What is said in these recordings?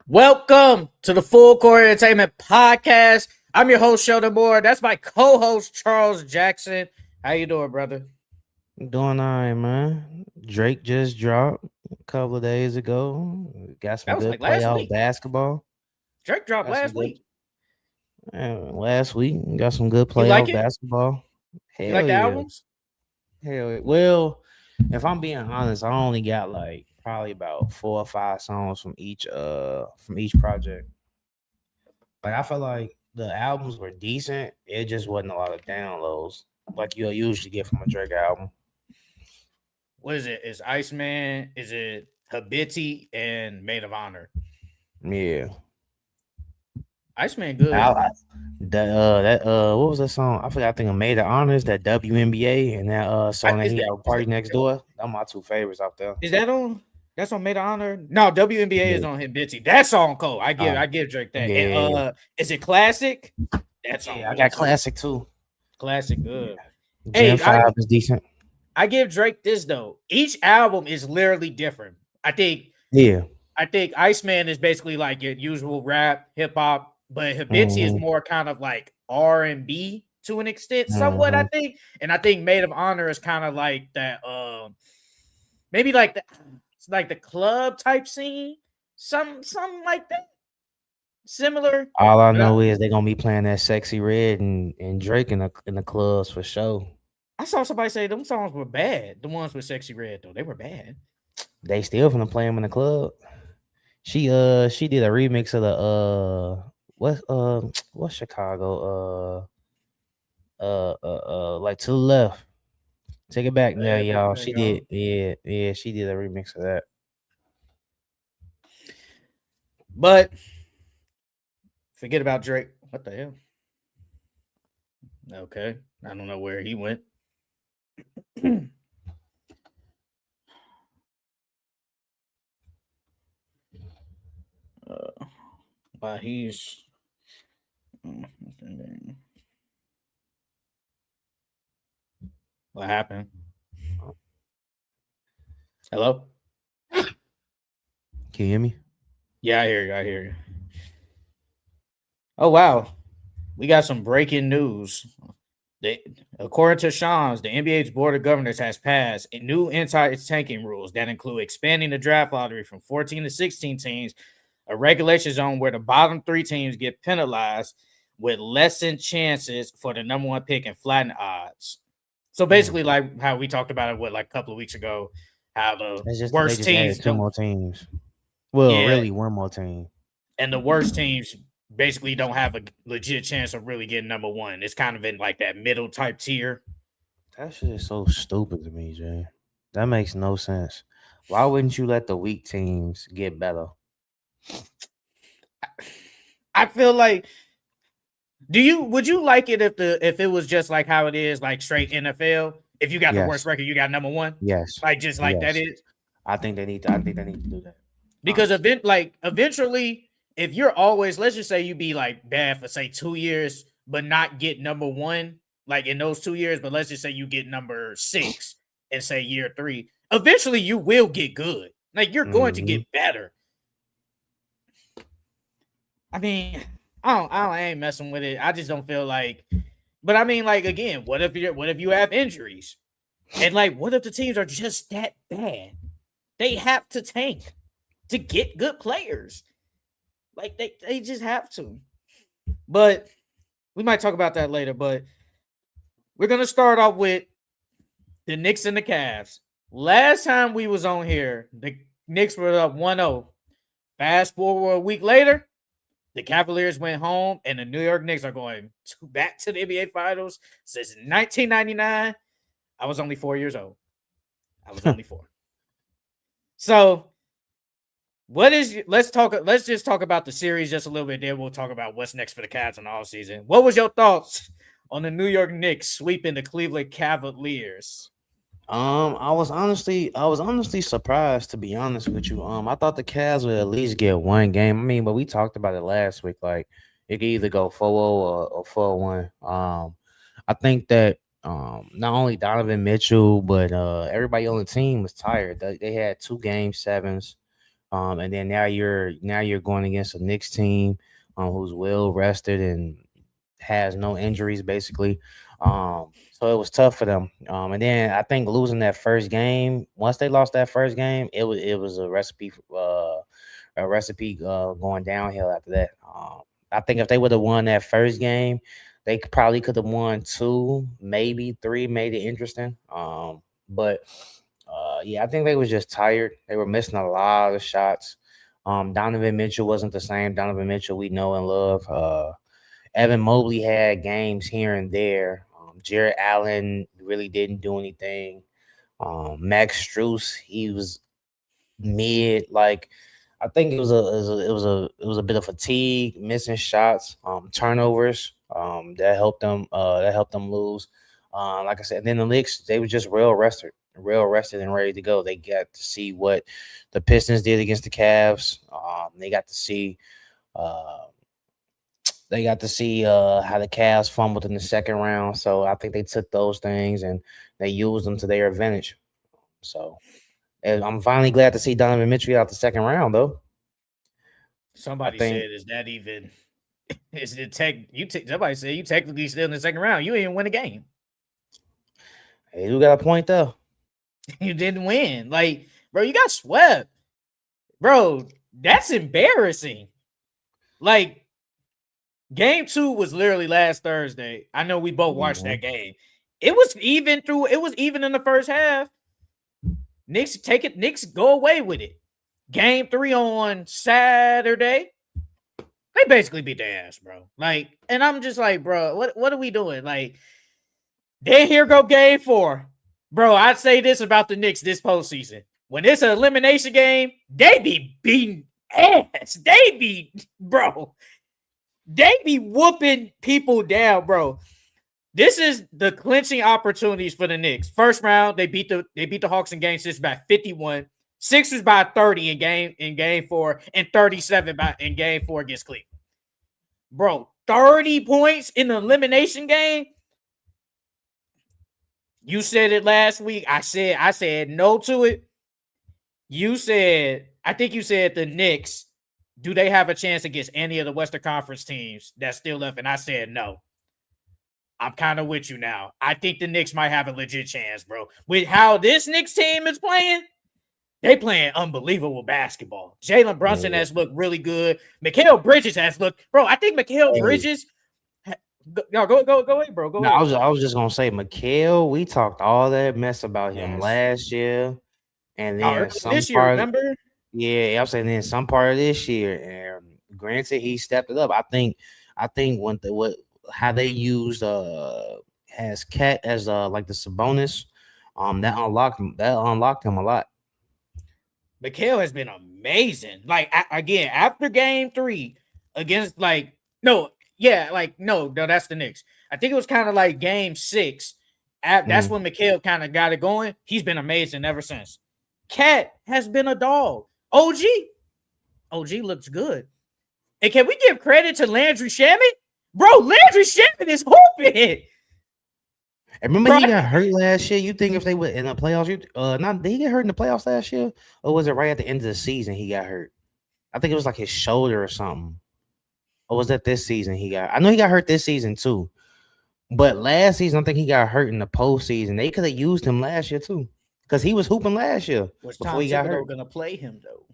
Welcome to the Full Court Entertainment Podcast. I'm your host, Sheldon Moore. That's my co-host, Charles Jackson. How you doing, brother? Doing all right, man. Drake just dropped a couple of days ago. Got That some was good like last playoff week. basketball. Drake dropped Got some last good week. last week. Got some good You like playoff it? basketball. You like Hell the yeah. albums? Hell yeah. Well, if I'm being honest, I only got like probably about 4 or 5 songs from each project. Like I feel like the albums were decent. It just wasn't a lot of downloads like you'll usually get from a Drake album. What is it? Is Iceman? Is it Habiti and Maid of Honor? Yeah. Iceman I, good. I, what was that song? I forgot. I think I made the honors that WNBA and that I, song that is he that had Party Next Door. Them my two favorites out there. is that on? That's on Maid of Honor. No, WNBA is Yeah, on Habiti. That song cool. I give uh, I give Drake that. And yeah, is it classic? That song yeah. I good got too. classic too. Classic Yeah. good. Gen Hey, I Five is decent. I give Drake this though. Each album is literally different. Yeah. I think Iceman is basically like your usual rap, hip hop, but Habitsi is Mm-hmm. more kind of like R&B to an extent, somewhat, I Mm-hmm. think. And I think Maid of Honor is kind of like that maybe like the it's like the club type scene. Something like that. Similar. All I But know is they're gonna be playing that Sexy Red and Drake in the clubs for sure. I saw somebody say them songs were bad. The ones with Sexy Red though, they were bad. They still gonna play them in the club. She did a remix of the what's Chicago like to the left. Take it back now, Bad, but y'all. yeah, She y'all. did, yeah, she did a remix of that. But forget about Drake. What the hell? Okay. I don't know where he went. uh, but he's what happened? Hello? Can you hear me? Yeah, I hear you. I hear you. Oh wow. We got some breaking news. They, according to Shams, the NBA's board of governors has passed a new anti-tanking rules that include expanding the draft lottery from 14 to 16 teams, a regulation zone where the bottom three teams get penalized with lessened chances for the number one pick and flatten odds. So Mm. basically, like how we talked about it, what like a couple of weeks ago, how the It's just that they worst just teams added two don't, more teams. Well, yeah, really one more team. and the worst teams basically don't have a legit chance of really getting number one. It's kind of in like that middle type tier. That shit is so stupid to me, Jay. That makes no sense. Why wouldn't you let the weak teams get better? I feel like would you like it if it was just like how it is, like straight NFL? If you got the worst Yes, record, you got number one, yes, like just like that yes. is I think they need to do that. because Honestly. eventually, if you're always, let's just say you be like bad for say 2 years, but not get number one, like in those 2 years, but let's just say you get number six and say year three, eventually you will get good. Like you're going to Hmm. get better. I mean, I ain't messing with it. I just don't feel like. But I mean, like again, what if you have injuries, and like what if the teams are just that bad? They have to tank to get good players. Like they just have to. But we might talk about that later. But we're gonna start off with the Knicks and the Cavs. Last time we was on here, the Knicks were up 1-0. Fast forward a week later, the Cavaliers went home, and the New York Knicks are going back to the NBA Finals since 1999. I was only 4 years old. I was only four. So, what is? Let's talk. Let's just talk about the series just a little bit. Then we'll talk about what's next for the Cavs in the off season. What was your thoughts on the New York Knicks sweeping the Cleveland Cavaliers? I was honestly surprised to be honest with you. I thought the Cavs would at least get one game. I mean, but we talked about it last week. Like it could either go 4-0 or 4-1. I think that not only Donovan Mitchell but everybody on the team was tired. They had two game sevens. And then now you're going against a Knicks team who's well rested and has no injuries basically. So it was tough for them. And then I think losing that first game, once they lost that first game, it was a recipe going downhill after that. I think if they would have won that first game, they probably could have won two, maybe three, made it interesting. But yeah, I think they was just tired. They were missing a lot of shots. Donovan Mitchell wasn't the same Donovan Mitchell we know and love. Evan Mobley had games here and there. Jared Allen really didn't do anything. Max Struess, he was mid. Like I think it was a bit of fatigue, missing shots, turnovers. That helped them lose. Like I said, then the Knicks, they were just real rested and ready to go. They got to see what the Pistons did against the Cavs. They got to see. Uh, they got to see how the Cavs fumbled in the second round. So I think they took those things and they used them to their advantage. So and I'm finally glad to see Donovan Mitchell out the second round, though. I Somebody think said, "Is that even? Is it tech? Somebody said you technically still in the second round. You didn't win a game. they do got a point, though. You didn't win. Like, bro, you got swept, bro. That's embarrassing. Like, game two was literally last Thursday. I know we both watched Mhm. that game. It was even through. It was even in the first half. Knicks take it. Knicks go away with it. Game three on Saturday. They basically beat their ass, bro. Like, and I'm just like, bro, what are we doing? Like, then here go game four. Bro, I'd say this about the Knicks this postseason. When it's an elimination game, they be beating ass. They be whooping people down, bro. This is the clinching opportunities for the Knicks. First round, they beat the Hawks in game six by 51. Sixers by 30 in game four, and 37 in game four against Cleveland. Bro, 30 points in the elimination game. You said it last week. I said no to it. I think you said the Knicks, do they have a chance against any of the Western Conference teams that's still left? And I said no. I'm kind of with you now. I think the Knicks might have a legit chance, bro. With how this Knicks team is playing, they playing unbelievable basketball. Jalen Brunson Yeah. has looked really good. Mikal Bridges has looked, bro. I think Mikal Hey, Bridges. No, go ahead, bro. Go no, I ahead. was I was just gonna say, Mikhail. We talked all that mess about him Yes. last year, and No, early then some this year, part. remember? Yeah, I'm saying then some part of this year, and granted, he stepped it up. I think when the what how they used as Cat as like the Sabonis, that unlocked him a lot. Mikal has been amazing. Like again, after game three against like no, yeah, like no, that's the Knicks. I think it was kind of like game six. That's Mhm. when Mikal kind of got it going. He's been amazing ever since. Cat has been a dog. OG looks good. And can we give credit to Landry Shamet? Bro, Landry Shamet is hooping. And remember Bro, he got hurt last year. You think if they would in the playoffs, not did he get hurt in the playoffs last year, or was it right at the end of the season he got hurt? I think it was like his shoulder or something. Or was that this season he got? I know he got hurt this season too. But last season, I think he got hurt in the postseason. They could have used him last year too, because he was hooping last year was before Tom he got Thibodeau hurt. gonna play him though?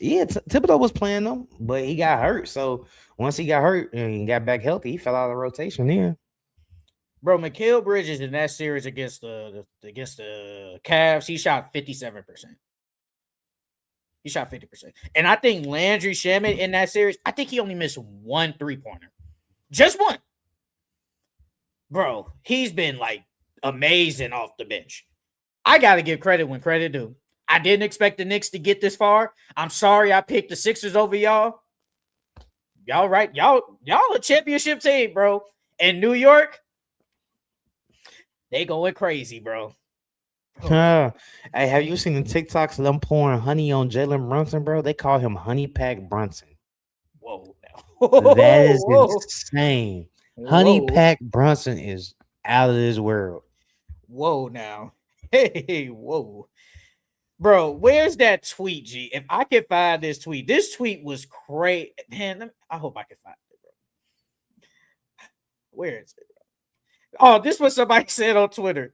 Yeah, Thibodeau was playing them, but he got hurt. So once he got hurt and got back healthy, he fell out of the rotation. Yeah, Bro, Mikal Bridges in that series against the Cavs, he shot 57%. He shot 50%. And I think Landry Shamet in that series, I think he only missed one three-pointer. Just one. Bro, he's been like amazing off the bench. I gotta give credit when credit due. I didn't expect the Knicks to get this far. I'm sorry I picked the Sixers over y'all. Y'all right. Y'all a championship team, bro. And New York, they going crazy, bro. Oh, Huh. Hey, have you seen the TikToks of them pouring honey on Jalen Brunson, bro? They call him Honey Pack Brunson. whoa now. That is Whoa. insane. Honey Whoa. Pack Brunson is out of this world. Whoa now. Hey, whoa. Bro, where's that tweet, G? If I can find this tweet was crazy. Man, I hope I can find it, bro. Where is it? Oh, this was somebody said on Twitter.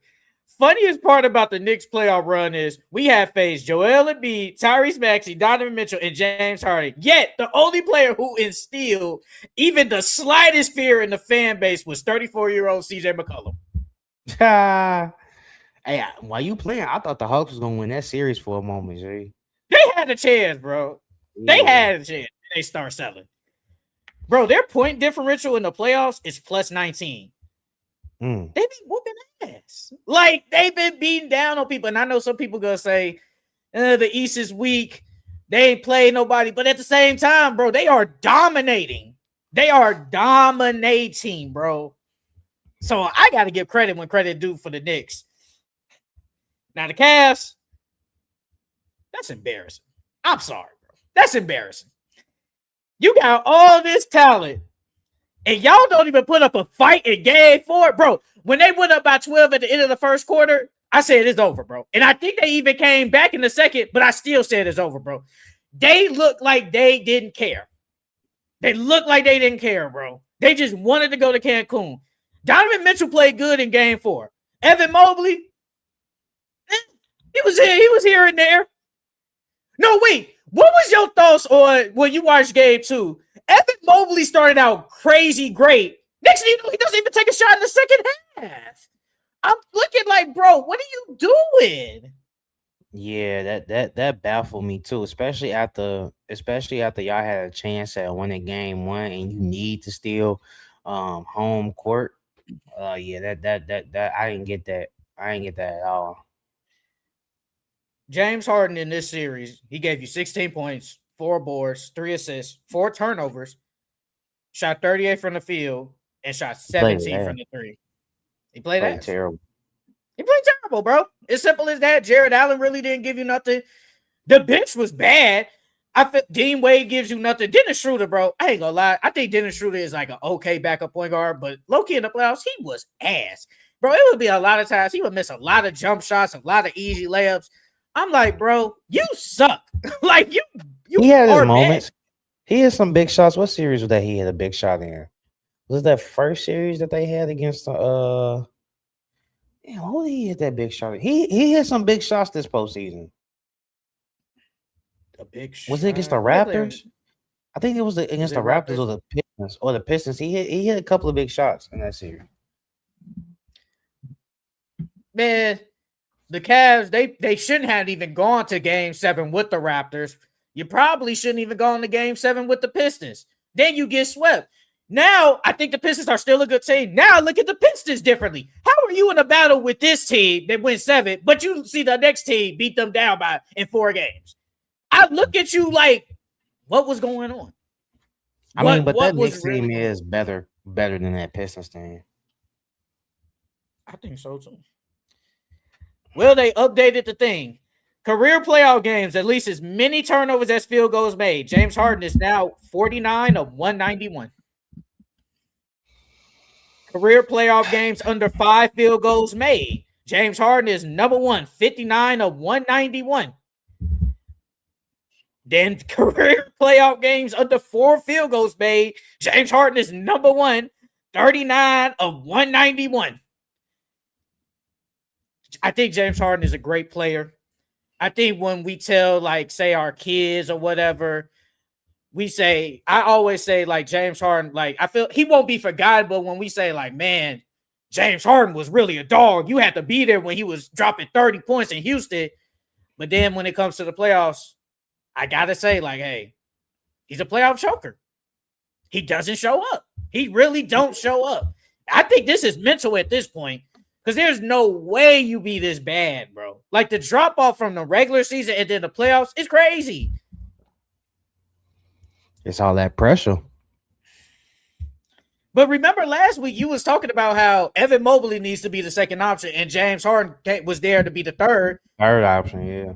Funniest part about the Knicks playoff run is we have faced Joel Embiid, Tyrese Maxey, Donovan Mitchell, and James Harden. Yet the only player who instilled even the slightest fear in the fan base was 34-year-old CJ McCollum. Hey, while you playing, I thought the Hawks was gonna win that series for a moment, Jay. They had a chance, bro. They had a chance. They start selling. Bro, their point differential in the playoffs is plus 19. They be whooping ass. Like, they've been beating down on people. And I know some people gonna say, the East is weak. They ain't played nobody. But at the same time, bro, they are dominating. They are dominating, bro. So I got to give credit when credit due for the Knicks. Now, the Cavs, that's embarrassing. I'm sorry, bro. That's embarrassing. You got all this talent. And y'all don't even put up a fight in game 4. Bro, when they went up by 12 at the end of the first quarter, I said it's over, bro. And I think they even came back in the second, but I still said it's over, bro. They looked like they didn't care. They looked like they didn't care, bro. They just wanted to go to Cancun. Donovan Mitchell played good in game 4. Evan Mobley, he was here and there. No, wait. What was your thoughts on when you watched game 2? Evan Mobley started out crazy great. Next thing you know, he doesn't even take a shot in the second half. I'm looking like, bro, what are you doing? Yeah, that baffled me too, especially after y'all had a chance at winning game 1 and you need to steal home court. Yeah, that I didn't get that. I didn't get that at all. James Harden in this series, he gave you 16 points, 4 boards, 3 assists, 4 turnovers, shot 38 from the field, and shot 17 from the 3. He played terrible. He played terrible, bro. As simple as that. Jared Allen really didn't give you nothing. The bench was bad. I feel Dean Wade gives you nothing. Dennis Schroeder, bro, I ain't gonna lie. I think Dennis Schroeder is like an okay backup point guard, but low-key in the playoffs, he was ass. Bro, it would be a lot of times. He would miss a lot of jump shots, a lot of easy layups. I'm like, bro, you suck. Like, you he had his moments. He had some big shots. What series was that he had a big shot in? Was that first series that they had against the damn, who did he hit that big shot? He hit some big shots this postseason. A big shot. Was it against the Raptors? I think it was against the Raptors or the Pistons. Or the Pistons. He hit a couple of big shots in that series. Man, the Cavs, they shouldn't have even gone to game 7 with the Raptors. You probably shouldn't even gone to game 7 with the Pistons. Then you get swept. Now, I think the Pistons are still a good team. Now, look at the Pistons differently. How are you in a battle with this team that wins 7, but you see the next team beat them down in 4 games? I look at you like, what was going on? I mean, but that Knicks team is better than that Pistons team. I think so, too. Well, they updated the thing. Career playoff games, at least as many turnovers as field goals made. James Harden is now 49 of 191. Career playoff games under 5 field goals made. James Harden is number 1, 59 of 191. Then career playoff games under 4 field goals made. James Harden is number 1, 39 of 191. I think James Harden is a great player. I think when we tell, like, say our kids or whatever, I always say, like, James Harden, like, I feel he won't be forgotten, but when we say, like, man, James Harden was really a dog. You had to be there when he was dropping 30 points in Houston. But then when it comes to the playoffs, I got to say, like, hey, he's a playoff choker. He doesn't show up. He really don't show up. I think this is mental at this point. Because there's no way you be this bad, bro. Like, the drop-off from the regular season and then the playoffs is crazy. It's all that pressure. But remember last week you was talking about how Evan Mobley needs to be the second option and James Harden was there to be the third. Third option, yeah.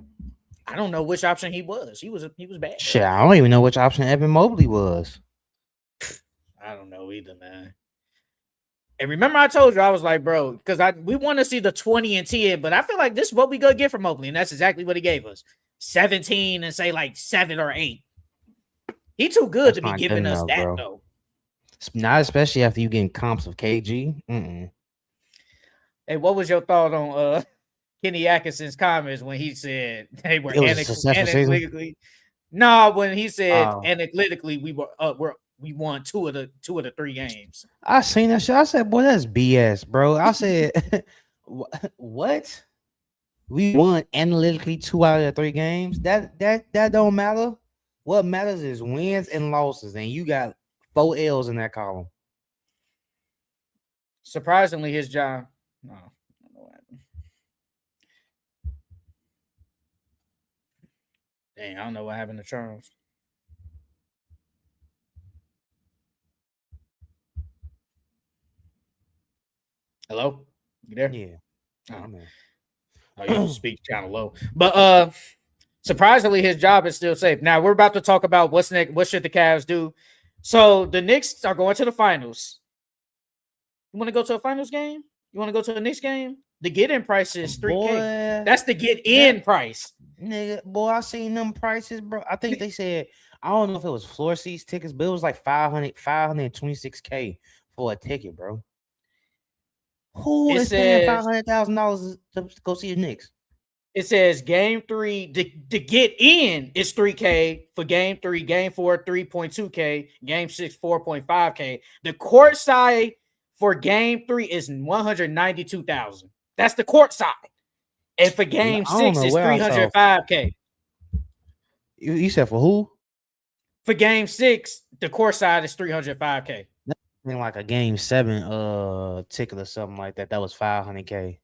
I don't know which option he was. He was bad. Shit, I don't even know which option Evan Mobley was. I don't know either, man. And remember, I told you I was like, bro, because we want to see the 20 and 10, but I feel like this is what we gonna get from Oakley, and that's exactly what he gave us: 17 and say like 7 or 8. He too good That's to be not good giving us enough, that bro. though. Not especially after you getting comps of KG. Hey, what was your thought on Kenny Atkinson's comments when he said they were It was a successful season. analytically? No, when he said Oh. analytically we won two of the 3 games. I seen that shit. I said, boy, that's BS, bro. I said, what? We won analytically 2 out of the 3 games. That don't matter. What matters is wins and losses, and you got 4 L's in that column. Surprisingly, his job. No, I don't know what happened. Dang, I don't know what happened to Charles. Hello, you there? Yeah. Oh man. Oh, you speak kind of low, but surprisingly, his job is still safe. Now we're about to talk about what's next. What should the Cavs do? So the Knicks are going to the finals. You want to go to a finals game? You want to go to a Knicks game? The get-in price is $3K. That's the get-in price. Nigga, boy, I seen them prices, bro. I think they said, I don't know if it was floor seats tickets, but it was like $526K for a ticket, bro. Who is paying $500,000 to go see the Knicks? It says game 3 to get in is $3K for game 3, game 4 $3.2K, game 6 $4.5K. The court side for game 3 is $192,000. That's the court side, and for game 6 is $305K. You said for who? For game 6, the court side is $305K. Like a game 7 ticket or something like that. That was $500K.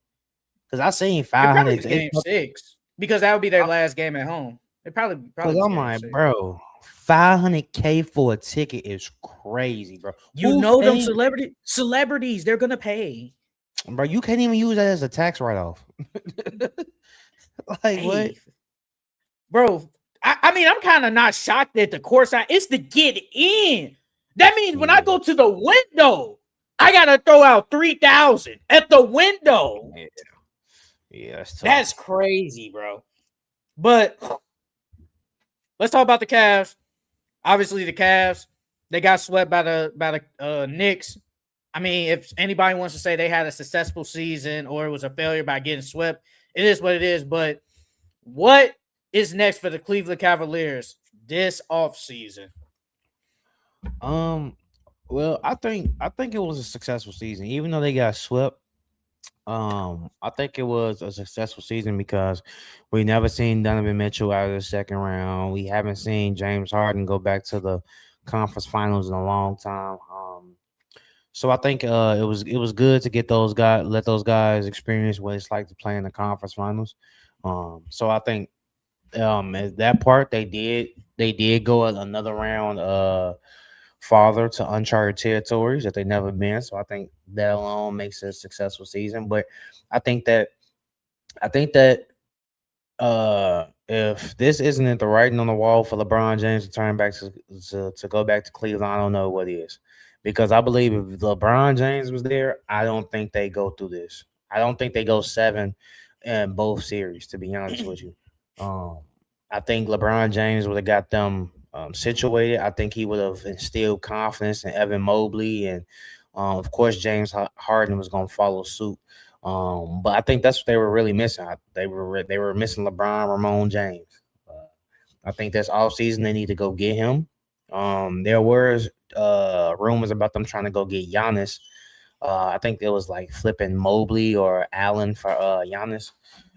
Because I seen 500 game 6 because that would be their last game at home. It probably. Because I'm like, bro, $500K for a ticket is crazy, bro. You know them celebrities, they're gonna pay. Bro, you can't even use that as a tax write-off. Like, what? Bro, I mean, I'm kind of not shocked at the court side. It's to get in. That means when I go to the window, I gotta throw out $3,000 at the window. Yeah, that's crazy, bro. But let's talk about the Cavs. Obviously, the Cavs, they got swept by the Knicks. I mean, if anybody wants to say they had a successful season or it was a failure by getting swept, it is what it is. But what is next for the Cleveland Cavaliers this offseason? Well, I think it was a successful season, even though they got swept. I think it was a successful season because we never seen Donovan Mitchell out of the second round. We haven't seen James Harden go back to the conference finals in a long time. So I think it was good to get those guys, let those guys experience what it's like to play in the conference finals. So I think at that part they did go another round farther to uncharted territories that they never been. So I think that alone makes it a successful season. But I think that if this isn't the writing on the wall for LeBron James to turn back to go back to Cleveland, I don't know what is. Because I believe if LeBron James was there, I don't think they go through this. I don't think they go 7 in both series, to be honest with you. I think LeBron James would have got them situated. I think he would have instilled confidence in Evan Mobley, and of course James Harden was going to follow suit. But I think that's what they were really missing. They were missing LeBron, Ramon James. I think that's all season they need to go get him. There were rumors about them trying to go get Giannis. I think it was like flipping Mobley or Allen for Giannis,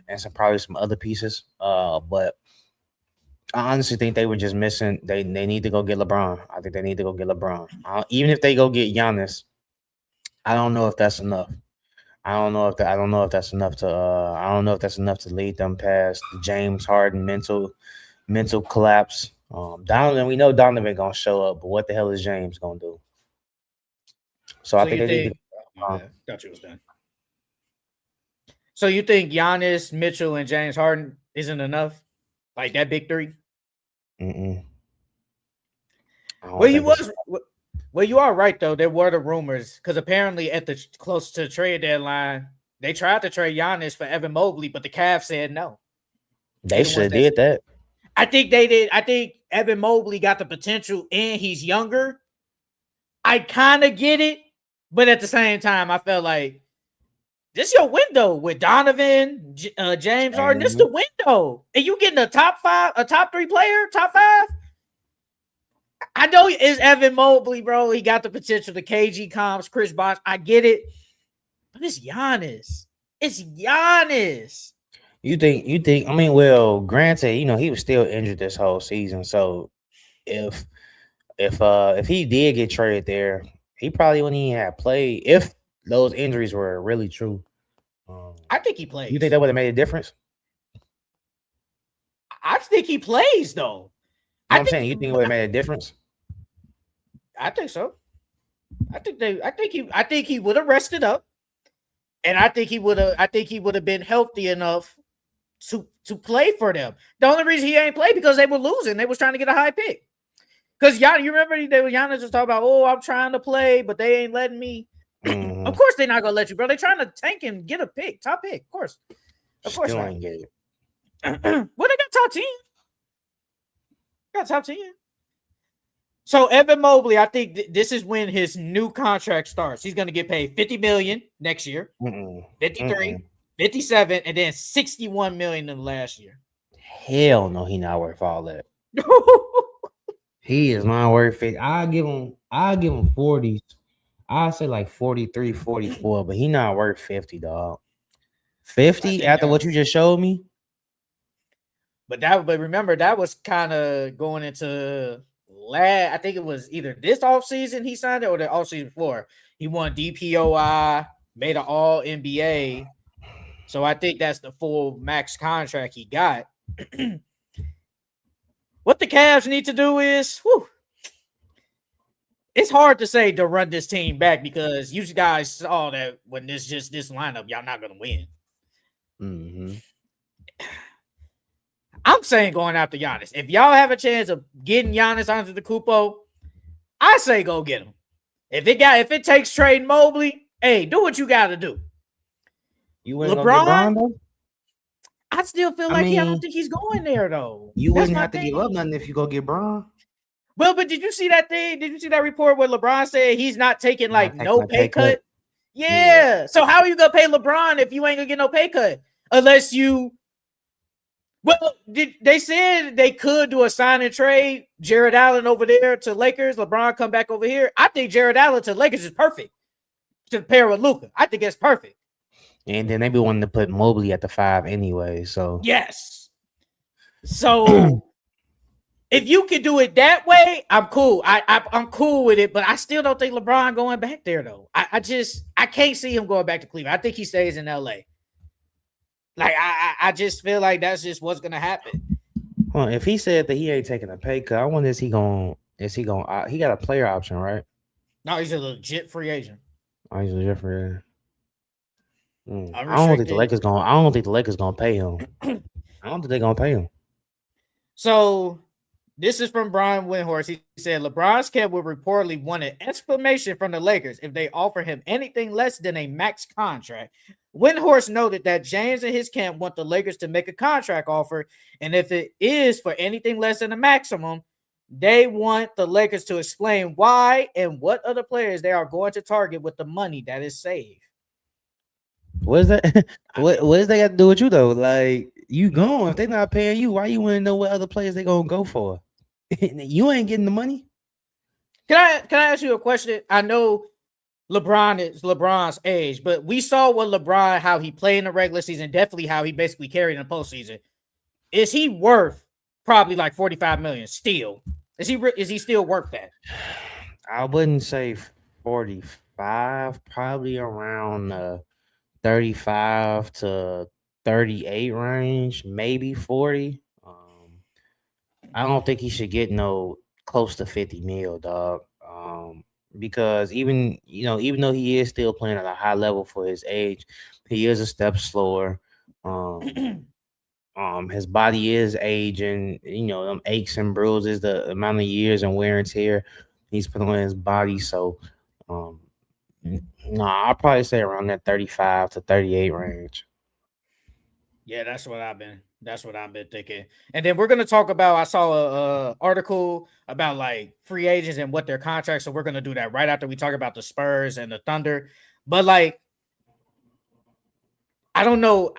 and probably some other pieces. But I honestly think they were just missing. They need to go get LeBron. I think they need to go get LeBron. Even if they go get Giannis, I don't know if that's enough. I don't know if that's enough to lead them past the James Harden mental collapse. Donovan, we know Donovan gonna show up, but what the hell is James gonna do? So I think they need to. Thought you was done. So you think Giannis, Mitchell, and James Harden isn't enough? Like that big 3? Mm-mm. Where Well, you are right though. There were the rumors because apparently at the close to the trade deadline, they tried to trade Giannis for Evan Mobley, but the Cavs said no. They should have did that. I think they did. I think Evan Mobley got the potential, and he's younger. I kind of get it, but at the same time, I felt like this is your window with Donovan, James Harden. This is the window, and you getting a top 3 player, top 5. I know it's Evan Mobley, bro. He got the potential. The KG comps, Chris Bosh. I get it, but it's Giannis. It's Giannis. You think? I mean, well, granted, he was still injured this whole season. So if he did get traded there, he probably wouldn't even have played if those injuries were really true. I think he plays. You think that would have made a difference? I think he plays though. I'm saying, you think it would have made a difference? I think so. I think he would have rested up, and I think he would have been healthy enough to play for them. The only reason he ain't played because they were losing. They was trying to get a high pick. Because you remember Giannis was talking about, I'm trying to play, but they ain't letting me. Of course they're not gonna let you, bro. They're trying to tank and get a pick, top pick. Of course Still ain't get it. Well, they got top 10. Got top 10. So Evan Mobley, I think this is when his new contract starts. He's gonna get paid $50 million next year, 53, 57, and then $61 million in the last year. Hell no, he not worth all that. He is not worth it. I'll give him 40s. I'll say like 43, 44, but he not worth 50, dog. 50 after what you just showed me. But remember, that was kind of going into I think it was either this offseason he signed it or the offseason before. He won DPOI, made an all NBA. So I think that's the full max contract he got. What the Cavs need to do is, it's hard to say to run this team back because you guys saw that when this lineup, y'all not gonna win. I'm saying going after Giannis. If y'all have a chance of getting Giannis onto the Kupo, I say go get him. If it takes trading Mobley, hey, do what you got to do. You wouldn't LeBron though? I still feel I don't think he's going there though. You wouldn't have to give up nothing if you go get Bron. Well, but did you see that thing? Did you see that report where LeBron said he's not taking no pay cut? Yeah. So how are you gonna pay LeBron if you ain't gonna get no pay cut? Unless you they said they could do a sign and trade Jared Allen over there to Lakers, LeBron come back over here. I think Jared Allen to Lakers is perfect to pair with Luka. I think that's perfect. And then they be wanting to put Mobley at the 5 anyway. So yes. So if you can do it that way, I'm cool. I'm cool with it, but I still don't think LeBron going back there though. I can't see him going back to Cleveland. I think he stays in LA. Like I just feel like that's just what's gonna happen. Well, if he said that he ain't taking a pay cut, I wonder he got a player option, right? No, he's a legit free agent. Oh, he's a legit free agent. I don't think the Lakers gonna pay him. I don't think they're gonna pay him. So this is from Brian Windhorst. He said LeBron's camp would reportedly want an explanation from the Lakers if they offer him anything less than a max contract. Windhorst noted that James and his camp want the Lakers to make a contract offer, and if it is for anything less than a maximum, they want the Lakers to explain why and what other players they are going to target with the money that is saved. What is that? What does that got to do with you though? Like you going if they're not paying you, why you want to know what other players they gonna go for? You ain't getting the money. Can I ask you a question? I know LeBron is LeBron's age, but we saw how he played in the regular season, definitely how he basically carried in the postseason. Is he worth probably like $45 million still? Is he still worth that? I wouldn't say 45, probably around 35 to 38 range, maybe 40. I don't think he should get no close to 50 mil, dog. Because even though he is still playing at a high level for his age, he is a step slower. His body is aging, them aches and bruises, the amount of years and wear and tear. he's put on his body. So, um, no, I'll probably say around that 35 to 38 range. Yeah, that's what I've been thinking. And then we're gonna talk about. I saw a article about like free agents and what their contracts. So we're gonna do that right after we talk about the Spurs and the Thunder. But like, I don't know.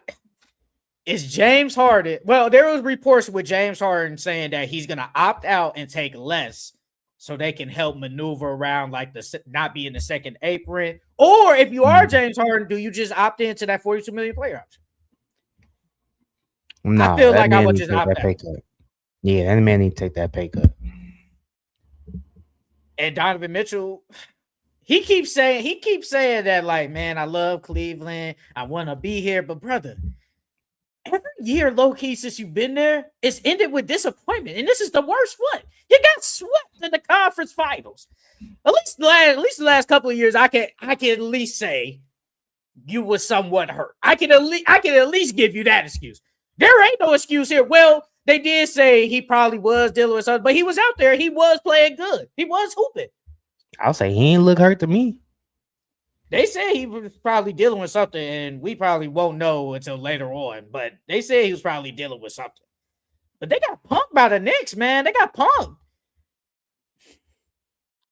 Is James Harden? Well, there was reports with James Harden saying that he's gonna opt out and take less, so they can help maneuver around like the not being the second apron. Or if you are James Harden, do you just opt into that 42 million player option? I No, feel that like I man would needs just to take opt that out. pay cut. Yeah, that man need to take that pay cut. And Donovan Mitchell, he keeps saying that, like, man, I love Cleveland. I want to be here. But brother, every year, low key, since you've been there, it's ended with disappointment. And this is the worst one. You got swept in the conference finals. At least the last couple of years, I can at least say you was somewhat hurt. I can at least give you that excuse. There ain't no excuse here. Well, they did say he probably was dealing with something, but he was out there. He was playing good. He was hooping. I'll say he ain't look hurt to me. They say he was probably dealing with something, and we probably won't know until later on. But they say he was probably dealing with something. But they got punked by the Knicks, man. They got punked.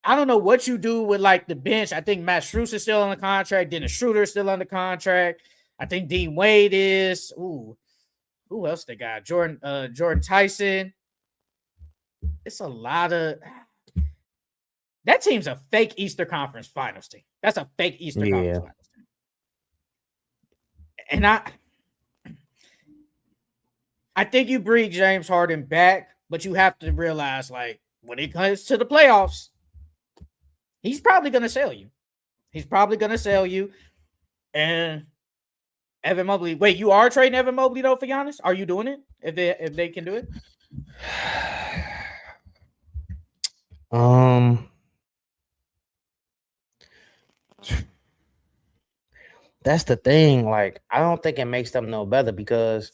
I don't know what you do with like the bench. I think Matt Strus is still on the contract. Dennis Schroeder is still on the contract. I think Dean Wade is. Ooh, who else they got? Jordan Tyson. It's a lot of that team's a fake Eastern Conference Finals team. That's a fake Eastern Conference Finals team. And I think you bring James Harden back, but you have to realize, like, when it comes to the playoffs, he's probably gonna sell you. And Evan Mobley. Wait, you are trading Evan Mobley though for Giannis? Are you doing it if they can do it? That's the thing. Like, I don't think it makes them no better because,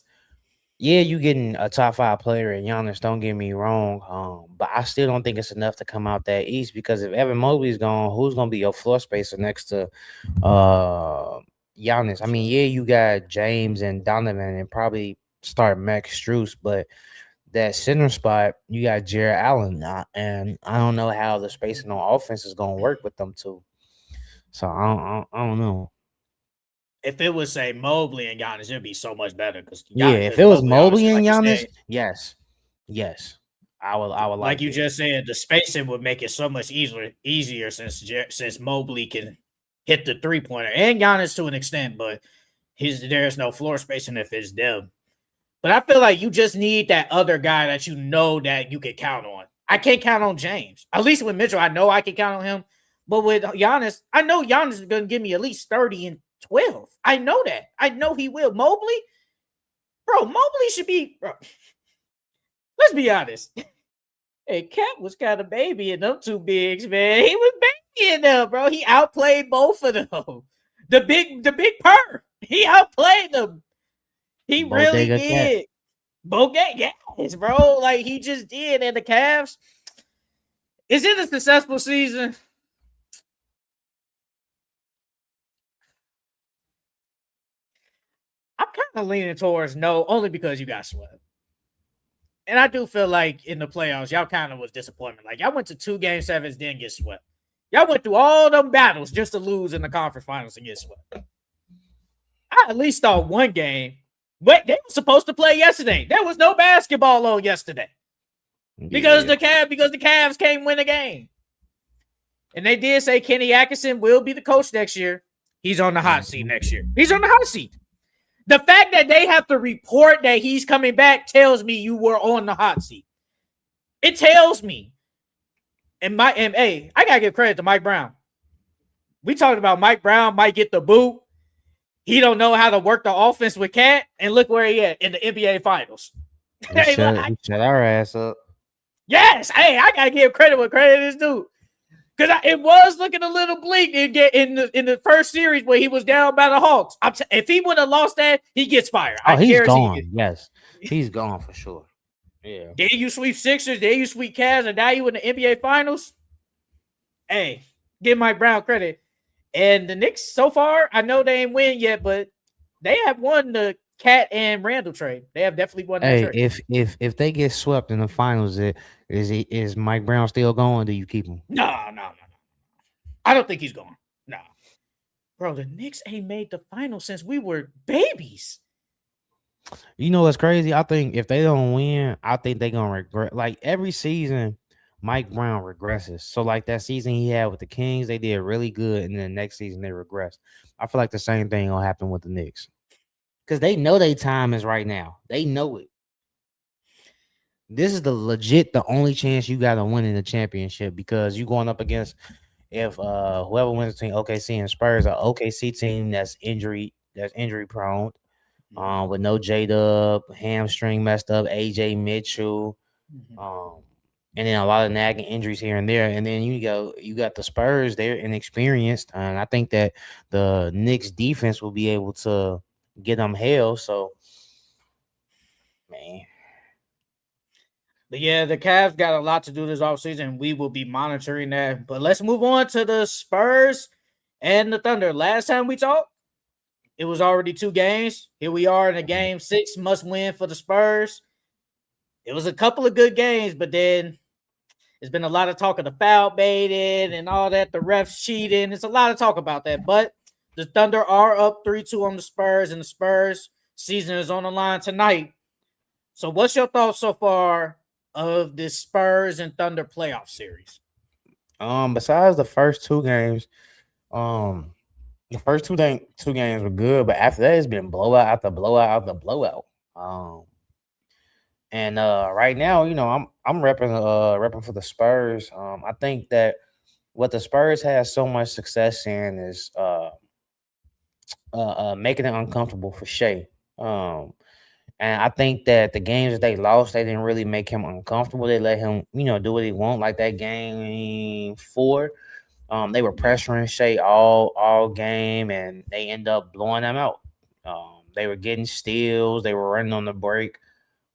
yeah, you getting a top 5 player in Giannis. Don't get me wrong. But I still don't think it's enough to come out that East because if Evan Mobley's gone, who's gonna be your floor spacer next to Giannis? I mean, yeah, you got James and Donovan and probably start Max Strus, but that center spot, you got Jared Allen, and I don't know how the spacing on offense is gonna work with them two. So I don't know. If it was say Mobley and Giannis, it'd be so much better because If it was Mobley and like Giannis, yes, I would like like you it. just said, the spacing would make it so much easier since Mobley can hit the 3-pointer and Giannis to an extent, but there's no floor spacing if it's them. But I feel like you just need that other guy that you know that you can count on. I can't count on James. At least with Mitchell, I know I can count on him. But with Giannis, I know Giannis is going to give me at least 30 and 12. I know that. I know he will. Mobley should be, bro. Let's be honest. Hey, Cat was kind of baby in them two bigs, man. He was baby in them, bro. He outplayed both of them. The big purr. He outplayed them. He really Bodega Cat. did. Yes, bro. Like he just did. And the Cavs, is it a successful season? I'm kind of leaning towards no, only because you got swept. And I do feel like in the playoffs, y'all kind of was disappointment. Like y'all went to 2 game sevens, didn't get swept. Y'all went through all them battles just to lose in the conference finals and get swept. I at least thought one game. But they were supposed to play yesterday. There was no basketball on yesterday. Because the Cavs can't win a game. And they did say Kenny Atkinson will be the coach next year. He's on the hot seat next year. He's on the hot seat. The fact that they have to report that he's coming back tells me you were on the hot seat. It tells me. And hey, I gotta give credit to Mike Brown. We talked about Mike Brown might get the boot. He don't know how to work the offense with Cat, and look where he at in the NBA Finals. He shut our ass up. Yes, hey, I gotta give credit where credit is due. Because it was looking a little bleak in the first series where he was down by the Hawks. If he would have lost that, he gets fired. He's gone. Yes, he's gone for sure. Yeah. Then you sweep Sixers, then you sweep Cavs, and now you in the NBA Finals. hey, give Mike Brown credit. And the Knicks so far, I know they ain't win yet, but they have won the Cat and Randall trade. They have definitely won that Hey, trade. if they get swept in the finals, is Mike Brown still going? Do you keep him? No, no, no, no. I don't think he's going. No. Bro, the Knicks ain't made the final since we were babies. You know what's crazy? I think if they don't win, I think they gonna regret. Like every season, Mike Brown regresses. So like that season he had with the Kings, they did really good, and then the next season they regressed. I feel like the same thing gonna happen with the Knicks because they know their time is right now. They know it. This is the only chance you got to win in the championship because you going up against if whoever wins between OKC and Spurs, an OKC team that's injury prone, with no J Dub, hamstring messed up, AJ Mitchell, um, and then a lot of nagging injuries here and there. And then you got the Spurs, they're inexperienced, and I think that the Knicks defense will be able to get them hell. So, man. But yeah, the Cavs got a lot to do this offseason. We will be monitoring that. But let's move on to the Spurs and the Thunder. Last time we talked, it was already 2 games. Here we are in a game 6, must win for the Spurs. It was a couple of good games, but then there's been a lot of talk of the foul baited and all that, the refs cheating. There's a lot of talk about that. But the Thunder are up 3-2 on the Spurs, and the Spurs season is on the line tonight. So what's your thoughts so far of this Spurs and Thunder playoff series? Besides the first 2 games, the first two games were good, but after that, it's been blowout after blowout after blowout. Um, and right now, I'm repping for the Spurs. I think that what the Spurs has so much success in is making it uncomfortable for Shea. And I think that the games that they lost, they didn't really make him uncomfortable. They let him, do what he want. Like that game 4, they were pressuring Shea all game, and they end up blowing them out. They were getting steals. They were running on the break.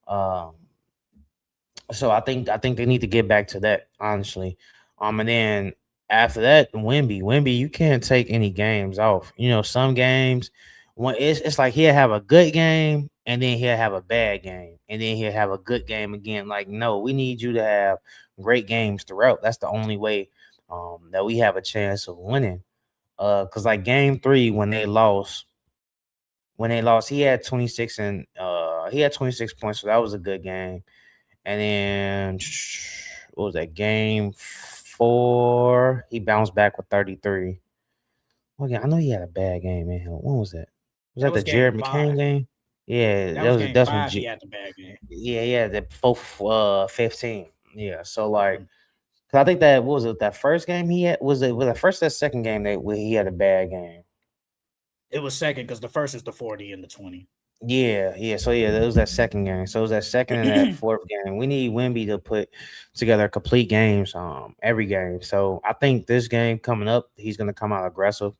Um, so I think they need to get back to that, honestly. And then after that, Wimby, you can't take any games off. Some games when it's like he'll have a good game and then he'll have a bad game and then he'll have a good game again. Like, no, we need you to have great games throughout. That's the only way that we have a chance of winning. Cause like game 3 when they lost, he had 26 points, so that was a good game. And then what was that game 4? He bounced back with 33. Okay, I know he had a bad game in him. When was that? Was That that was the game Jared McCain 5. game? Yeah, That was game that's when 5. He had the bad game. yeah, the 15. Yeah, so like, cause I think that what was it that first game he had was the first or second game that where he had a bad game. It was second because the first is the 40 and the 20. Yeah. So yeah, that was that second game. So it was that second and that fourth game. We need Wimby to put together complete games, every game. So I think this game coming up, he's gonna come out aggressive.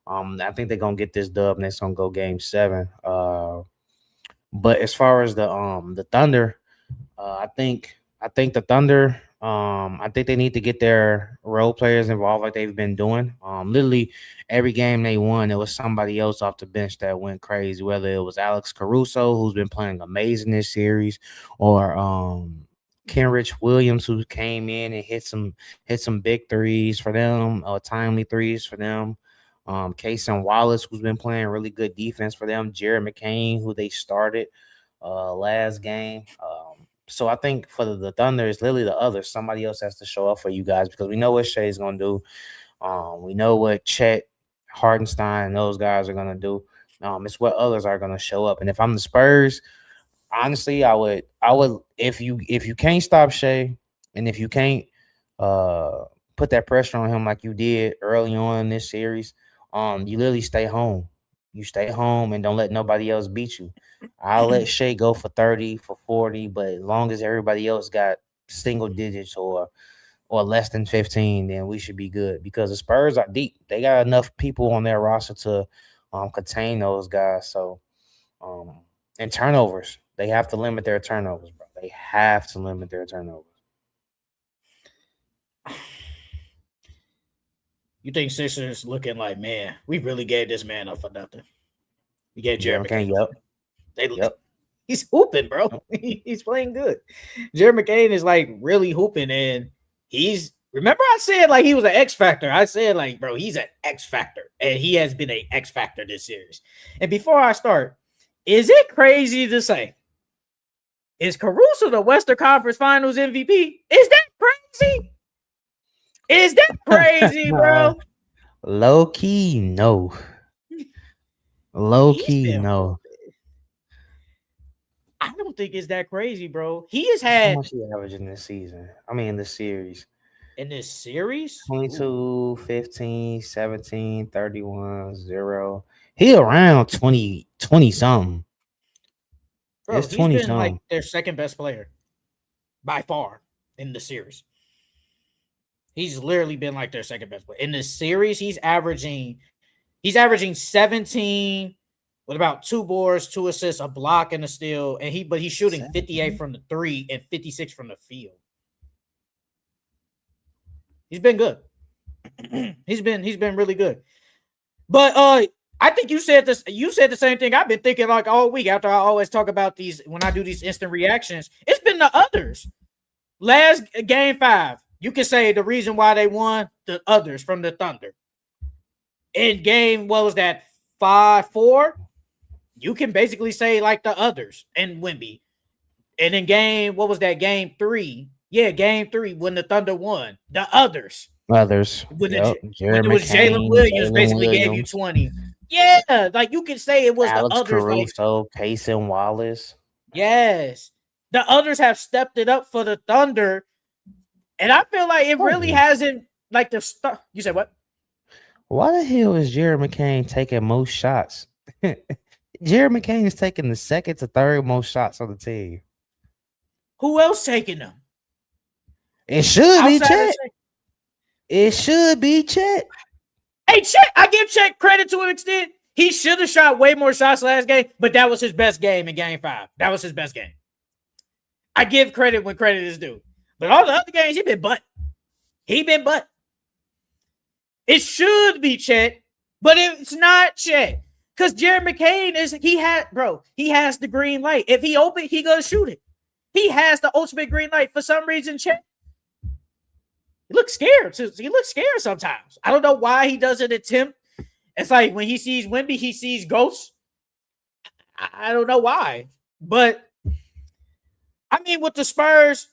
I think they're gonna get this dub and it's gonna go game 7. But as far as the Thunder, I think the Thunder. I think they need to get their role players involved like they've been doing. Literally every game they won, it was somebody else off the bench that went crazy. Whether it was Alex Caruso, who's been playing amazing this series, or Kenrich Williams, who came in and hit some big threes for them, or timely threes for them. Kaysen Wallace, who's been playing really good defense for them. Jared McCain, who they started last game. So I think for the Thunder, it's literally the other. Somebody else has to show up for you guys because we know what Shea's gonna do. We know what Chet, Hardenstein, and those guys are gonna do. It's what others are gonna show up. And if I'm the Spurs, honestly, I would if you can't stop Shea, and if you can't uh put that pressure on him like you did early on in this series, you literally stay home. You stay home and don't let nobody else beat you. I'll let Shea go for 30, for 40, but as long as everybody else got single digits or less than 15, then we should be good because the Spurs are deep. They got enough people on their roster to contain those guys. So um, and turnovers. They have to limit their turnovers, bro. They have to limit their turnovers. You think Sixers looking like, man, we really gave this man up for nothing. We gave Jeremy Jeremy McCain. McCain. Yep. He's hooping, bro. He's playing good. Jeremy McCain is like really hooping, and he's. Remember, I said like he was an X factor. I said like, bro, he's an X factor, and he has been an X factor this series. And before I start, is it crazy to say? Is Caruso the Western Conference Finals MVP? Is that crazy? Is that crazy, bro? Low key, no. Low key, no. I don't think it's that crazy, bro. He has had. How much he averaging this season? I mean, this series. In this series? 22, 15, 17, 31, 0. He around 20 something. Bro, he's been like their second best player by far in the series. He's literally been like their second best player. In this series, he's averaging 17 with about 2 boards, 2 assists, a block, and a steal. And he's shooting 58 from the 3 and 56 from the field. He's been good. he's been really good. But I think you said this. You said the same thing I've been thinking like all week after I always talk about these when I do these instant reactions. It's been the others. Last game 5, you can say the reason why they won, the others from the Thunder. In game, what was that, 5-4? You can basically say like the others and Wemby. And in game, what was that, game 3? Yeah, game 3 when the Thunder won. The others. When it was Jalen Williams basically gave you 20. Yeah, like you can say it was Alex the others. Caruso, Payson Wallace. Yes. The others have stepped it up for the Thunder. And I feel like it really hasn't, like the stuff. You said what? Why the hell is Jared McCain taking most shots? Jared McCain is taking the second to third most shots on the team. Who else taking them? It should be Chet. It should be Chet. Hey, Chet, I give Chet credit to an extent. He should have shot way more shots last game, but that was his best game in game 5. That was his best game. I give credit when credit is due. But all the other games, he been butt. It should be Chet, but it's not Chet. Because Jared McCain he has the green light. If he open, he gonna shoot it. He has the ultimate green light. For some reason, Chet, he looks scared. He looks scared sometimes. I don't know why he doesn't attempt. It's like when he sees Wemby, he sees ghosts. I don't know why. But, I mean, with the Spurs,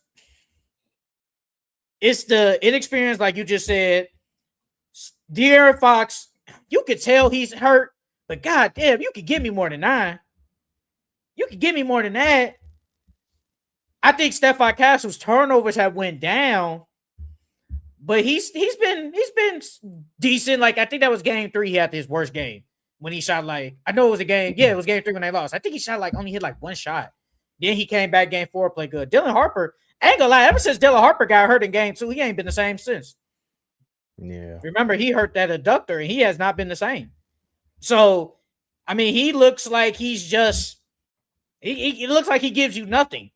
it's the inexperience, like you just said. De'Aaron Fox, you could tell he's hurt, but goddamn, you could give me more than 9. You could give me more than that. I think Stephon Castle's turnovers have went down, but he's been decent. Like I think that was game 3. He had his worst game when he shot like I know it was a game. Yeah, it was game 3 when they lost. I think he shot like only hit like 1 shot. Then he came back game 4, played good. Dylan Harper, I ain't gonna lie. Ever since Dylan Harper got hurt in game 2, he ain't been the same since. Yeah. Remember, he hurt that adductor, and he has not been the same. So, I mean, he looks like he's just he looks like he gives you nothing.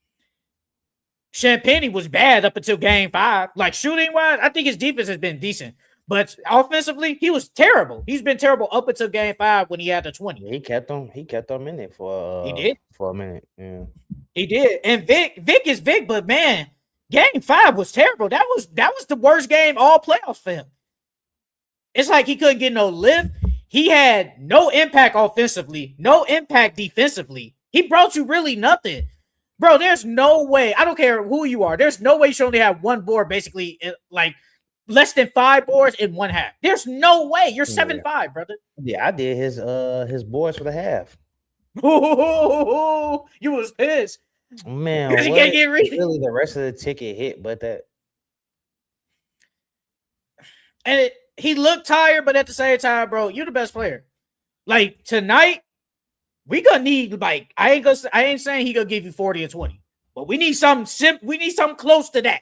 Champagne was bad up until game 5. Like shooting wise, I think his defense has been decent. But offensively, he was terrible. He's been terrible up until game 5 when he had the 20. He kept them in it for he did for a minute. Yeah. He did. And Vic is Vic, but man, game 5 was terrible. That was the worst game all playoffs for him. It's like he couldn't get no lift. He had no impact offensively, no impact defensively. He brought you really nothing. Bro, there's no way. I don't care who you are. There's no way you should only have 1 board, basically, like less than 5 boards in 1 half. There's no way. You're 7-5, brother. Yeah, I did his boards for the half. Ooh, you was pissed. Man, he can't get ready. Really, the rest of the ticket hit, but that. And he looked tired, but at the same time, bro, you're the best player. Like tonight, we gonna need like I ain't saying he gonna give you 40 or 20, but we need something. We need something close to that,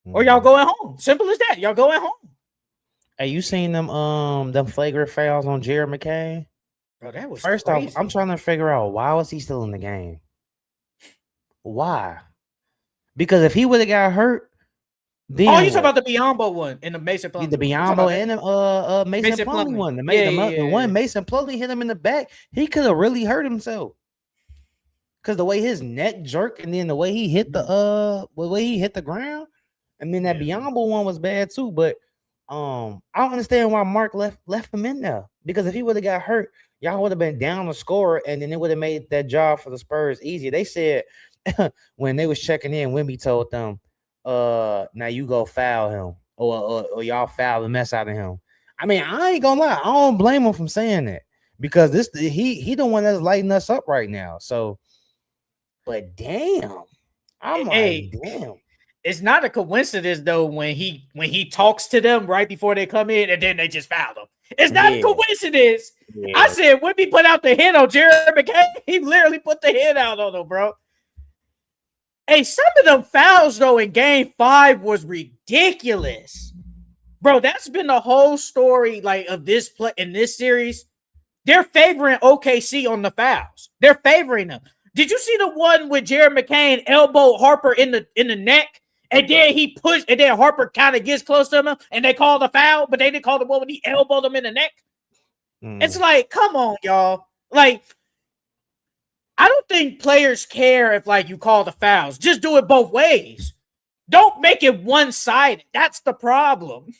or y'all going home. Simple as that. Y'all going home. Hey, you seen them flagrant fouls on Jared McCain? Bro, that was first crazy. off. I'm trying to figure out why was he still in the game? Why? Because if he would have got hurt, Oh, you Then talking what? about the Biombo one and the Mason The Plumlee one? I'm talking Biombo about that. and the Mason Mason Plumlee Plumlee. one. Yeah, yeah, The yeah, one yeah. Mason Plumlee hit him in the back. He could have really hurt himself. Cause the way his neck jerked and then the way he hit the ground. I mean that Yeah. Biombo one was bad too, but I don't understand why Mark left him in there. Because if he would have got hurt, y'all would have been down the score, and then it would have made that job for the Spurs easier. They said when they was checking in, Wemby told them, now you go foul him, or y'all foul the mess out of him. I mean, I ain't gonna lie, I don't blame him from saying that because he the one that's lighting us up right now. So, but damn, I'm like, Hey, damn. it's not a coincidence though when he talks to them right before they come in and then they just foul him. It's not a Yeah, coincidence. I yeah. said when we put out the hit on Jared McCain, he literally put the hit out on him, bro. Hey, some of them fouls though in Game 5 was ridiculous, bro. That's been the whole story like of this play in this series. They're favoring OKC on the fouls. They're favoring them. Did you see the one with Jared McCain elbowed Harper in the neck, and then he pushed, and then Harper kind of gets close to him, and they called the foul, but they didn't call the one when he elbowed him in the neck? It's like, come on, y'all. Like, I don't think players care if like you call the fouls. Just do it both ways. Don't make it one-sided. That's the problem.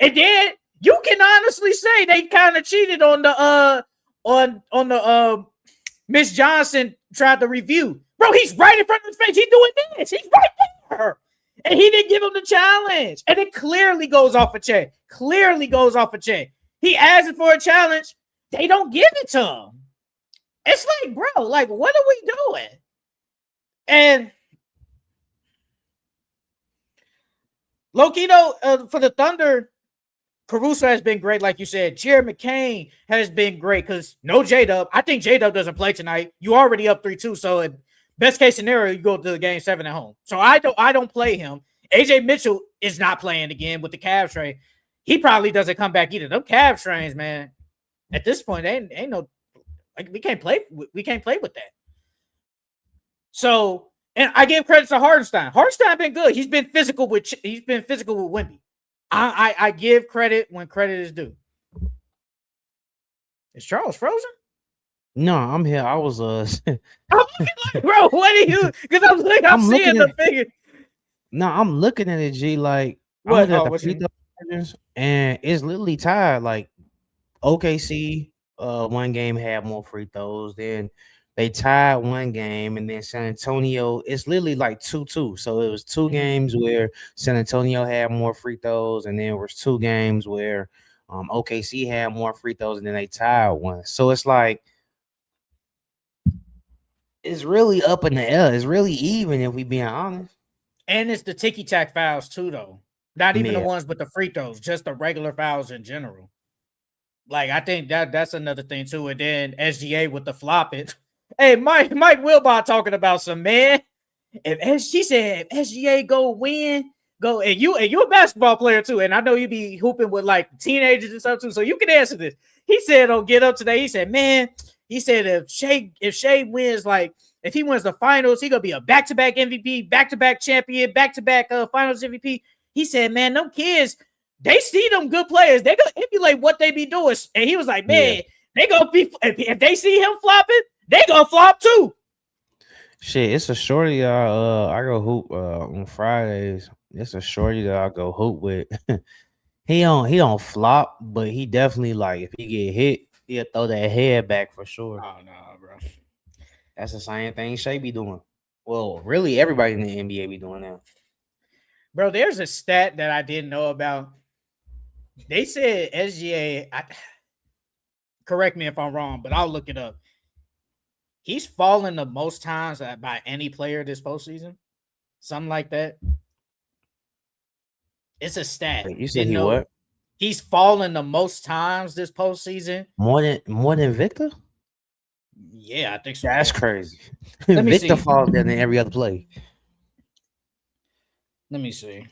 And then you can honestly say they kind of cheated on the Miss Johnson tried to review. Bro, he's right in front of his face. He's doing this. He's right there. And he didn't give him the challenge. And it clearly goes off a check. Clearly goes off a check. He asks for a challenge. They don't give it to him. It's like, bro, like, what are we doing? And Lokito, for the Thunder, Caruso has been great, like you said. Jared McCain has been great because no J-Dub. I think J-Dub doesn't play tonight. You already up 3-2, so best case scenario, you go to the game 7 at home. So I don't play him. AJ Mitchell is not playing again with the calf strain. He probably doesn't come back either. Them calf strains, man. At this point, ain't no like we can't play with that. So, and I give credit to Hardenstein. Hardenstein been good. He's been physical with Wemby. I give credit when credit is due. Is Charles frozen? No, I'm here. I was I'm looking like, bro, what are you? Because I'm seeing the figure. No, I'm looking at it, G. Like What? I'm looking at the free throw margins, and it's literally tied. Like OKC, one game had more free throws. Then they tied one game, and then San Antonio. It's literally like 2-2. So it was two games where San Antonio had more free throws, and then it was two games where OKC had more free throws, and then they tied one. So it's like it's really up in the air. It's really even if we being honest. And it's the ticky tack fouls too, though. Not even the ones with the free throws, just the regular fouls in general. Like I think that's another thing too. And then SGA with the flop it. Hey, Mike Wilbon talking about some man. She said if SGA go win, go and you a basketball player too. And I know you be hooping with like teenagers and stuff too. So you can answer this. He said on Get Up today. He said, man, he said if Shea wins, like if he wins the finals, he gonna be a back-to-back MVP, back-to-back champion, back-to-back finals MVP. He said, man, them kids, they see them good players. They gonna emulate what they be doing. And he was like, man, they gonna be if they see him flopping, they gonna flop too. Shit, it's a shorty I go hoop on Fridays. It's a shorty that I go hoop with. he don't flop, but he definitely like if he get hit, he'll throw that head back for sure. Oh no, bro. That's the same thing Shea be doing. Well, really everybody in the NBA be doing that. Bro, there's a stat that I didn't know about. They said SGA, correct me if I'm wrong, but I'll look it up. He's fallen the most times by any player this postseason. Something like that. It's a stat. Wait, you said he what? He's fallen the most times this postseason. More than Victor? Yeah, I think so. That's crazy. Let me Victor see. falls down in every other play. Let me see.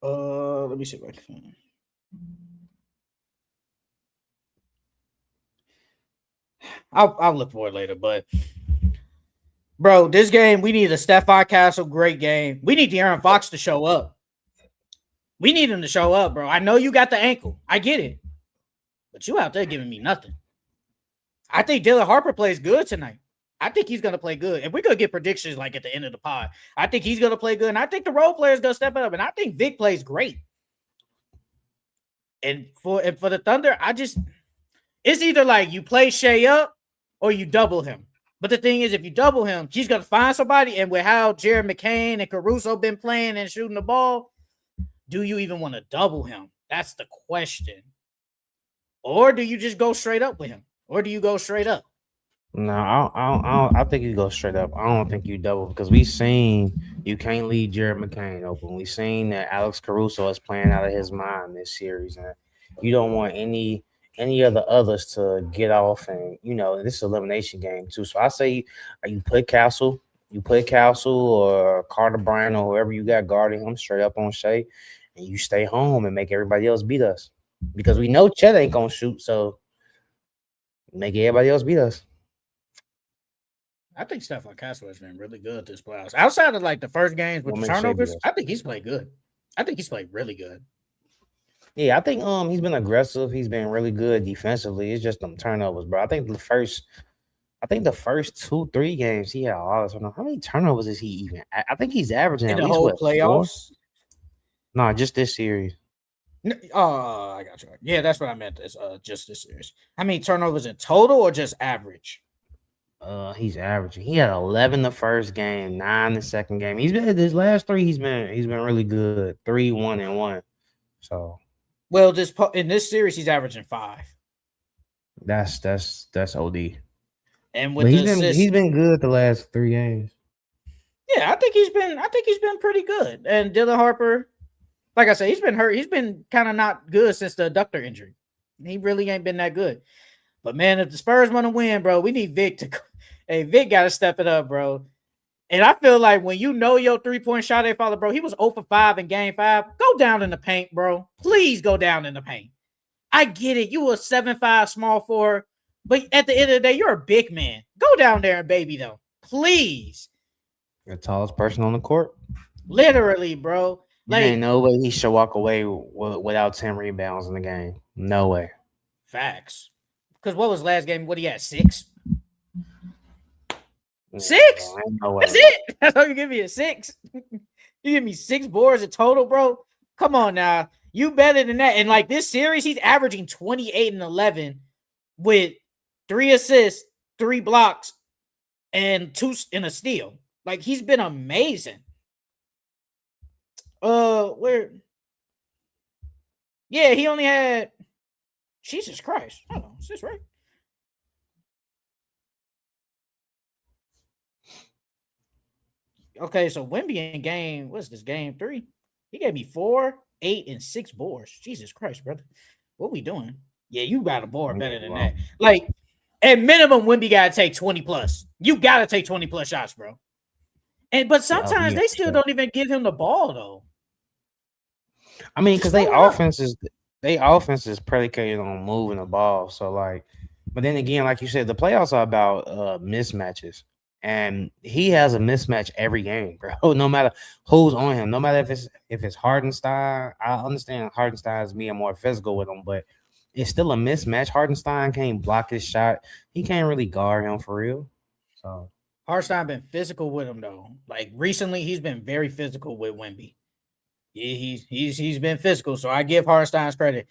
Let me see if I can. I'll look for it later, but Bro, this game, we need a Stephon Castle great game. We need De'Aaron Fox to show up. We need him to show up, bro. I know you got the ankle. I get it. But you out there giving me nothing. I think Dylan Harper plays good tonight. I think he's going to play good. And we're going to get predictions like at the end of the pod. I think he's going to play good. And I think the role player is going to step up. And I think Vic plays great. And for the Thunder, it's either like you play Shea up or you double him. But the thing is, if you double him, he's going to find somebody. And with how Jared McCain and Caruso been playing and shooting the ball, do you even want to double him? That's the question. Or do you just go straight up with him? Or do you go straight up? No, I think you go straight up. I don't think you double because we seen you can't leave Jared McCain open. We seen that Alex Caruso is playing out of his mind this series, and you don't want any of the others to get off. And this is elimination game too. So I say you put Castle or Carter Bryant or whoever you got guarding him straight up on Shea, and you stay home and make everybody else beat us because we know Chet ain't gonna shoot. So make everybody else beat us. I think Stephon Castle has been really good this playoffs. Outside of like the first games with the turnovers, I think he's played good. I think he's played really good. Yeah, I think he's been aggressive. He's been really good defensively. It's just them turnovers, bro. I think the first 2-3 games he had a lot of turnovers. How many turnovers is he even? I think he's averaging in at the least whole playoffs. No, just this series. I got you. Yeah, that's what I meant. Just this series. How many turnovers in total or just average? He's averaging. He had 11 the first game, 9 the second game. He's been his last 3. He's been really good. 3, 1, and 1. So, well, in this series, he's averaging 5. That's OD. And with he's been good the last 3 games. Yeah, I think he's been pretty good. And Dylan Harper, like I said, he's been hurt. He's been kind of not good since the adductor injury. He really ain't been that good. But man, if the Spurs want to win, bro, we need Vic to. Hey, Vic got to step it up, bro. And I feel like when you know your 3-point shot ain't falling, bro, he was 0 for 5 in game 5. Go down in the paint, bro. Please go down in the paint. I get it. You were 7'5" small forward, but at the end of the day, you're a big man. Go down there and baby them. Please. You're the tallest person on the court. Literally, bro. Like, ain't no way he should walk away without 10 rebounds in the game. No way. Facts. Because what was last game? What he had? 6? 6? No, that's it. That's all you give me a 6. You give me 6 boards in total, bro. Come on now. You better than that. And like this series, he's averaging 28 and 11 with 3 assists, 3 blocks, and 2 in a steal. Like he's been amazing. Where? Yeah, he only had. Jesus Christ. Hold on. Is this right? Okay, so Wemby in game, what's this, game 3? He gave me 4, 8, and 6 boards. Jesus Christ, brother. What we doing? Yeah, you got a board better than that. Like, at minimum, Wemby got to take 20 plus. You got to take 20 plus shots, bro. But sometimes they still don't even give him the ball, though. I mean, because they offense is predicated on moving the ball. So, like, but then again, like you said, the playoffs are about mismatches. And he has a mismatch every game, bro. No matter who's on him, no matter if it's Hardenstein. I understand Hardenstein is being more physical with him, but it's still a mismatch. Hardenstein can't block his shot. He can't really guard him for real. So Hardenstein been physical with him though. Like recently, he's been very physical with Wemby. Yeah, he's been physical. So I give Hardenstein's credit.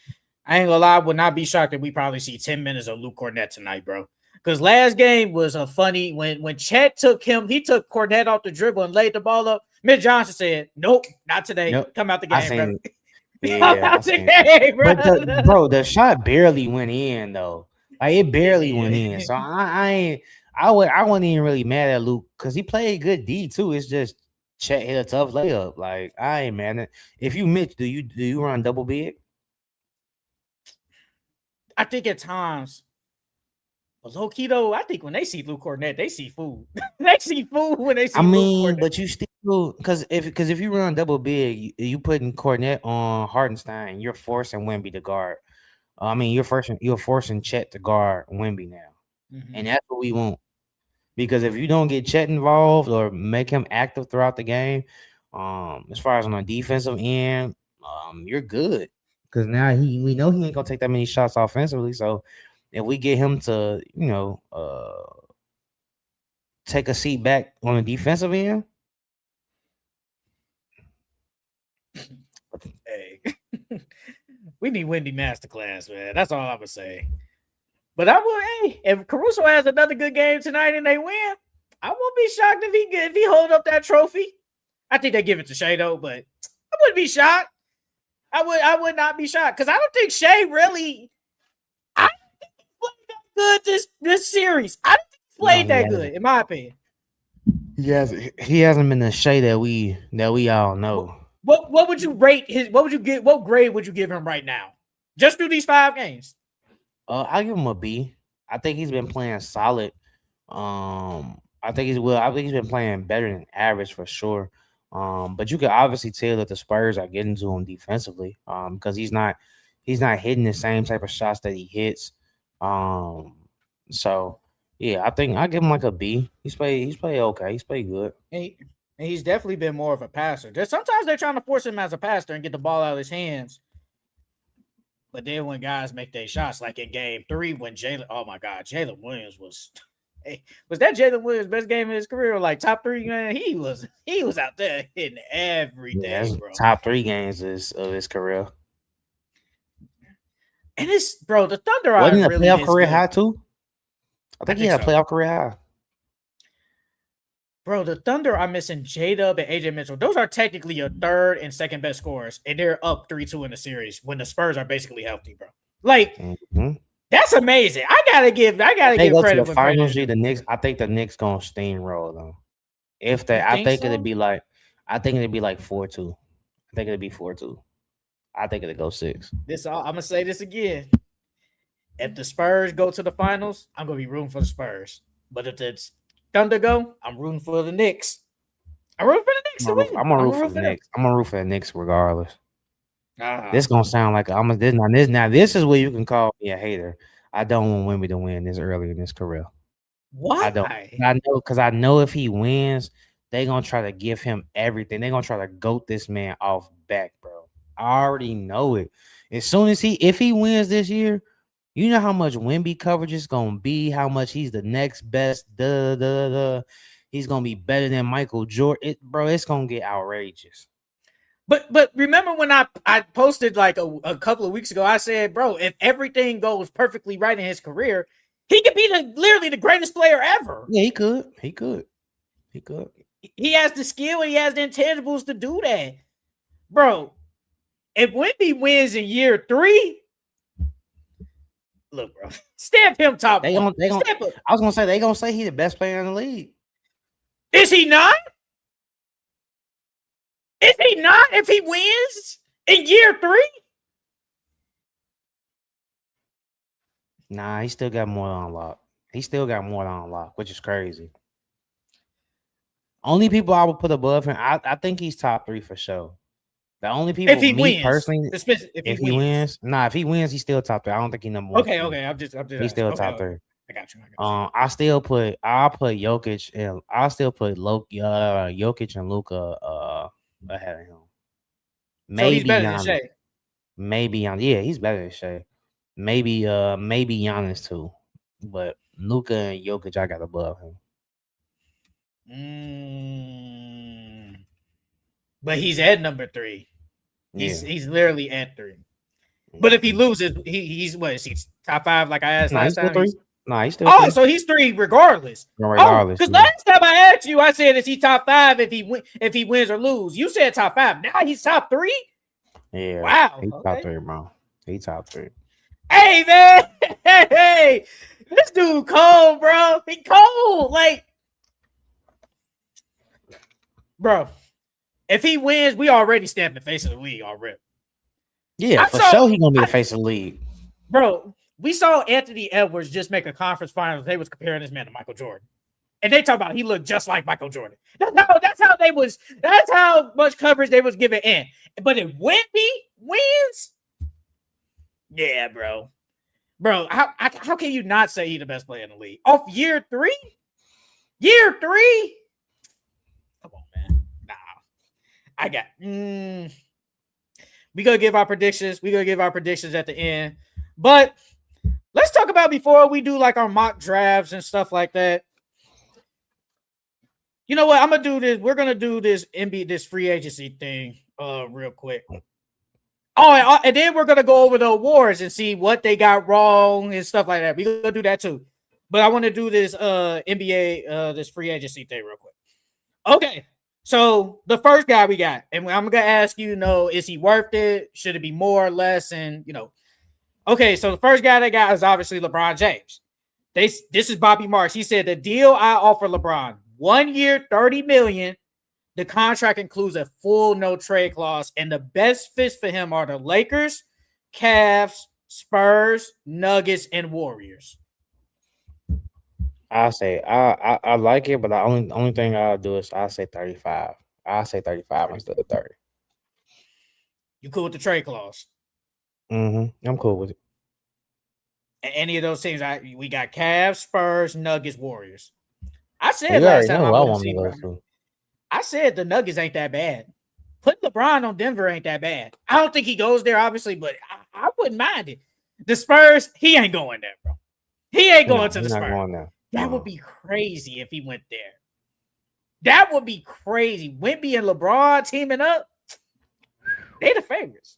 I ain't gonna lie, I would not be shocked if we probably see 10 minutes of Luke Cornett tonight, bro. Because last game was a funny when Chet took Cornette off the dribble and laid the ball up. Mitch Johnson said, "Nope, not today. Nope. Come out the game, bro." Yeah, bro, the shot barely went in though. Like it barely went in. So I wasn't even really mad at Luke because he played good D too. It's just Chet hit a tough layup. Like I ain't mad at. If you Mitch, do you run double big? I think at times. But low key though, I think when they see Luke Cornett, they see food. They see food when they see. I mean, Luke Cornett. But you still because if you run double big, you putting Cornett on Hardenstein, you're forcing Wemby to guard. I mean, you're forcing Chet to guard Wemby now, and that's what we want Because if you don't get Chet involved or make him active throughout the game, as far as on the defensive end, you're good. Because now we know he ain't gonna take that many shots offensively. So if we get him to, take a seat back on the defensive end. Hey, we need Wendy masterclass, man. That's all I'm gonna say. But I will. Hey, if Caruso has another good game tonight and they win, I won't be shocked if he hold up that trophy. I think they give it to Shea though, but I wouldn't be shocked. I would not be shocked because I don't think Shea really. I don't think he played that good this series. I don't think he played that good, in my opinion. He hasn't been the Shea that we all know. What would you rate his? What grade would you give him right now? Just through these 5 games. I give him a B. I think he's been playing solid. I think he's been playing better than average for sure. But you can obviously tell that the Spurs are getting to him defensively. Because he's not hitting the same type of shots that he hits. So yeah, I think I give him like a B. He's played okay. He's played good. And he's definitely been more of a passer. Sometimes they're trying to force him as a passer and get the ball out of his hands. But then when guys make their shots, like in game 3, when Jalen Williams was that Jalen Williams' best game of his career? Like top 3, man, he was out there hitting everything, bro. Top 3 games of his career. And the Thunder wasn't a playoff career high too? I think he had a playoff career high. Bro, the Thunder are missing J-Dub and AJ Mitchell. Those are technically your 3rd and 2nd best scorers, and they're up 3-2 in the series when the Spurs are basically healthy, bro. Like, that's amazing. I gotta give credit to the finals. The Knicks. I think the Knicks gonna steamroll though. If they, I think it'd be like 4-2. I think it'd be 4-2. I think it'll go 6. I'm gonna say this again. If the Spurs go to the finals, I'm gonna be rooting for the Spurs. But if the Thunder go, I'm rooting for the Knicks. I'm rooting for the Knicks to win. I'm gonna root for the Knicks. I'm gonna root for the Knicks regardless. This gonna sound like this is where you can call me a hater. I don't want Wemby to win this early in his career. Why? I don't. I know because I know if he wins, they're gonna try to give him everything. They're gonna try to goat this man off back, bro. I already know it. As soon as if he wins this year, you know how much Wemby coverage is gonna be, how much he's the next best. He's gonna be better than Michael Jordan, bro. It's gonna get outrageous. But remember when I posted like a couple of weeks ago, I said, bro, if everything goes perfectly right in his career, he could be literally the greatest player ever. Yeah, he could. He has the skill and he has the intangibles to do that, bro. If Wemby wins in year 3, look, bro, stamp him top. I was gonna say they gonna say he's the best player in the league. Is he not? Is he not? If he wins in year 3? Nah, he still got more to unlock. Which is crazy. Only people I would put above him, I think he's top 3 for sure. The only people, if he wins, personally, if he wins, if he wins, he's still top 3. I don't think he's number 1. Okay. I'm just. He's still top 3. I got you. I'll put Jokic and I'll still put Jokic and Luka ahead of him. Maybe so he's better than Shea. Maybe he's better than Shea. Maybe Giannis too, but Luka and Jokic I got above him. But he's at number 3. He's literally at 3. But if he loses, he's what is he top 5? Like I asked last time. He's still 3. So he's 3 regardless. Because last time I asked you, I said, is he top 5 if he wins or lose? You said top 5. Now he's top 3. Yeah. Wow. He's top 3, bro. He's top 3. Hey man, hey, this dude cold, bro. He cold, like, bro. If he wins, we already stamped the face of the league already. Yeah, for sure he's gonna be the face of the league, bro. We saw Anthony Edwards just make a conference finals. They was comparing this man to Michael Jordan, and they talk about he looked just like Michael Jordan. That's how much coverage they was giving in. But if Wemby wins, yeah, bro, how can you not say he's the best player in the league off year 3? Year 3? Come on, man. Nah. I got we gonna give our predictions. We gonna give our predictions at the end. But let's talk about before we do like our mock drafts and stuff like that. You know what? I'm gonna do this. We're gonna do this this free agency thing real quick. Oh, and then we're gonna go over the awards and see what they got wrong and stuff like that. We're gonna do that too. But I want to do this NBA this free agency thing real quick. Okay. So the first guy we got, and I'm gonna ask you, is he worth it? Should it be more or less? And okay. So the first guy they got is obviously LeBron James. This is Bobby Marks. He said the deal I offer LeBron, 1 year, $30 million. The contract includes a full no trade clause, and the best fits for him are the Lakers, Cavs, Spurs, Nuggets, and Warriors. I say I like it, but the only thing I'll do is I say 35. I say 35 instead of 30. You cool with the trade clause? I'm cool with it. And any of those teams, we got Cavs, Spurs, Nuggets, Warriors. I said last time I want to go. I said the Nuggets ain't that bad. Put LeBron on Denver ain't that bad. I don't think he goes there, obviously, but I wouldn't mind it. The Spurs, he ain't going there, bro. He ain't going to the Spurs. That would be crazy if he went there. That would be crazy. Wemby and LeBron teaming up, they the favorites.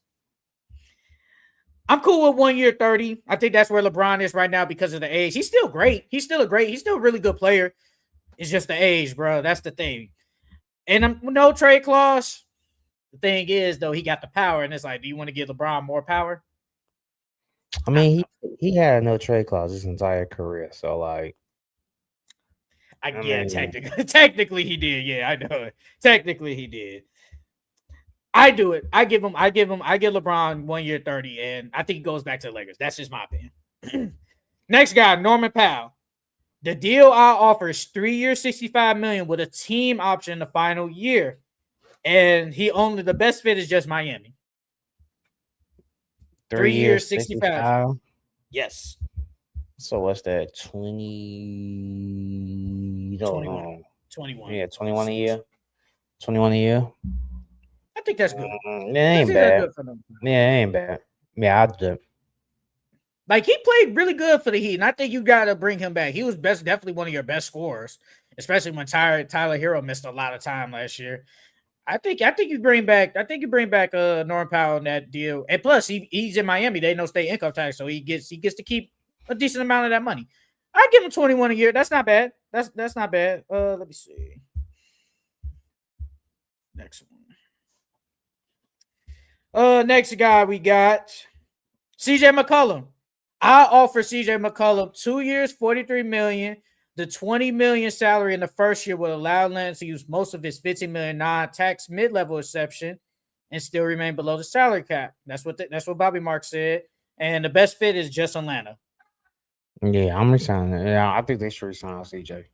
I'm cool with 1 year, 30. I think that's where LeBron is right now because of the age. He's still great. He's still a really good player. It's just the age, bro. That's the thing. And no trade clause. The thing is, though, he got the power, and it's like, do you want to give LeBron more power? I mean, he had no trade clause his entire career, so like. Technically he did. Yeah, I know it. Technically he did. I do it. I give LeBron 1 year, 30, and I think he goes back to the Lakers. That's just my opinion. Next guy, Norman Powell. The deal I offer is 3 years, $65 million with a team option the final year. And the best fit is just Miami. 3 years, 65. Yes. So what's that? 21. Yeah, 21 a year. 21 a year. I think that's good. It ain't bad. Yeah, it ain't bad. Yeah, I'll do it. Like, he played really good for the Heat, and I think you got to bring him back. He was definitely one of your best scorers, especially when Tyler Hero missed a lot of time last year. I think you bring back Norman Powell in that deal, and plus he's in Miami. They know state income tax, so he gets to keep a decent amount of that money. I give him 21 a year. That's not bad. That's not bad. Let me see. Next one. Next guy we got CJ McCollum. I offer CJ McCollum 2 years, $43 million. The $20 million salary in the first year will allow Atlanta to use most of his $15 million non-tax mid-level exception and still remain below the salary cap. That's what Bobby Marks said. And the best fit is just Atlanta. Yeah, I'm resigning. Yeah, I think they should resign CJ.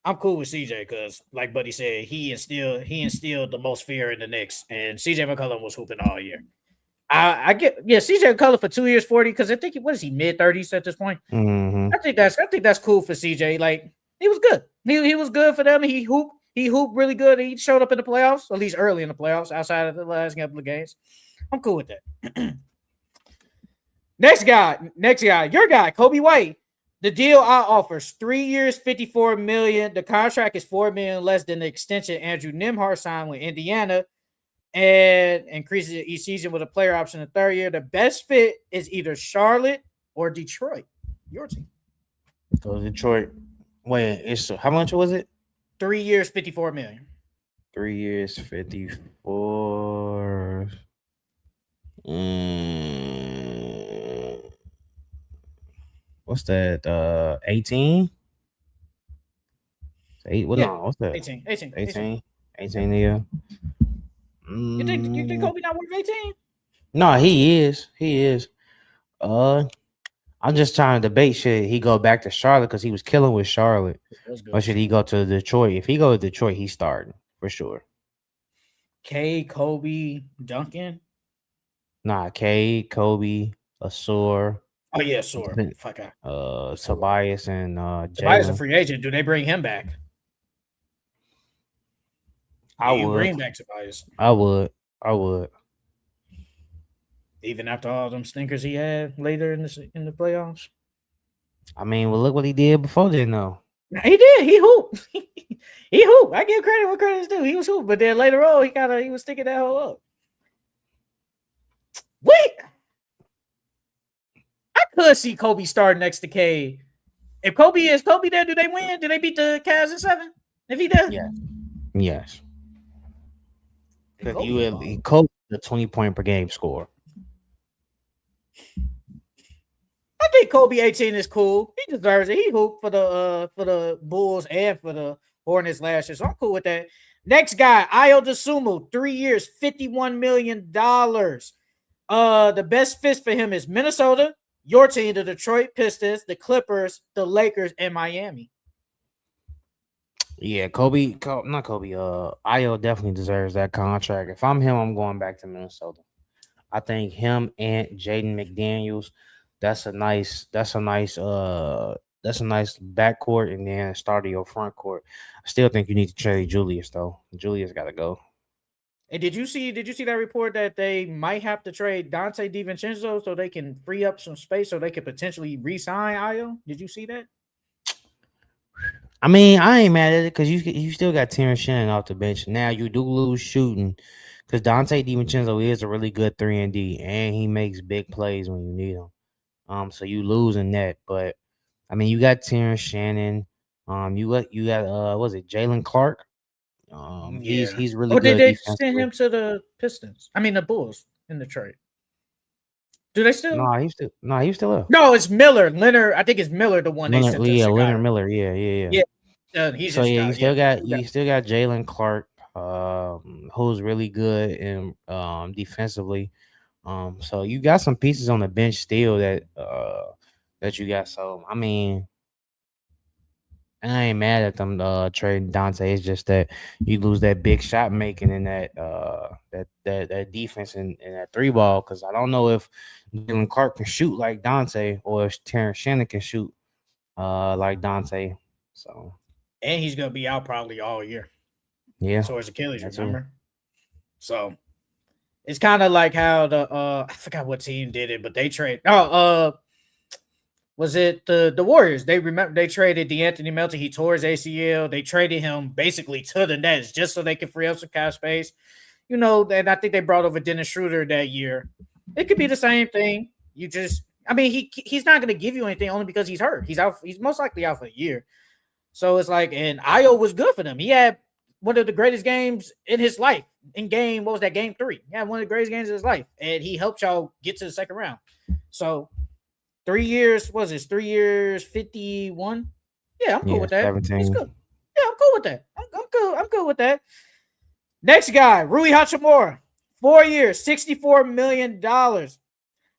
I'm cool with CJ because, like Buddy said, he instilled the most fear in the Knicks, and CJ McCollum was hooping all year. I get CJ McCollum for 2 years, 40 because I think what is he mid-30s at this point? Mm-hmm. I think that's cool for CJ. Like, he was good. He was good for them. He hooped really good. He showed up in the playoffs, at least early in the playoffs, outside of the last couple of games. I'm cool with that. Next guy, your guy, Kobe White. The deal I offers 3 years, $54 million. The contract is $4 million less than the extension Andrew Nembhard signed with Indiana, and increases each season with a player option in the third year. The best fit is either Charlotte or Detroit. Your team. So Detroit. Wait, how much was it? 3 years, $54 million. 3 years, 54. What's that? 18? What's that? 18 a year. You think Kobe not worth 18? No, he is. I'm just trying to debate, should he go back to Charlotte because he was killing with Charlotte, or should he go to Detroit? If he go to Detroit, he's starting for sure. Kobe, Duncan. Nah, Kobe, Asur. Oh yeah, sure. Depend- Fuck out. Tobias and Tobias a Jalen. free agent. Do they bring him back? I Do you would. bring back Tobias? I would. I would. Even after all them stinkers he had later in the playoffs? I mean, well, look what he did before then, though. He did. He hooped. He hooped. I give credit where credit's due. He was hooped, but then later on, he was sticking that hole up. Wait, I could see Kobe starting next to K. If Kobe is Kobe there, do they win? Do they beat the Cavs in 7? If he does, Yeah. Yes. Because Kobe he coached the 20-point per game score. I think Kobe 18 is cool. He deserves it. He hooped for the Bulls and for the Hornets last year, so I'm cool with that. Next guy, Ayo Dosunmu, 3 years, $51 million. The best fits for him is Minnesota, your team, the Detroit Pistons, the Clippers, the Lakers, and Miami. Yeah, not Kobe. Ayo definitely deserves that contract. If I'm him, I'm going back to Minnesota. I think him and Jaden McDaniels, that's a nice backcourt, and then start of your front court. I still think you need to trade Julius though. Julius got to go. And did you see that report that they might have to trade Dante DiVincenzo so they can free up some space so they could potentially re-sign Ayo? Did you see that? I mean, I ain't mad at it because you still got Terrence Shannon off the bench. Now you do lose shooting because Dante DiVincenzo is a really good 3-and-D, and he makes big plays when you need him. So you lose in that, but I mean, you got Terrence Shannon. You got was it Jalen Clark? He's really Or did good they send defensively. him to the Pistons? I mean, the Bulls in the trade. Do they still? He's still up. No, it's Miller. Leonard. I think it's Miller, the one they sent to Chicago. Leonard Miller. Yeah. He's So in yeah, Chicago. you still got Jalen Clark, who's really good in defensively. So you got some pieces on the bench still that you got. So I mean, I ain't mad at them trading Dante. It's just that you lose that big shot making and that defense and that 3-ball. Because I don't know if Jalen Clark can shoot like Dante or if Terrence Shannon can shoot like Dante. So And he's gonna be out probably all year. yeah, So his Achilles, remember? So it's kind of like how the I forgot what team did it, but they trade. Was it the Warriors? They traded DeAnthony Melton. He tore his ACL. They traded him basically to the Nets just so they could free up some cap space. And I think they brought over Dennis Schroeder that year. It could be the same thing. He's not going to give you anything only because he's hurt. He's out. He's most likely out for a year. So it's like, and Ayo was good for them. He had one of the greatest games in his life. What was that, game 3? He had one of the greatest games of his life. And he helped y'all get to the second round. So 3 years, 3 years, 51? Yeah, I'm cool with that. 17. He's good. Yeah, I'm cool with that. I'm good with that. Next guy, Rui Hachimura. 4 years, $64 million.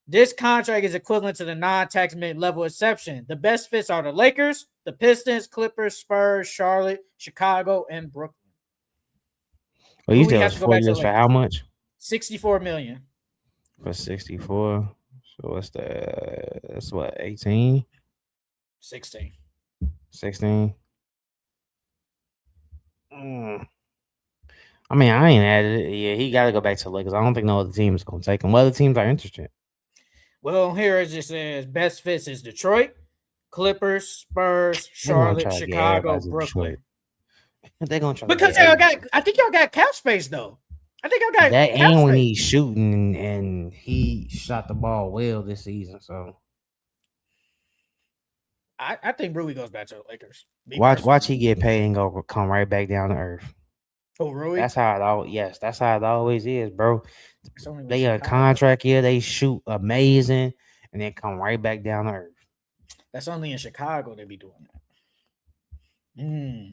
This contract is equivalent to the non-tax mid-level exception. The best fits are the Lakers, the Pistons, Clippers, Spurs, Charlotte, Chicago, and Brooklyn. Well, you said 4 years for how much? $64 million. For 64. So what's that? That's what, 18? 16. 16. I mean, I ain't added it. Yeah, he got to go back to the Lakers. I don't think no other team is going to take him. What other teams are interested? Well, here it just says best fits is Detroit, Clippers, Spurs, Charlotte, Chicago, Brooklyn. They're going to try because I think y'all got cap space though. I think y'all got that and when he's shooting and he shot the ball well this season. So I think Rui goes back to the Lakers. Watch he get paid and go come right back down to earth. Oh, Rui? That's how it always is, bro. They a contract year, they shoot amazing, and then come right back down to earth. That's only in Chicago they be doing that.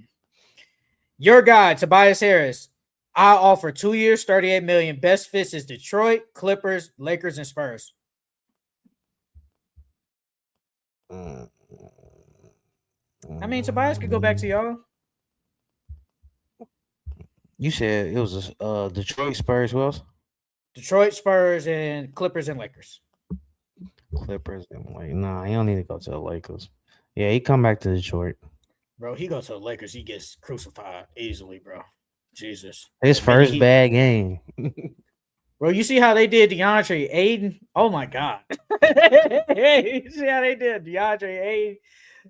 Your guy, Tobias Harris. I offer 2 years, $38 million. Best fits is Detroit, Clippers, Lakers, and Spurs. I mean, Tobias could go back to y'all. You said it was Detroit, Spurs, who else? Detroit, Spurs, and Clippers and Lakers. Clippers and like, nah, he don't need to go to the Lakers. Yeah, he come back to Detroit. Bro, he goes to the Lakers, he gets crucified easily, bro. Jesus. His The minute first he bad game. Bro, you see how they did DeAndre Aiden? Oh my god. You see how they did DeAndre Aiden?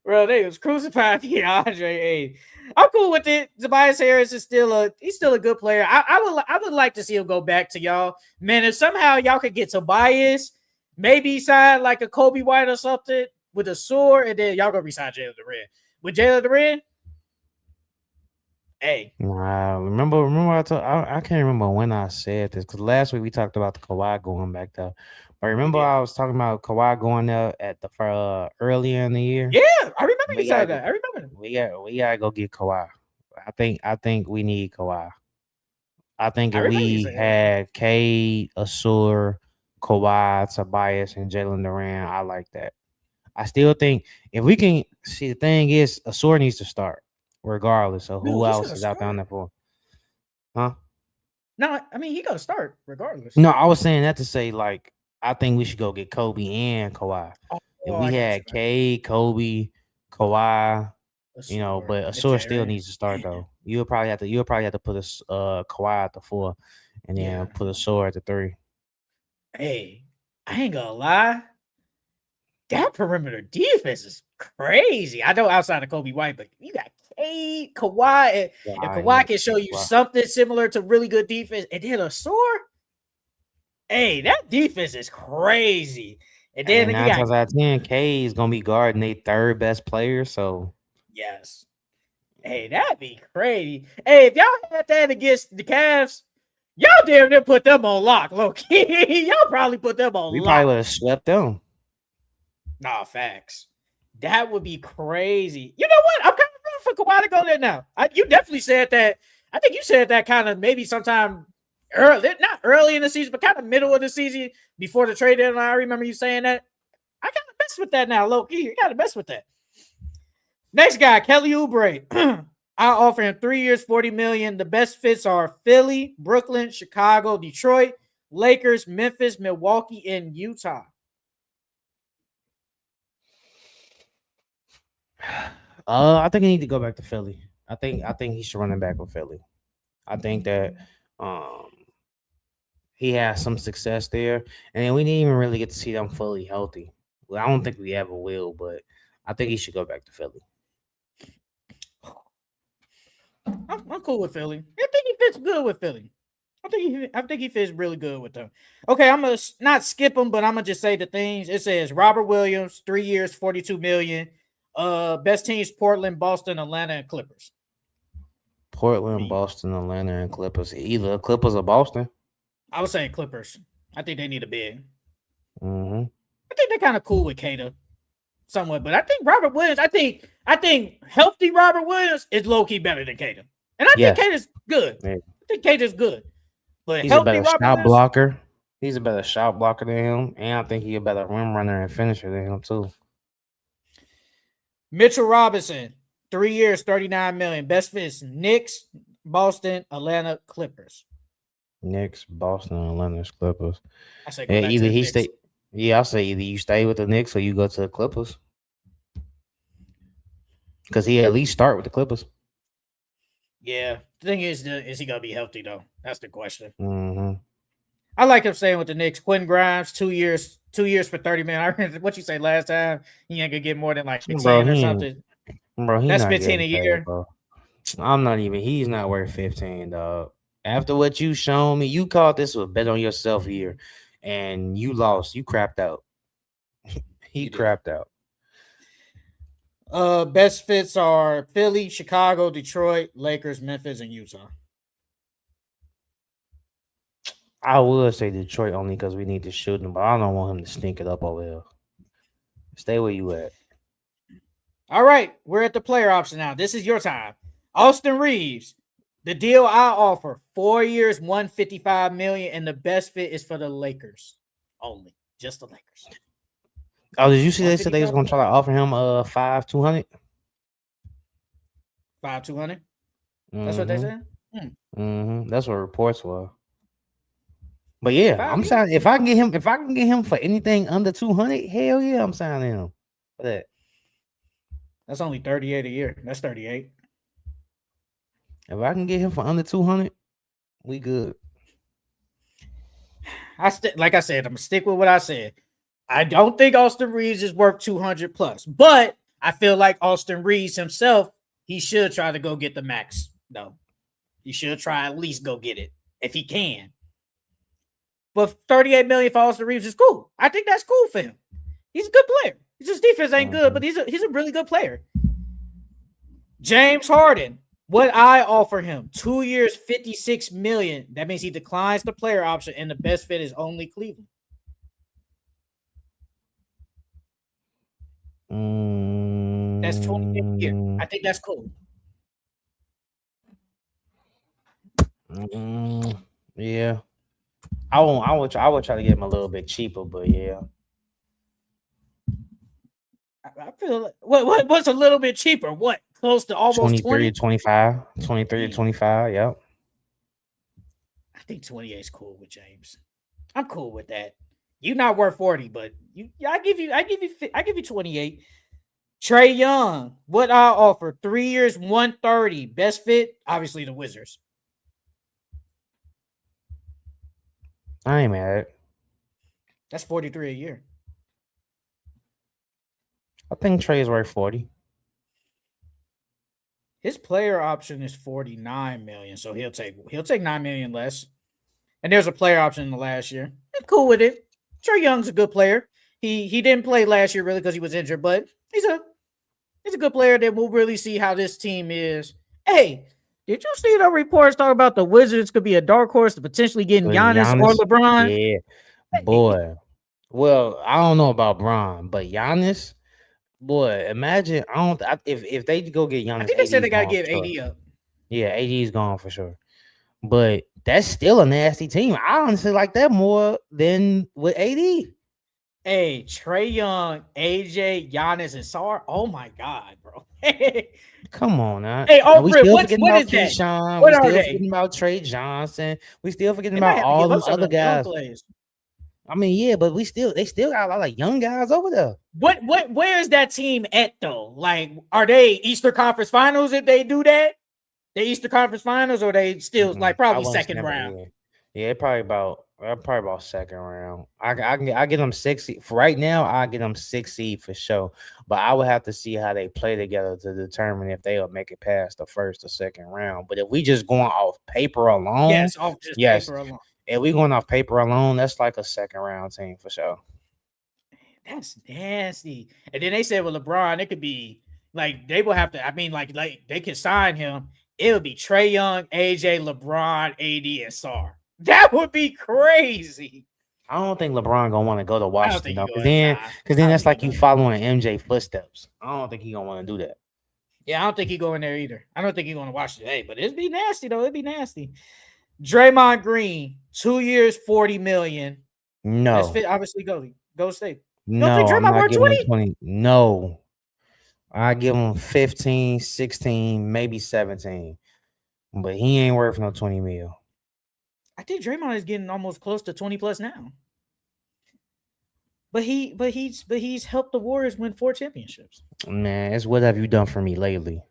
Bro, they was crucifying DeAndre Aiden. I'm cool with it. Tobias Harris is he's still a good player. I would like to see him go back to y'all. Man, if somehow y'all could get Tobias, maybe sign like a Kobe White or something with a sword, and then y'all gonna resign Jalen Duren. With Jalen Duren, hey, Nah, remember I can't remember when I said this because last week we talked about the Kawhi going back there. But we remember did. I was talking about Kawhi going there at the earlier in the year. Yeah, I remember you We gotta said go. that. I remember. We gotta go get Kawhi. I think we need Kawhi. I think I if remember you we saying that. had Cade, Asur, Kawhi, Tobias, and Jalen Duran, I like that. I still think if we can see the thing is Asur needs to start regardless of No, who he's else gonna is out there on start. the floor. Huh? No, I mean he gonna start regardless. No, I was saying that to say like I think we should go get Kobe and Kawhi. If Oh, we I got you. had Cade, Kobe, Kawhi, A but sword and Asur still Jaren. needs to start though. You'll probably have to put Kawhi at the 4 and then Yeah. put Asur at the 3. Hey, I ain't gonna lie. That perimeter defense is crazy. I know outside of Kobe White, but you got Kate, Kawhi, and if Kawhi, Kawhi yeah, can show you Kawhi. something similar to really good defense, and then a sword, hey, that defense is crazy. And And then you nine got times out of 10, K is gonna be guarding their third best player. So yes. Hey, that'd be crazy. Hey, if y'all had that against the Cavs, y'all damn near put them on lock, low key. Y'all probably put them on we probably lock. would have swept them. Nah, facts. That would be crazy. You know what? I'm kind of rooting for Kawhi to go there now. You definitely said that. I think you said that kind of maybe sometime early, not early in the season, but kind of middle of the season before the trade deadline. I remember you saying that. I kind of mess with that now, low key. You got to mess with that. Next guy, Kelly Oubre. I offer him 3 years, 40 million. The best fits are Philly, Brooklyn, Chicago, Detroit, Lakers, Memphis, Milwaukee, and Utah. I think he need to go back to Philly. I think he should run it back with Philly. I think that um he has some success there, and we didn't even really get to see them fully healthy. Well, I don't think we ever will, but I think he should go back to Philly. I'm cool with Philly. I think he fits good with Philly. I think he fits really good with them. Okay, I'm gonna not skip him, but I'm gonna just say the things. It says Robert Williams, 3 years, 42 million. Best teams: Portland, Boston, Atlanta, and Clippers. I Portland, mean, Boston, Atlanta, and Clippers. Either Clippers or Boston. I was saying Clippers. I think they need a big. Mm-hmm. I think they're kind of cool with Kata somewhat, but I think Robert Williams. I think healthy Robert Williams is low key better than Kata, and I think Yes, Kata's good. yeah. I think Kata's good, but He's a healthy better Robert shot Williams. blocker. He's a better shot blocker than him, and I think he's a better rim runner and finisher than him too. Mitchell Robinson, 3 years, 39 million. Best fits: Knicks, Boston, Atlanta, Clippers. Knicks, Boston, Atlanta, Clippers. I say go Yeah, back to either the he Knicks. stay. Yeah, I say either you stay with the Knicks or you go to the Clippers because he at least start with the Clippers. Yeah. The thing is he gonna be healthy though? That's the question. Mm-hmm. I like him staying with the Knicks. Quentin Grimes, 2 years, 2 years for 30 million. I remember what you say last time. He ain't gonna get more than like Bro, 10 or he ain't. something. Bro, he That's not 15 getting a paid, year. bro. I'm not even. He's not worth 15, dog. After what you shown me, you called this a bet on yourself year, and you lost. You crapped out. He You did. crapped out. Best fits are Philly, Chicago, Detroit, Lakers, Memphis, and Utah. I would say Detroit only because we need to shoot him, but I don't want him to stink it up over here. Stay where you at. All right, we're at the player option now. This is your time. Austin Reeves. The deal I offer: 4 years, 155 million, and the best fit is for the Lakers only. Just the Lakers. Oh, did you see they said they was 155 gonna try to offer him 5 200? 5 200. That's what they Mm-hmm. said. Hmm. Mm-hmm. That's what reports were. But yeah, 5 I'm years? signing. If I can get him for anything under 200, hell yeah, I'm signing him for that. That's only 38 a year. That's 38. If I can get him for under 200, we good. Like I said, I'm gonna stick with what I said. I don't think Austin Reeves is worth 200 plus, but I feel like Austin Reeves himself, he should try to go get the max. No, he should try at least go get it if he can. But 38 million for Austin Reeves is cool. I think that's cool for him. He's a good player. His defense ain't good, but he's a really good player. James Harden, what I offer him, 2 years, 56 million. That means he declines the player option, and the best fit is only Cleveland. That's 20 a year. I think that's cool. Yeah. I would try to get him a little bit cheaper, but yeah. I feel like what's a little bit cheaper? What? Close to almost 20? 25. 23 to 25, yep. I think 28 is cool with James. I'm cool with that. You're not worth 40, but I give you 28. Trae Young, what I offer, 3 years, 130. Best fit, obviously the Wizards. I ain't mad. That's 43 a year. I think Trey's worth 40. His player option is 49 million, so he'll take 9 million less. And there's a player option in the last year. I'm cool with it. Trae Young's a good player. He didn't play last year really because he was injured, but he's a good player that we'll really see how this team is. Hey, did you see the reports talking about the Wizards could be a dark horse to potentially getting Giannis or LeBron? Yeah, boy. Well, I don't know about Bron, but Giannis, boy, imagine if they go get Giannis. I think they said they gotta give AD up. Yeah, AD is gone for sure. But that's still a nasty team. I honestly like that more than with AD. Hey, Trae Young, AJ, Giannis, and Sar. Oh my God, bro. Come on now. Hey, and we still what forgetting is about that? Keyshawn. What We are still they? forgetting about Trey Johnson. We still forgetting They might about have to all give them up some other of them young guys. players. I mean, yeah, but they still got a lot of young guys over there. Where is that team at though? Like, are they Eastern Conference Finals if they do that? The Eastern Conference Finals, or they still like probably second round? Yeah, probably about second round. I get them 6 for right now. I get them 6 seed for sure. But I would have to see how they play together to determine if they'll make it past the first or second round. But if we just going off paper alone, yes, off just paper alone. If we going off paper alone, that's like a second round team for sure. That's nasty. And then they said with LeBron, it could be like they will have to. I mean, like they can sign him. It would be Trae Young, AJ, LeBron, AD, and Sar. That would be crazy. I don't think LeBron gonna want to go to Washington though, because then that's like you following MJ footsteps. I don't think he gonna want to do that. Yeah, I don't think he going there either. I don't think he going to Washington. Hey, but it'd be nasty though. It'd be nasty. Draymond Green, 2 years, 40 million. No, that's fit. Obviously, go State. No, I'm not giving him 20. No, I give him 15, 16, maybe 17, but he ain't worth no 20 mil. I think Draymond is getting almost close to 20 plus now. But he's helped the Warriors win 4 championships. Man, it's what have you done for me lately?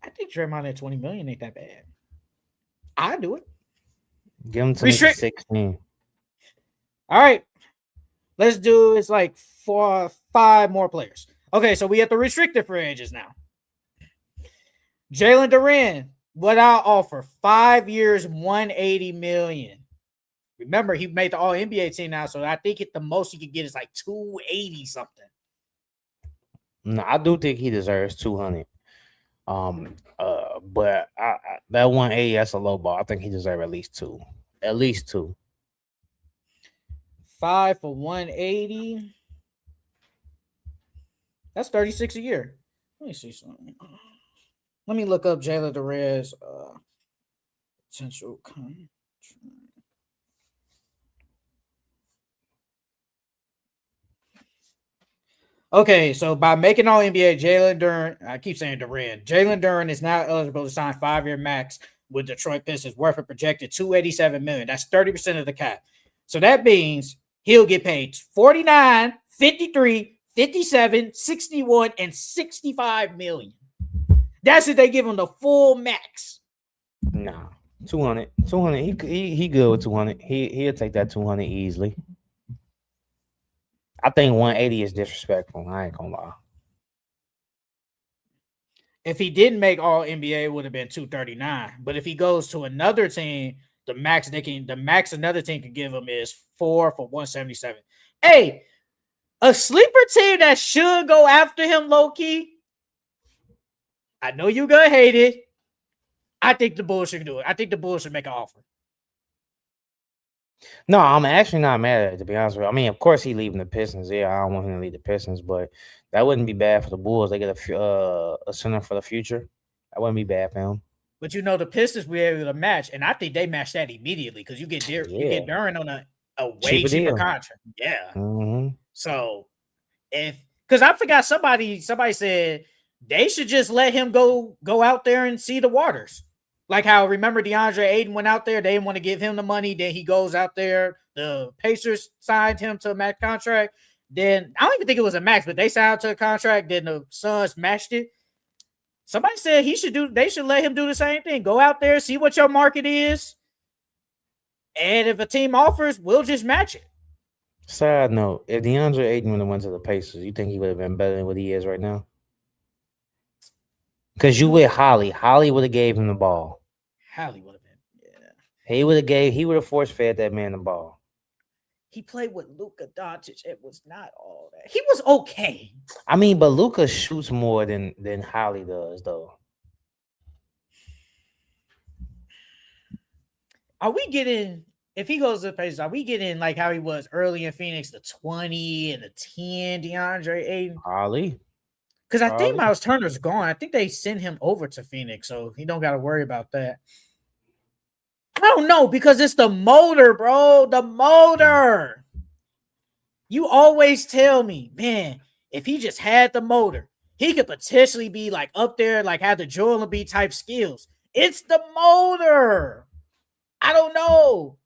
I think Draymond at 20 million ain't that bad. I do it. Give him to 16. All right. Let's do it's like 5 more players. Okay, so we have the restricted free agents now. Jalen Duren, what I offer, 5 years, 180 million. Remember, he made the All-NBA team now, so I think the most he could get is like 280 something. No, I do think he deserves 200. But that 180, that's a low ball. I think he deserves at least 2. At least 2. 5 for 180. That's 36 a year. Let me see something. Let me look up Jalen Duren's potential contract. Okay, so by making All NBA, Jalen Duren, I keep saying Duren, Jalen Duren is now eligible to sign 5-year max with Detroit Pistons worth a projected $287 million. That's 30% of the cap. So that means he'll get paid 49, 53, 57, 61, and 65 million. That's if they give him the full max. Nah, 200. He good with 200. He'll take that 200 easily. I think 180 is disrespectful. I ain't gonna lie. If he didn't make All NBA, it would have been 239. But if he goes to another team, the max another team can give him is 4 for 177. Hey, a sleeper team that should go after him low key. I know you're gonna hate it. I think the Bulls should do it. I think the Bulls should make an offer. No, I'm actually not mad at it, to be honest with you. I mean, of course, he leaving the Pistons. Yeah, I don't want him to leave the Pistons, but that wouldn't be bad for the Bulls. They get a center for the future. That wouldn't be bad for him. But the Pistons were able to match, and I think they matched that immediately because you get Duren on a way cheaper contract. Yeah. Mm-hmm. So because I forgot somebody said they should just let him go out there and see the waters. Like how, remember DeAndre Ayton went out there, they didn't want to give him the money. Then he goes out there. The Pacers signed him to a max contract. Then I don't even think it was a max, but they signed to a contract. Then the Suns matched it. Somebody said they should let him do the same thing. Go out there, see what your market is. And if a team offers, we'll just match it. Side note, if DeAndre Ayton would have went to the Pacers, you think he would have been better than what he is right now? Because you with Holly. Holly would have gave him the ball. Holly would have been, yeah. He would have force fed that man the ball. He played with Luka Doncic. It was not all that. He was okay. I mean, but Luka shoots more than Holly does, though. Are we getting, if he goes to the Pacers, are we getting like how he was early in Phoenix, the 20 and the 10 DeAndre Ayton? Holly. Because I think Miles Turner's gone. I think they sent him over to Phoenix, so he don't got to worry about that. I don't know, because it's the motor, bro. The motor. You always tell me, man, if he just had the motor, he could potentially be like up there, like have the Joel Embiid type skills. It's the motor. I don't know.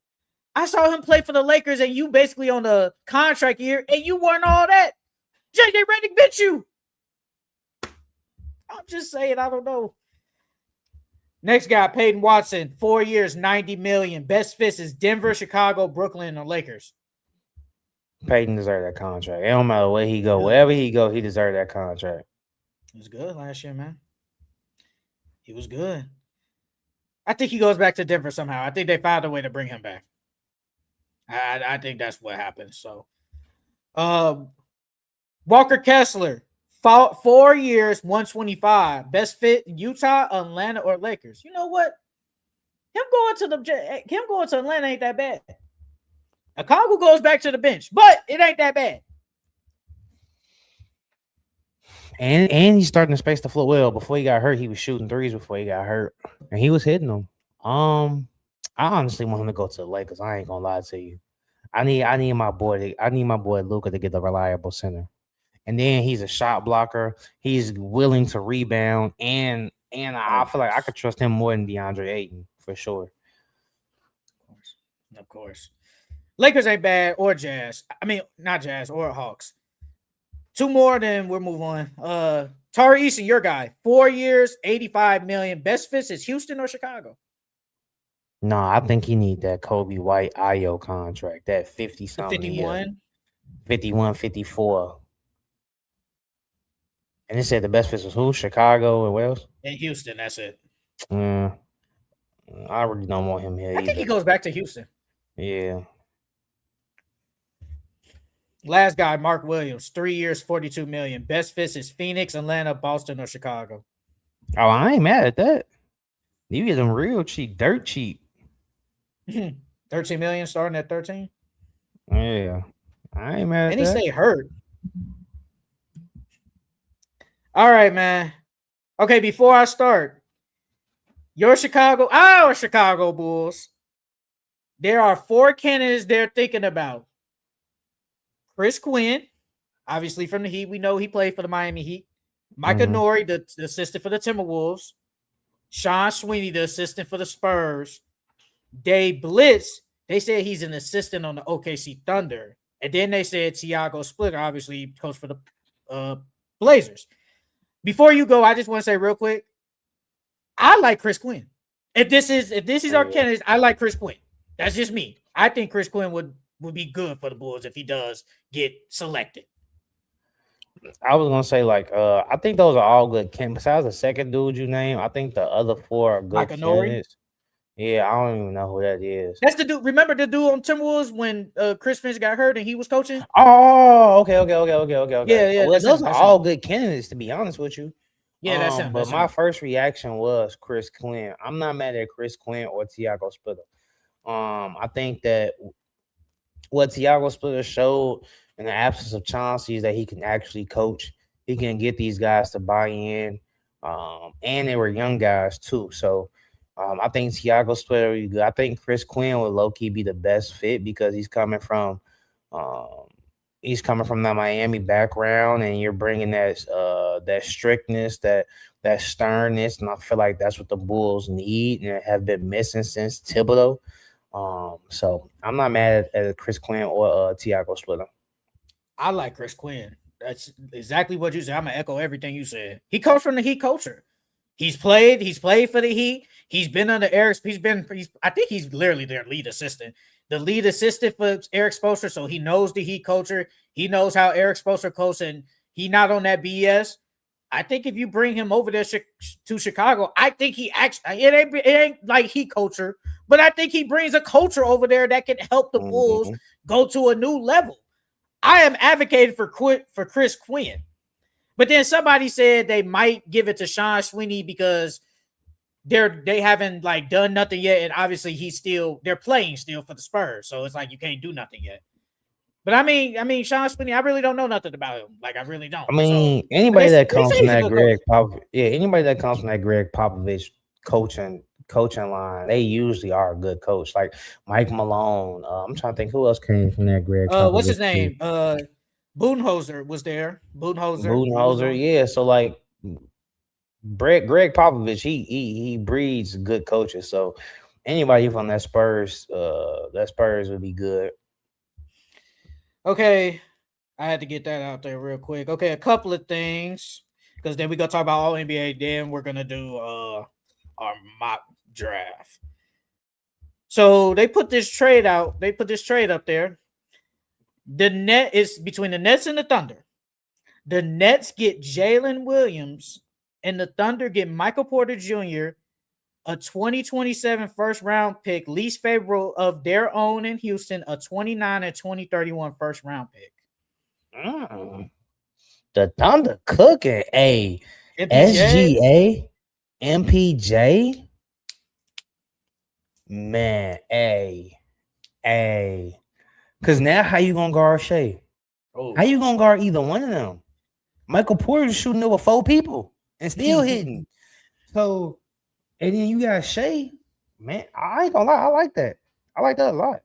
I saw him play for the Lakers, and you basically on the contract year, and you weren't all that. JJ Redick bit you. I'm just saying, I don't know. Next guy, Peyton Watson, 4 years, $90 million. Best fits is Denver, Chicago, Brooklyn, and Lakers. Peyton deserved that contract. It don't matter where he go. Wherever he go, he deserved that contract. He was good last year, man. He was good. I think he goes back to Denver somehow. I think they found a way to bring him back. I think that's what happened. So, Walker Kessler, 4 years, 125. Best fit in Utah, Atlanta, or Lakers. You know what? Him going to Atlanta ain't that bad. Okongwu goes back to the bench, but it ain't that bad. And he's starting to space the floor well. Before he got hurt, he was shooting threes before he got hurt, and he was hitting them. I honestly want him to go to the Lakers. I ain't gonna lie to you. I need my boy Luka to get the reliable center. And then he's a shot blocker. He's willing to rebound, and I feel like I could trust him more than DeAndre Ayton for sure. Of course. Lakers ain't bad, or Jazz. I mean, not Jazz or Hawks. 2 more, then we'll move on. Tari Eason, your guy, 4 years, $85 million. Best fits is Houston or Chicago? No, I think he need that Kobe White Ayo contract, that 50-something 51? 51, 54. And it said the best fits was who? Chicago and Wales? And Houston, that's it. I really don't want him here. I think he goes back to Houston. Yeah. Last guy, Mark Williams, 3 years, $42 million. Best fits is Phoenix, Atlanta, Boston, or Chicago. Oh, I ain't mad at that. You get them real cheap, dirt cheap. 13 million, starting at 13. Yeah, I ain't mad at that. And he stay hurt. All right, man. Okay, before I start, our Chicago Bulls. There are 4 candidates they're thinking about. Chris Quinn, obviously from the Heat. We know he played for the Miami Heat. Micah Nori, the assistant for the Timberwolves. Sean Sweeney, the assistant for the Spurs. Dave Blitz, they said he's an assistant on the OKC Thunder. And then they said Tiago Splitter, obviously coach for the Blazers. Before you go, I just want to say real quick, I like Chris Quinn. If this is our candidate, I like Chris Quinn. That's just me. I think Chris Quinn would be good for the Bulls if he does get selected. I was gonna say I think those are all good candidates. Besides the second dude you named, I think the other four are good candidates. Yeah, I don't even know who that is. That's the dude. Remember the dude on Timberwolves when Chris Finch got hurt and he was coaching? Oh, okay. Yeah. Well, those are all good candidates, to be honest with you. Yeah, that's him. But my first reaction was Chris Quinn. I'm not mad at Chris Quinn or Tiago Splitter. I think that what Tiago Splitter showed in the absence of Chauncey is that he can actually coach. He can get these guys to buy in. And they were young guys too. So I think Tiago Splitter would be good. I think Chris Quinn would low-key be the best fit because he's coming from the Miami background, and you're bringing that strictness, that sternness, and I feel like that's what the Bulls need and have been missing since Thibodeau. So I'm not mad at Chris Quinn or Tiago Splitter. I like Chris Quinn. That's exactly what you said. I'm gonna echo everything you said. He comes from the Heat culture. He's played for the Heat. He's been under Eric. I think he's literally their lead assistant. The lead assistant for Eric Spoelstra, so he knows the Heat culture. He knows how Eric Spoelstra coaches, and he not on that BS. I think if you bring him over there to Chicago, I think he actually it ain't like Heat culture, but I think he brings a culture over there that can help the Bulls go to a new level. I am advocating for Chris Quinn. But then somebody said they might give it to Sean Sweeney because they haven't done nothing yet, and obviously they're playing still for the Spurs, so it's like you can't do nothing yet. But I mean, Sean Sweeney, I really don't know nothing about him. I really don't. I mean, anybody that comes from that Greg Popovich coaching line, they usually are a good coach. Like Mike Malone. I'm trying to think who else came from that Greg. What's his name? Budenholzer was there. Budenholzer, yeah. So Greg Popovich, he breeds good coaches. So anybody from that Spurs would be good. Okay, I had to get that out there real quick. Okay, a couple of things because then we're gonna talk about all NBA. Then we're gonna do our mock draft. So they put this trade out. They put this trade up there. The net is between the Nets and the Thunder. The Nets get Jalen Williams, and the Thunder get Michael Porter Jr., a 2027 first round pick, least favorable of their own in Houston, a 29 and 2031 first round pick. The Thunder cooking. SGA, MPJ. Man, because now how you gonna guard Shea? How you gonna guard either one of them? Michael Porter's shooting over 4 people and still hitting. So, and then you got Shea. Man, I ain't gonna lie. I like that. I like that a lot.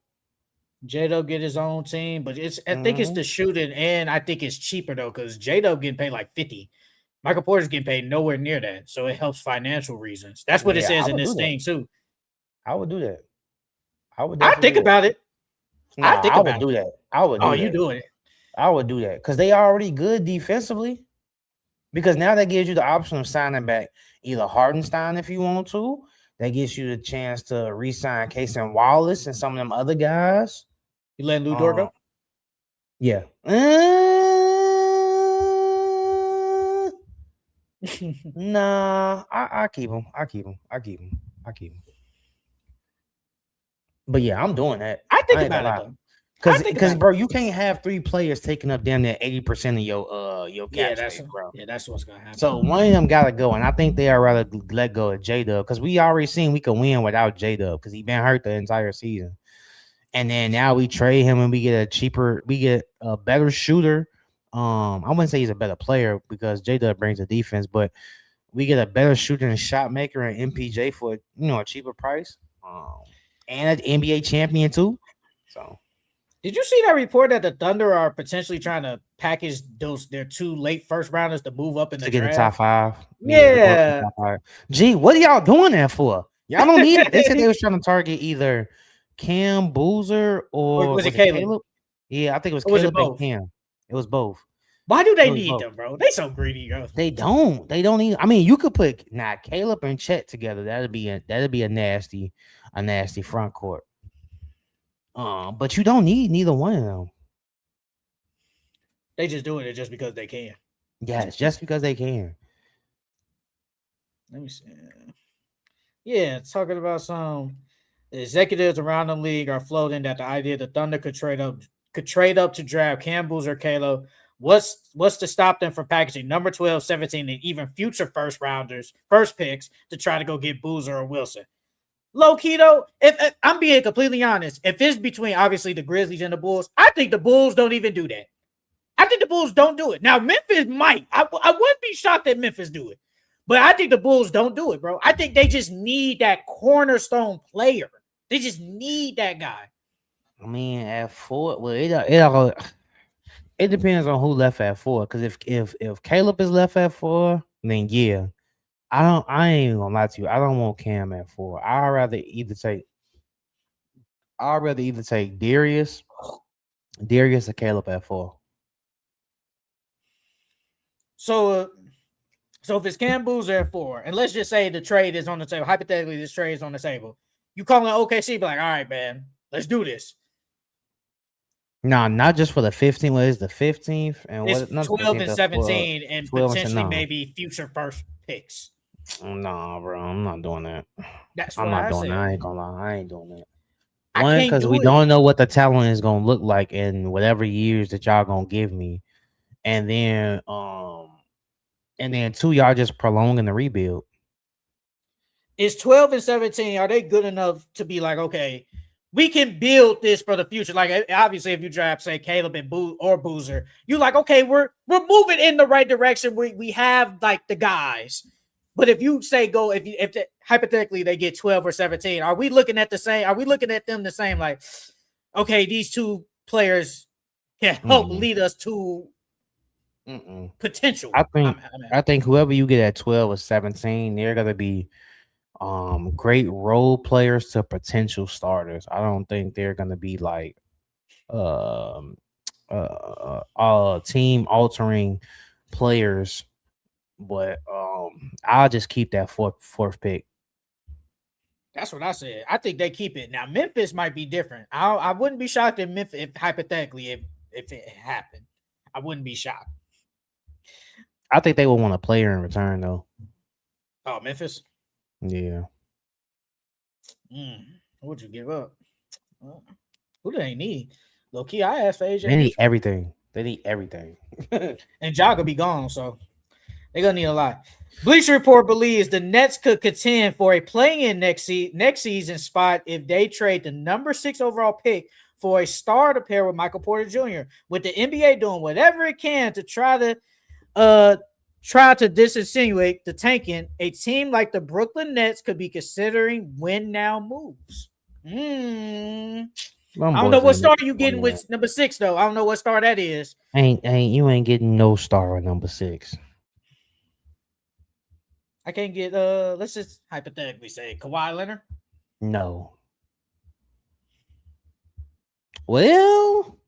J-Dub get his own team, but I think it's the shooting, and I think it's cheaper though because J-Dub getting paid like 50. Michael Porter's getting paid nowhere near that, so it helps financial reasons. That's what it says in this thing too. I would do that. I think about it. Nah, I would do that. I would. You doing it? I would do that because they already good defensively. Because now that gives you the option of signing back either Hardenstein if you want to. That gives you the chance to re-sign Case and Wallace and some of them other guys. You letting Lou Dort go? Yeah. Nah, I keep him. I keep him. But yeah, I'm doing that. I think about it though. Because bro, you can't have 3 players taking up damn near 80% of your cap space, bro. Yeah, that's what's gonna happen. So one of them gotta go, and I think they are rather let go of J-Dub because we already seen we can win without J-Dub because he been hurt the entire season. And then now we trade him and we get a better shooter. I wouldn't say he's a better player because J-Dub brings the defense, but we get a better shooter and shot maker and MPJ for a cheaper price. And an NBA champion too. So Did you see that report that the Thunder are potentially trying to package their 2 late first rounders to move up in the to get in the top draft? 5. Yeah, to go up in the Yeah. top 5. Gee, what are y'all doing that for? Y'all don't need it. They said they was trying to target either Cam Boozer Or or was it was it Caleb? Caleb? Yeah, I think it was Or was it Caleb and both? Cam. It was both. Why do It they was need both. them, bro? They so greedy, bro. They don't. They don't need. I mean, you could put Caleb and Chet together. That'd be a nasty front court. But you don't need neither one of them. They just doing it just because they can. Yes, just because they can. Let me see. Yeah, talking about some executives around the league are floating that the idea the Thunder could trade up to draft Cam Boozer or Caleb. What's to stop them from packaging number 12, 17, and even future first picks to try to go get Boozer or Wilson? Low key though, if I'm being completely honest, if it's between obviously the Grizzlies and the Bulls, I think the Bulls don't even do that. I think the Bulls don't do it. Now Memphis might. I wouldn't be shocked that Memphis do it. But I think the Bulls don't do it, bro. I think they just need that cornerstone player. They just need that guy. I mean, at 4, well, it depends on who left at 4. Because if Caleb is left at 4, then yeah, I ain't even gonna lie to you. I don't want Cam at 4. I'd rather either take Darius or Caleb at 4. So if it's Cam Boozer at 4, and let's just say the trade is on the table. Hypothetically, this trade is on the table. You calling OKC, be like, all right, man, let's do this. No, not just for the 15th. What is the 15th? And it's what? 12 and 17, and potentially maybe future first picks. Nah, bro, I'm not doing that. That's I'm what not I doing said. that. I ain't gonna lie. I ain't doing that. I One, can't because do we it. don't know what the talent is gonna look like in whatever years that y'all gonna give me, and then 2, y'all just prolonging the rebuild. Is 12 and 17, are they good enough to be like, okay, we can build this for the future? Like, obviously, if you draft, say, Caleb and Boozer, you're like, okay, we're moving in the right direction. We have like the guys. But if you say go, hypothetically they get 12 or 17, are we looking at the same? Are we looking at them the same? Like, okay, these 2 players can help lead us to potential. I think whoever you get at 12 or 17, they're gonna be great role players to potential starters. I don't think they're gonna be like team altering players, but I'll just keep that fourth pick. That's what I said. I think they keep it. Now Memphis might be different. I wouldn't be shocked if Memphis, if hypothetically, if it happened, I wouldn't be shocked. I think they would want a player in return though. Oh, Memphis. Yeah. What would you give up? Who do they need? Low key, I asked for AJ. They need everything. And Jaga be gone, so they're gonna need a lot. Bleacher Report believes the Nets could contend for a play-in next season spot if they trade the number 6 overall pick for a star to pair with Michael Porter Jr. With the NBA doing whatever it can to try to disinsinuate the tanking, a team like the Brooklyn Nets could be considering win now moves. I don't know what star you getting with number 6 though. I don't know what star that is. You ain't getting no star with number 6. I can't get let's just hypothetically say Kawhi Leonard. No. Well,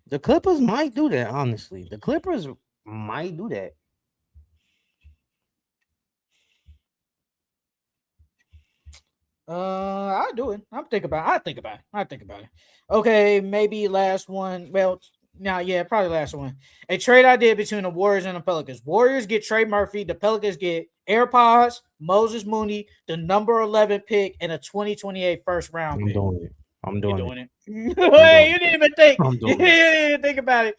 the Clippers might do that, honestly. The Clippers might do that. I'll do it. I think about it. Okay, maybe last one. Well, now, yeah, probably last one. A trade idea between the Warriors and the Pelicans. Warriors get Trey Murphy. The Pelicans get AirPods, Moses Mooney, the number 11 pick, and a 2028 first round pick. I'm doing it. Wait, you didn't even think. You didn't even think about it.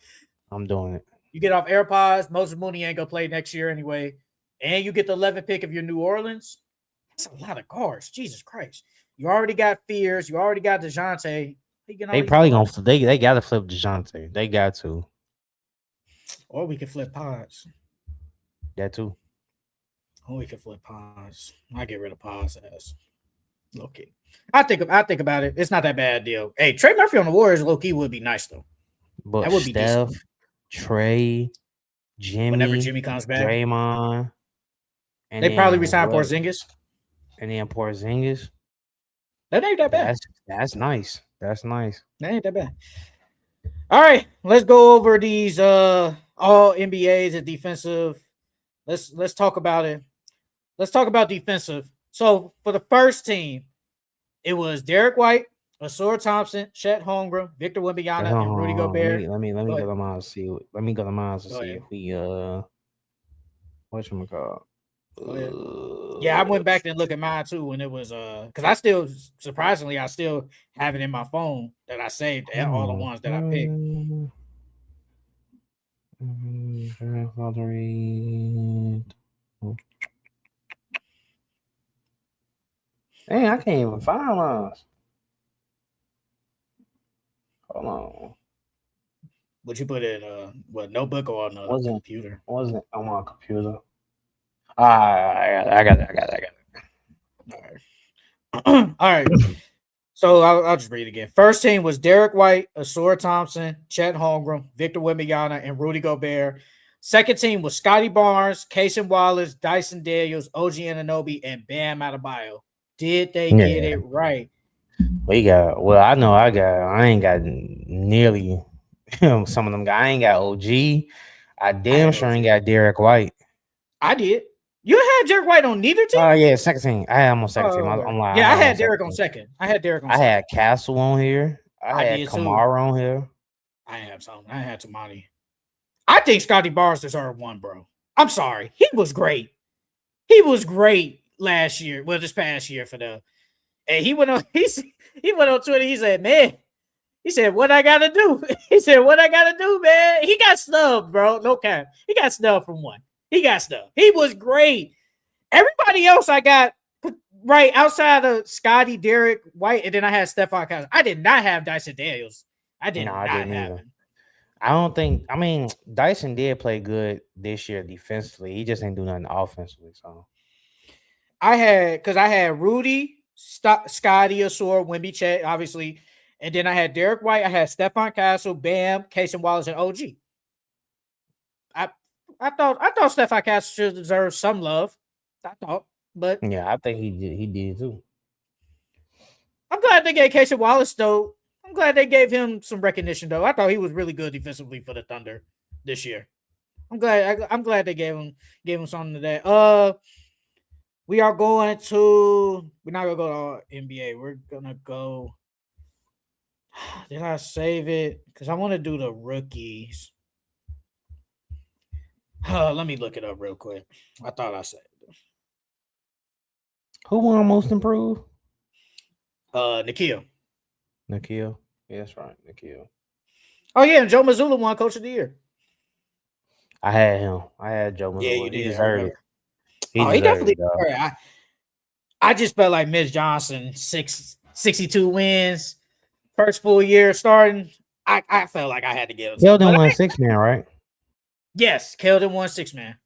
I'm doing it. You get off AirPods. Moses Mooney ain't gonna play next year anyway, and you get the 11 pick of your New Orleans. That's a lot of guards. Jesus Christ. You already got Fears. You already got DeJounte. They probably gonna they gotta flip DeJounte. They got to. Or we could flip Pods. That too. Or we could flip Pods. I get rid of Pods ass. Okay. I think about it. It's not that bad a deal. Hey, Trey Murphy on the Warriors, low key would be nice though. But That would be decent. Steph, Trey, Whenever Jimmy, Jimmy comes back, Draymond, and they probably then resign what? Porzingis. And then Porzingis. That ain't that bad. That's nice. That's nice. That ain't that bad. All right, let's go over these all NBAs and defensive. Let's talk about it. Let's talk about defensive. So for the first team, it was Derek White, Asura Thompson, Chet Holmgren, Victor Wembanyama, and Rudy Gobert. Let me go to mine see. Let me go to mine to Go see ahead. if we whatchamacallit? Yeah, I went back and looked at mine too when it was because I still surprisingly I still have it in my phone that I saved all the ones that I picked. Dang, I can't even find mine. Hold on. Would you put it in what notebook or on a computer? Wasn't on my computer. I got it. All right. All right. So I'll just read it again. First team was Derek White, Asura Thompson, Chet Holmgren, Victor Wembanyama, and Rudy Gobert. Second team was Scotty Barnes, Cason Wallace, Dyson Daniels, OG Anunoby, and Bam Adebayo. Did they get it right? We got. Well, I know I ain't got nearly some of them guys. I ain't got OG. I damn sure ain't got Derek White. I did. You had Derek White on neither team? Oh, yeah, second team. I had him on second team. I'm lying. Yeah, I had Derek on second. I had Castle on here. I had Kamara on here. I have something. I had Tamani. I think Scotty Barnes deserved one, bro. I'm sorry. He was great. He was great last year. Well, this past year for the. And he went on. He went on Twitter. He said, "Man, he said what I gotta do." He said, "What I gotta do, man." He got snubbed, bro. No cap. He got snubbed from one. He got snubbed. He was great. Everybody else I got right outside of Scotty, Derek White, and then I had Stephon Castle. I did not have Dyson Daniels. I didn't have him. I don't think. I mean, Dyson did play good this year defensively. He just ain't do nothing offensively. So I had Rudy, Scotty, Asura, Wemby, Chet, obviously, and then I had Derek White. I had Stephon Castle, Bam, Cason Wallace, and OG. I thought Stephon Castle should deserve some love. I thought, but yeah, I think he did too. I'm glad they gave Cason Wallace though. I'm glad they gave him some recognition though. I thought he was really good defensively for the Thunder this year. I'm glad they gave him something today. We are going to. We're not gonna go to NBA. We're gonna go. Did I save it? Because I want to do the rookies. Let me look it up real quick. I thought I saved it. Who won most improved? Nikhil. Yeah, that's right, Nikhil. Oh yeah, and Joe Mazzulla won Coach of the Year. I had him. I had Joe Mazzulla. Yeah, you did. He deserved it. He definitely deserved it. I just felt like Mitch Johnson, 62 wins, first full year starting. I felt like I had to give him. Keldon won 6-man, right? Yes, Keldon won 6-man.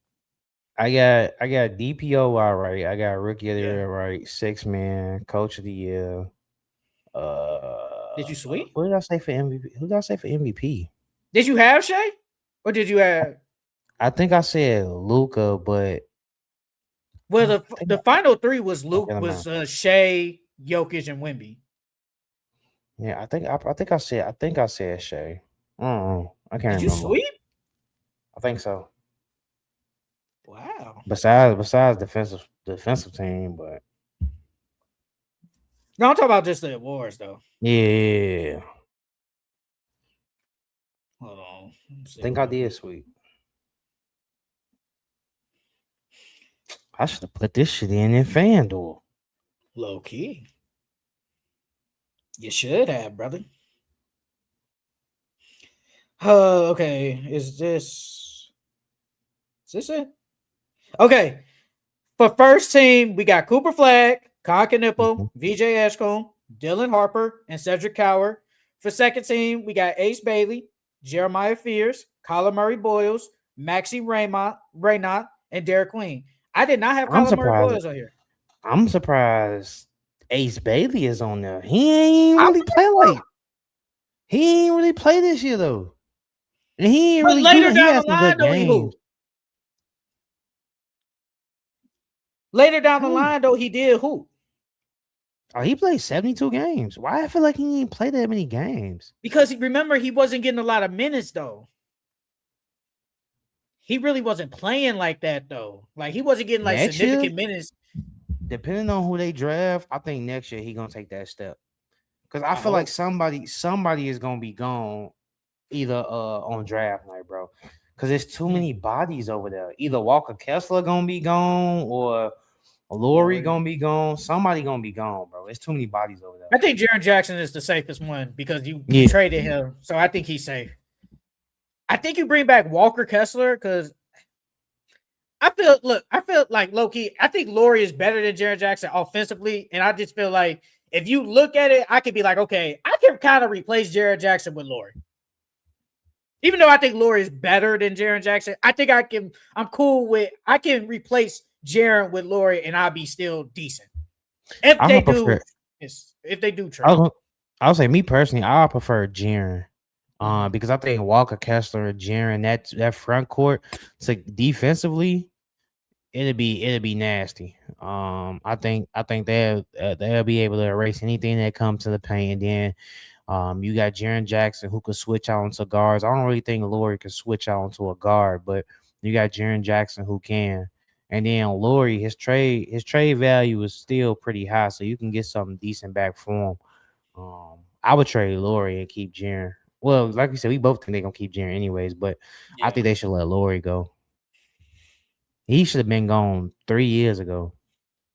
I got DPOY right. I got Rookie of the Year right. 6-man, Coach of the Year. Did you sweep? What did I say for MVP? Who did I say for MVP? Did you have Shea? Or did you have? I think I said Luka, but well, the final three was Shea, Jokic, and Wemby. Yeah, I think I said Shea. I can't remember. Did you sweep? I think so. Wow. Besides defensive team, but no, I'm talking about just the awards though. Yeah. Hold on. I think I did sweep. I should have put this shit in FanDuel. Low key. You should have, brother. Okay. Is this it? Okay. For first team, we got Cooper Flagg, Con Knipple, VJ Eshcombe, Dylan Harper, and Cedric Coward. For second team, we got Ace Bailey, Jeremiah Fears, Kyler Murray Boyles, Maxi Raynot, and Derek Queen. I did not have Kyler Murray Boyles on here. I'm surprised Ace Bailey is on there. He ain't really play this year though. And he ain't But really do later that. He down had the some line, good though, he games. hooped. Later down the line, though, he did hoop. Oh, he played 72 games. Why I feel like he didn't play that many games? Because remember, he wasn't getting a lot of minutes, though. He really wasn't playing like that, though. Like, he wasn't getting, like, Next significant year, minutes. depending on who they draft, I think next year he gonna take that step. Because I feel hope. like somebody is gonna be gone either on draft night, bro. Because there's too many bodies over there. Either Walker Kessler gonna be gone or Laurie gonna be gone. Somebody gonna be gone, bro. There's too many bodies over there. I think Jaren Jackson is the safest one because you traded him. So I think he's safe. I think you bring back Walker Kessler because I feel like low-key, I think Laurie is better than Jaren Jackson offensively. And I just feel like if you look at it, I could be like, okay, I can kind of replace Jaren Jackson with Laurie. Even though I think Laurie is better than Jaren Jackson, I think I can replace Jaren with Laurie and I'll be still decent. If they do trade. I'll say me personally, I prefer Jaren. Because I think Walker Kessler and Jaren, that front court, so defensively, it'd be nasty. I think they'll be able to erase anything that comes to the paint. And then you got Jaren Jackson who could switch out into guards. I don't really think Laurie can switch out into a guard, but you got Jaren Jackson who can. And then Laurie, his trade value is still pretty high, so you can get something decent back for him. I would trade Laurie and keep Jaren. Well, like we said, we both think they're gonna keep Jaren anyways, but I think they should let Laurie go. He should have been gone 3 years ago.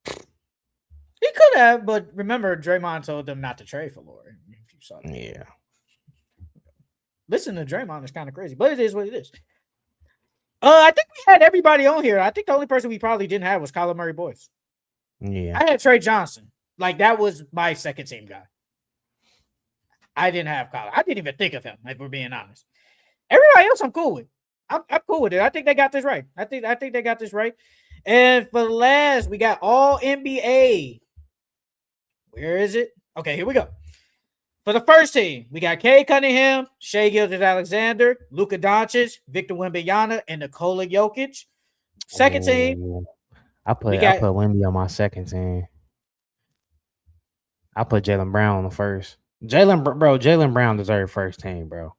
He could have, but remember, Draymond told them not to trade for Laurie. If you saw that. Yeah. Listen to Draymond is kind of crazy, but it is what it is. I think we had everybody on here. I think the only person we probably didn't have was Kyler Murray Boyce. Yeah. I had Trey Johnson. Like, that was my second team guy. I didn't have Kyler. I didn't even think of him, if we're being honest. Everybody else I'm cool with. I'm cool with it. I think they got this right. I think they got this right. And for last, we got all NBA. Where is it? Okay, here we go. For the first team, we got Cade Cunningham, Shai Gilgeous-Alexander, Luka Doncic, Victor Wembanyama, and Nikola Jokic. Second team, I put Wemby on my second team. I put Jaylen Brown on the first. Jaylen Brown deserved first team, bro.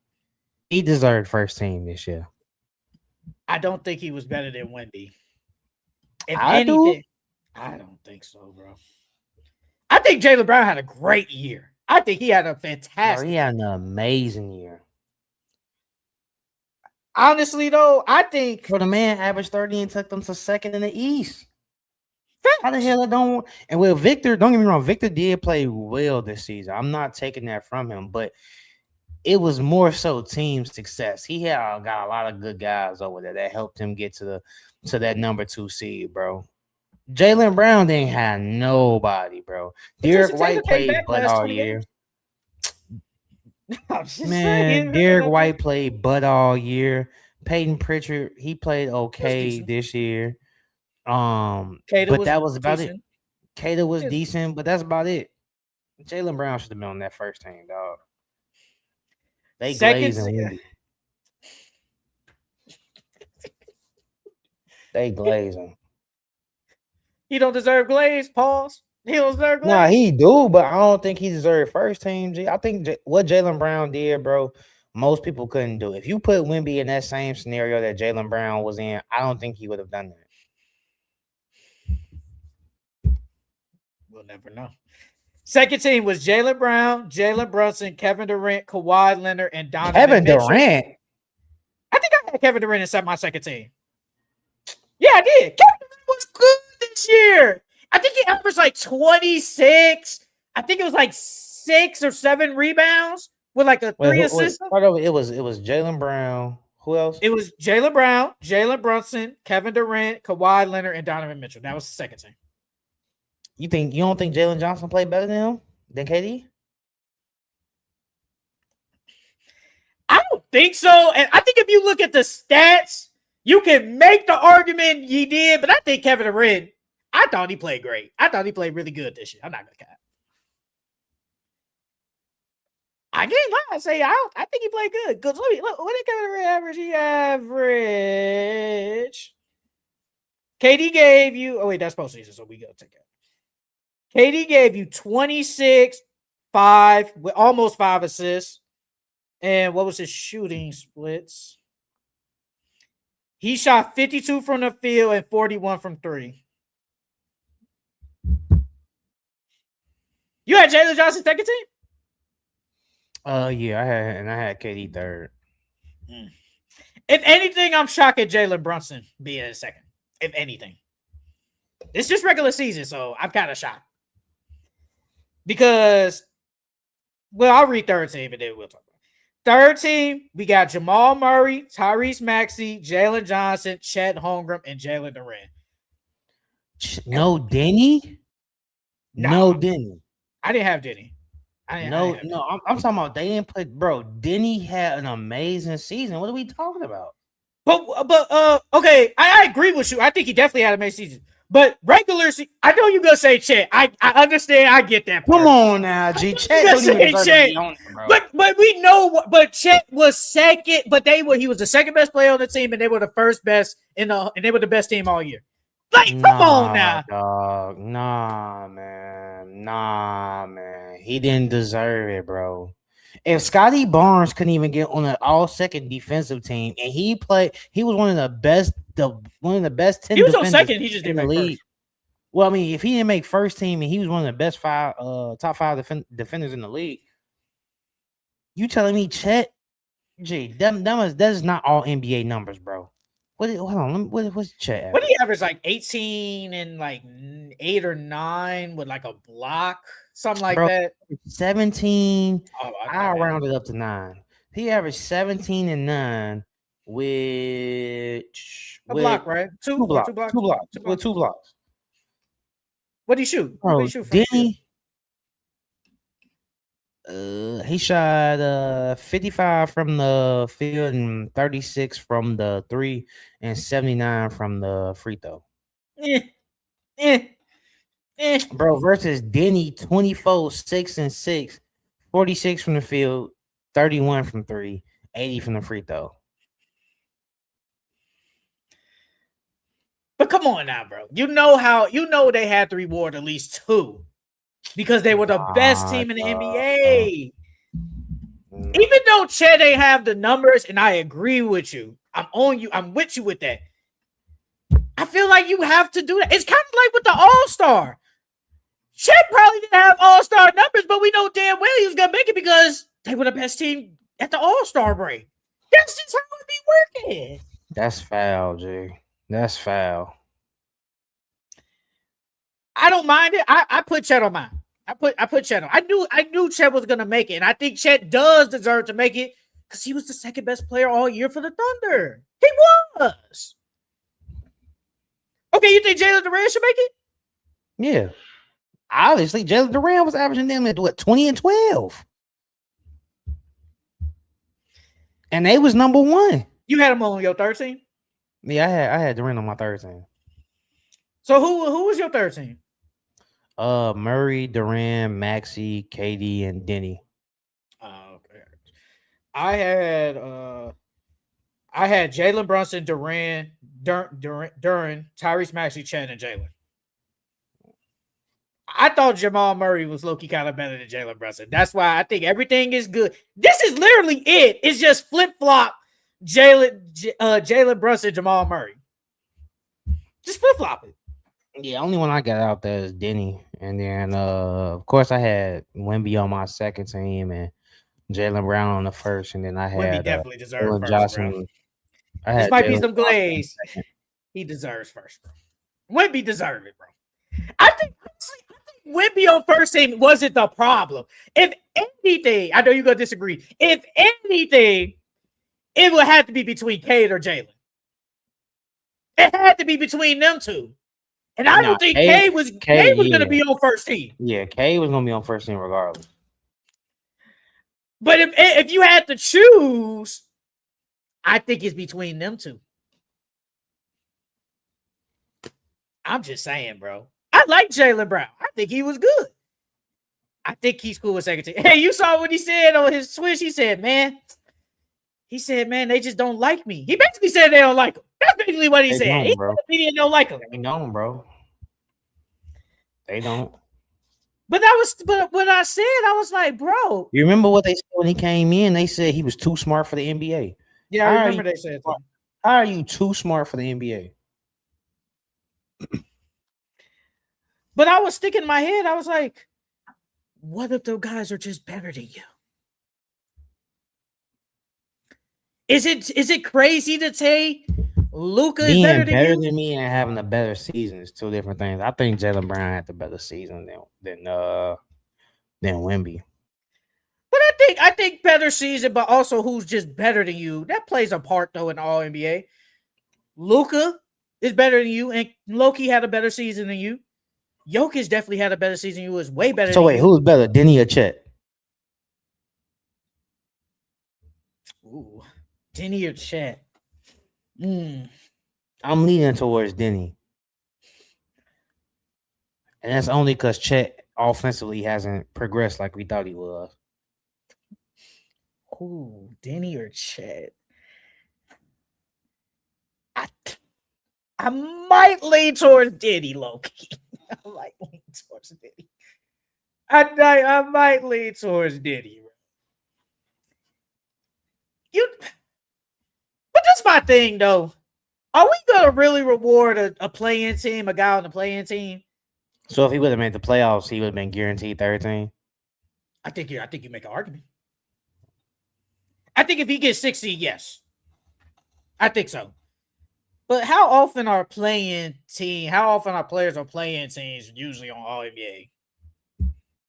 He deserved first team this year. I don't think he was better than Wemby. I don't think so, bro. I think Jaylen Brown had a great year. I think he had a fantastic. He had an amazing year. Honestly, though, I think the man averaged 30 and took them to second in the East. How the hell I don't? And well, Victor, don't get me wrong, Victor did play well this season. I'm not taking that from him, but it was more so team success. He got a lot of good guys over there that helped him get to that number 2 seed, bro. Jaylen Brown didn't have nobody, bro. Derek White played butt all year. Man, Derek White played butt all year. Peyton Pritchard, he played okay this year. But that was about it. Cater was decent, but that's about it. Jaylen Brown should have been on that first team, dog. They glazing. They glazing. He don't deserve glaze. Pause. He don't deserve glaze. Nah, he do, but I don't think he deserved first team. I think what Jaylen Brown did, bro, most people couldn't do. If you put Wemby in that same scenario that Jaylen Brown was in, I don't think he would have done that. We'll never know. Second team was Jaylen Brown, Jalen Brunson, Kevin Durant, Kawhi Leonard, and Donovan Mitchell. Durant? I think I had Kevin Durant inside my second team. Yeah, I did. Kevin Durant was good this year. I think he averaged like 26. I think it was like 6 or 7 rebounds with like a 3 assists. It was Jaylen Brown. Who else? It was Jaylen Brown, Jalen Brunson, Kevin Durant, Kawhi Leonard, and Donovan Mitchell. That was the second team. You don't think Jalen Johnson played better than him than KD? I don't think so. And I think if you look at the stats, you can make the argument he did. But I think Kevin Durant, I thought he played great. I thought he played really good this year. I'm not gonna cap. I can't lie. I say I think he played good. Because look, what did Kevin Durant average? He average. KD gave you. Oh wait, that's postseason, so we go take it. KD gave you 26, 5 with almost 5 assists. And what was his shooting splits? He shot 52 from the field and 41 from 3. You had Jalen Johnson second team? Yeah, I had KD third. If anything, I'm shocked at Jalen Brunson being in second. If anything. It's just regular season, so I'm kind of shocked. Because, well, I'll read third team and then we'll talk about it. Third team, we got Jamal Murray, Tyrese Maxey, Jalen Johnson, Chet Holmgren, and Jalen Durant. No Denny? No Denny. I didn't have Denny. I'm talking about they didn't play, bro. Denny had an amazing season. What are we talking about? But okay, I agree with you. I think he definitely had an amazing season. But regular season, I know you're gonna say Chet. I understand. I get that part. Come on now, G. Chet don't even deserve to be on it, bro. But we know. But Chet was second. But he was the second best player on the team, and they were the first best and they were the best team all year. Like, come on now, dog. Nah, man. He didn't deserve it, bro. If Scotty Barnes couldn't even get on an all-second defensive team, and he was one of the best 10. He was on second. He just didn't make league. First. Well, I mean, if he didn't make first team, and he was one of the best top 5 defenders in the league, you telling me Chet? Gee, that is not all NBA numbers, bro. What's Chet? What did he average? Like 18 and like 8 or 9 with like a block, something like that. 17. I'll round it up to 9. He averaged 17 and 9 with a block, right? Two blocks. With 2 blocks. What did he shoot? Bro, what did he shoot Denny, he shot 55 from the field and 36 from the 3 and 79 from the free throw. Bro, versus Denny, 24, 6 and 6, 46 from the field, 31 from 3, 80 from the free throw. But come on now, bro. You know they had to reward at least 2. Because they were the best team in the NBA. Even though Chet ain't have the numbers, and I agree with you. I'm with you with that. I feel like you have to do that. It's kind of like with the All-Star. Chet probably didn't have All-Star numbers, but we know damn well he was going to make it because they were the best team at the All-Star break. That's just how it be working. That's foul, Jay. That's foul. I don't mind it. I put Chet on mine. I put Chet on. I knew Chet was gonna make it, and I think Chet does deserve to make it because he was the second best player all year for the Thunder. He was. Okay, you think Jalen Durant should make it? Yeah. Obviously, Jalen Durant was averaging them at 20 and 12. And they was number 1. You had him on your third team? Yeah, I had Durant on my third team. So who was your third team? Murray, Durant, Maxey, KD, and Denny. Okay. I had Jalen Brunson, Durant, Tyrese Maxey, Chet, and Jalen. I thought Jamal Murray was low-key kind of better than Jalen Brunson. That's why I think everything is good. This is literally it. It's just flip-flop Jalen Brunson, Jamal Murray. Just flip-flop it. Yeah, only one I got out there is Denny. And then, of course, I had Wemby on my second team and Jaylen Brown on the first. And then I had Wemby definitely deserves first, Johnson. This might be some glaze. He deserves first, bro. Wemby deserves it, bro. I think Wemby on first team wasn't the problem. If anything, I know you're going to disagree. If anything, it would have to be between Cade or Jalen. It had to be between them two. And I don't think Cade was going to be on first team. Yeah, Cade was going to be on first team regardless. But if you had to choose, I think it's between them two. I'm just saying, bro. I like Jaylen Brown. I think he was good. I think he's cool with second team. Hey, you saw what he said on his Twitch? He said, man, they just don't like me. He basically said they don't like him. That's basically what he They said. don't, He bro. said the media don't like him. They don't, bro. They don't. But when I said, I was like, bro. You remember what they said when he came in? They said he was too smart for the NBA. Yeah, I remember they said that. How are you too smart for the NBA? But I was sticking in my head. I was like, what if those guys are just better than you? Is it crazy to say Luka is better than me and having a better season is two different things. I think Jaylen Brown had the better season than Wemby. But I think better season, but also who's just better than you. That plays a part though in all NBA. Luka is better than you, and Loki had a better season than you. Jokic definitely had a better season. You was way better. So wait, who's better, Denny or Chet? Ooh, Denny or Chet? I'm leaning towards Denny, and that's only because Chet offensively hasn't progressed like we thought he was. Ooh, Denny or Chet? I might lean towards Denny, Loki. I might lean towards Denny. I might lean towards Denny. But that's my thing, though. Are we gonna really reward a play-in team, a guy on the play-in team? So if he would have made the playoffs, he would have been guaranteed 13. I think you make an argument. I think if he gets 60, yes. I think so. But how often are players on play-in teams usually on All NBA?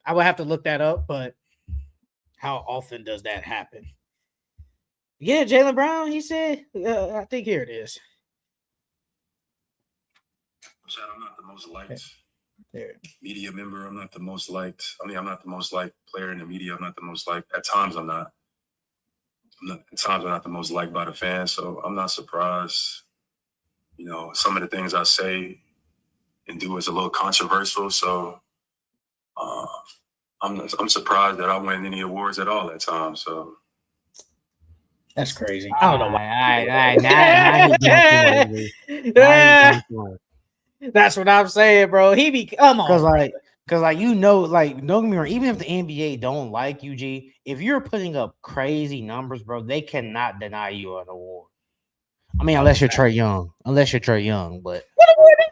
I would have to look that up, but how often does that happen? Yeah, Jaylen Brown, he said, I think here it is. I'm not the most liked media member. I'm not the most liked. I'm not the most liked player in the media. I'm not the most liked. At times, I'm not the most liked by the fans. So I'm not surprised. Some of the things I say and do is a little controversial. So I'm surprised that I win any awards at all at times. So that's crazy. I don't know why. That's what I'm saying, bro. Come on. Because don't get me wrong, even if the NBA don't like you, G, if you're putting up crazy numbers, bro, they cannot deny you an award. I mean, unless you're Trae Young. But what award is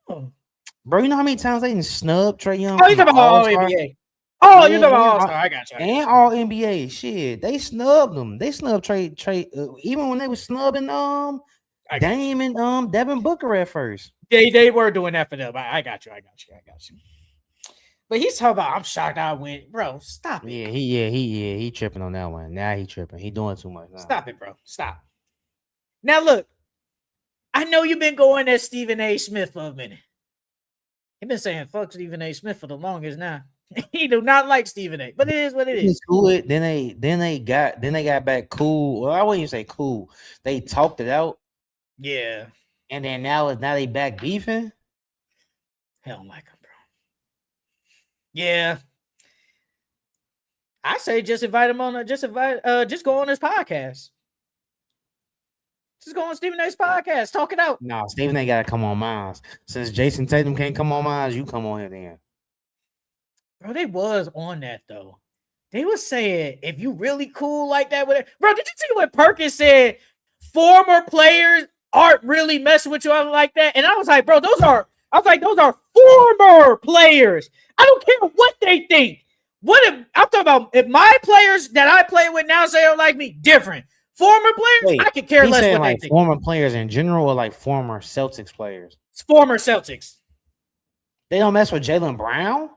that? Bro, you know how many times they didn't snub Trae Young? Oh, you talking about All NBA? Oh, you talking about All-Star? I got you. And All NBA, shit, they snubbed them. They snubbed Trae, even when they were snubbing Dame and Devin Booker at first. They were doing that for them. I got you. But he's talking about, I'm shocked I went. Bro, stop it. He tripping on that one. Now he tripping. He doing too much now. Stop it, bro. Stop. Now look, I know you've been going at Stephen A. Smith for a minute. You've been saying fuck Stephen A. Smith for the longest now. He do not like Stephen A. But it is what it is. Then they got back cool. Well, I wouldn't even say cool. They talked it out. Yeah. And then now they back beefing. Hell like him, bro. Yeah. I say just invite him on. Just go on his podcast. Just go on Stephen A's podcast. Talk it out. No, Stephen A got to come on mine. Since Jason Tatum can't come on mine, you come on here then. Bro, they was on that though. They was saying if you really cool like that with it. Bro, did you see what Perkins said? Former players aren't really messing with you like that. And I was like, bro, those are former players. I don't care what they think. I'm talking about if my players that I play with now say don't like me, different. Former players, I could care less what they think. Former players in general or like former Celtics players? It's former Celtics. They don't mess with Jaylen Brown?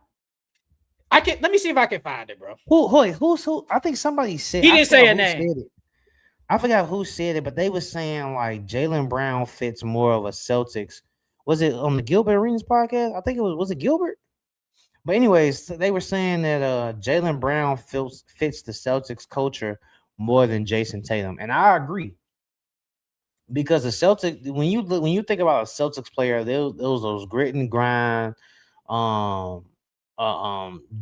Let me see if I can find it, bro. Who? I think somebody said he didn't say a name. I forgot who said it, but they were saying like Jaylen Brown fits more of a Celtics. Was it on the Gilbert Arenas podcast? I think it was it Gilbert? But anyways, they were saying that Jaylen Brown fits the Celtics culture more than Jason Tatum, and I agree. Because the Celtics, when you think about a Celtics player, those grit and grind,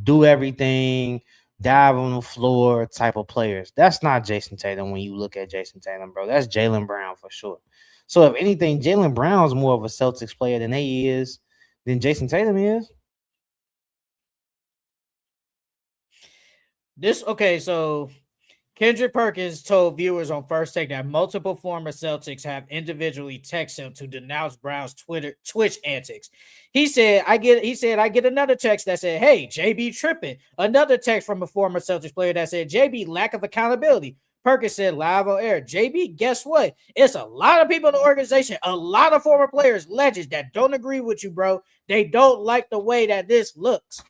do everything, dive on the floor type of players. That's not Jason Tatum when you look at Jason Tatum, bro. That's Jaylen Brown for sure. So if anything, Jaylen Brown's more of a Celtics player than Jason Tatum is. So Kendrick Perkins told viewers on First Take that multiple former Celtics have individually texted him to denounce Brown's Twitch antics. He said, I get another text that said, hey, JB tripping. Another text from a former Celtics player that said, JB, lack of accountability. Perkins said live on air, JB, guess what? It's a lot of people in the organization, a lot of former players, legends that don't agree with you, bro. They don't like the way that this looks.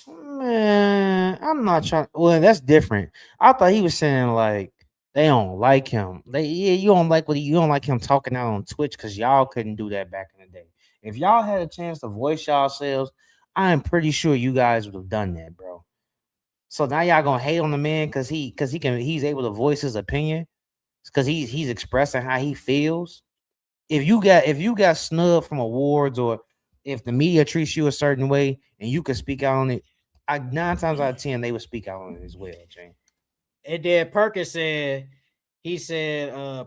Man, I'm not trying. Well, that's different. I thought he was saying like they don't like him. You don't like him talking out on Twitch because y'all couldn't do that back in the day. If y'all had a chance to voice yourselves, I'm pretty sure you guys would have done that, bro. So now y'all gonna hate on the man because he's able to voice his opinion because he's expressing how he feels. If you got snubbed from awards or if the media treats you a certain way and you can speak out on it, 9 times out of 10 they would speak out on it as well, Jane. And then Perkins said,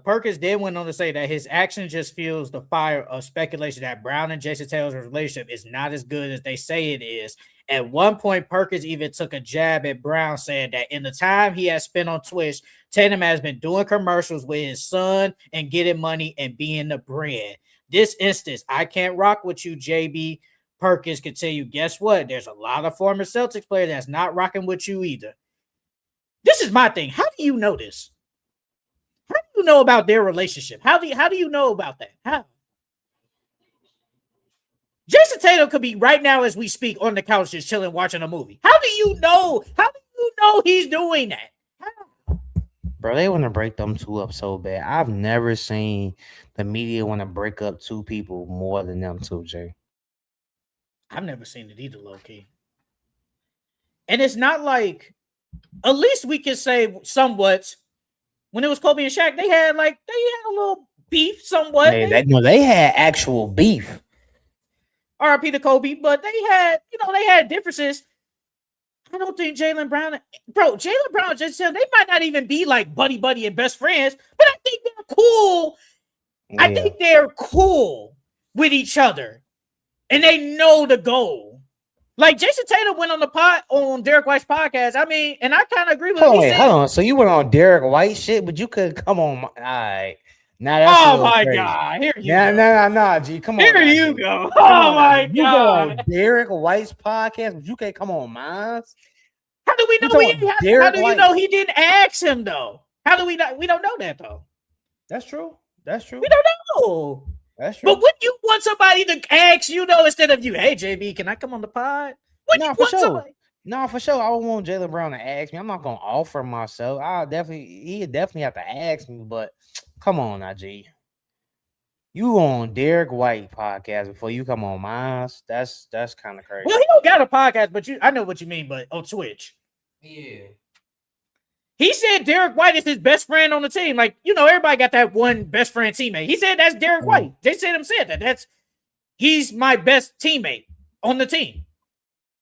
Perkins then went on to say that his action just fuels the fire of speculation that Brown and Jason Tatum's relationship is not as good as they say it is. At one point, Perkins even took a jab at Brown, saying that in the time he has spent on Twitch, Tatum has been doing commercials with his son and getting money and being the brand. This instance, I can't rock with you, JB. Perkins can tell you, guess what? There's a lot of former Celtics players that's not rocking with you either. This is my thing. How do you know this? How do you know about their relationship? How do you know about that? How? Jason Tatum could be right now as we speak on the couch just chilling watching a movie. How do you know? How do you know he's doing that? How? Bro, they want to break them two up so bad. I've never seen the media want to break up two people more than them two, Jay. I've never seen it either, low-key. And it's not like, at least we can say somewhat, when it was Kobe and Shaq, they had a little beef somewhat. They had actual beef. RIP to Kobe, but they had differences. I don't think Jaylen Brown and Jason, they might not even be like buddy and best friends, but I think they're cool. Yeah. I think they're cool with each other, and they know the goal. Like Jason Tatum went on Derek White's podcast. I mean, and I kind of agree with him. Hold on. So you went on Derek White shit, but you could come on. All right. Now that's my crazy. God! Here you go. Nah, G, come on. Here you go. Oh my God! You go on Derek White's podcast, but you can't come on mine. How do we know you know he didn't ask him though? How do we not? We don't know that though. That's true. We don't know. That's true. But would you want somebody to ask you though instead of you? Hey JB, can I come on the pod? For sure. I would want Jaylen Brown to ask me. I'm not gonna offer myself. He'd definitely have to ask me, but come on now, G. You on Derek White podcast before you come on mine. That's kind of crazy. Well, he don't got a podcast, but I know what you mean, but on Twitch. Yeah. He said Derek White is his best friend on the team. Like, everybody got that one best friend teammate. He said that's Derek White. Jason said that. He's my best teammate on the team.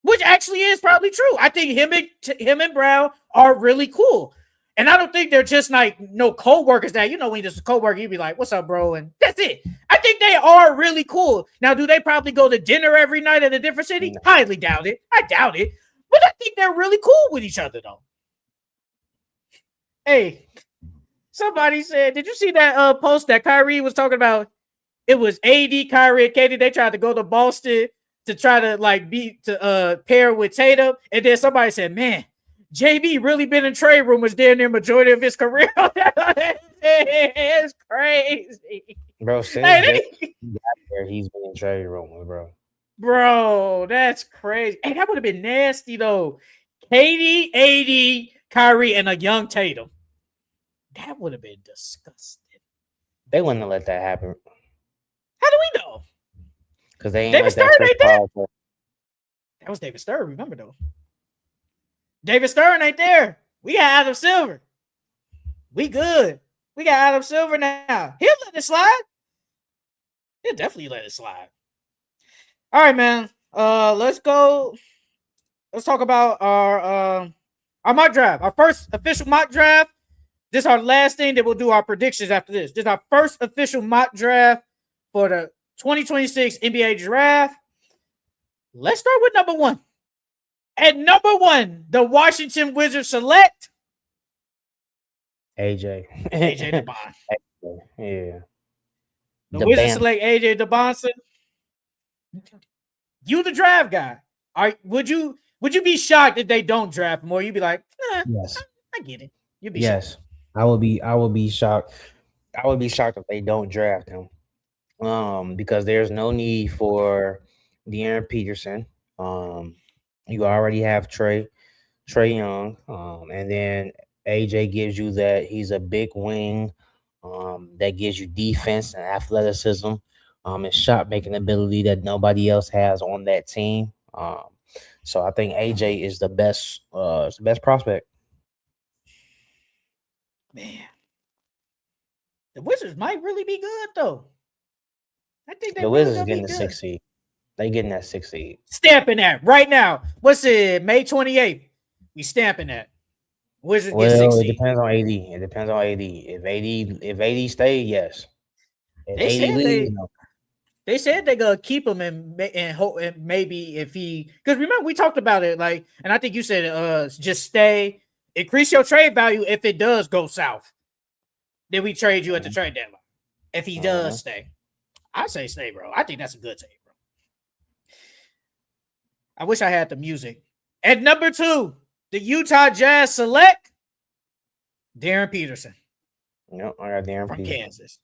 Which actually is probably true. I think him and Brown are really cool. And I don't think they're just like no co-workers that, when you're just a co-worker, you'd be like, what's up, bro? And that's it. I think they are really cool. Now, do they probably go to dinner every night at a different city? No. Highly doubt it. I doubt it. But I think they're really cool with each other, though. Hey, somebody said, did you see that post that Kyrie was talking about? It was AD, Kyrie, and Katie. They tried to go to Boston to try to pair with Tatum. And then somebody said, man, JB really been in trade rumors there in the majority of his career. It's crazy. Bro, he's been in trade rumors, bro. Bro, that's crazy. Hey, that would have been nasty, though. Katie, AD, Kyrie, and a young Tatum. That would have been disgusting. They wouldn't have let that happen. How do we know? Because they ain't David Stern ain't there. That was David Stern, remember, though. David Stern ain't there. We got Adam Silver. We good. We got Adam Silver now. He'll let it slide. He'll definitely let it slide. All right, man. Let's go. Let's talk about our mock draft. Our first official mock draft. This is our last thing that we'll do our predictions after this. This is our first official mock draft for the 2026 NBA draft. Let's start with number 1. At number 1, the Washington Wizards select AJ. AJ DeBon. Yeah. The Wizards select AJ DeBonson. You the draft guy. Would you be shocked if they don't draft him, or you'd be like, yes, I get it. You'd be shocked. I would be shocked. I would be shocked if they don't draft him. Because there's no need for De'Aaron Peterson. You already have Trae Young. And then AJ gives you that he's a big wing. That gives you defense and athleticism. And shot making ability that nobody else has on that team. So I think AJ is the best prospect. Man, the Wizards might really be good though. I think the Wizards are getting the 6th seed. They getting that 6th seed. Stamping that right now. What's it? May 28th. We stamping that. Wizards get 6th seed. It depends on AD. It depends on AD. If AD stay, yes. If AD leaves, no. They said they're gonna keep him and hope, and maybe if he, because remember we talked about it, like, and I think you said just stay, increase your trade value if it does go south. Then we trade you at the trade deadline. If he does stay, I say stay, bro. I think that's a good take, bro. I wish I had the music. At number 2, the Utah Jazz select Darren Peterson. No, I got Darren from Peterson. Kansas.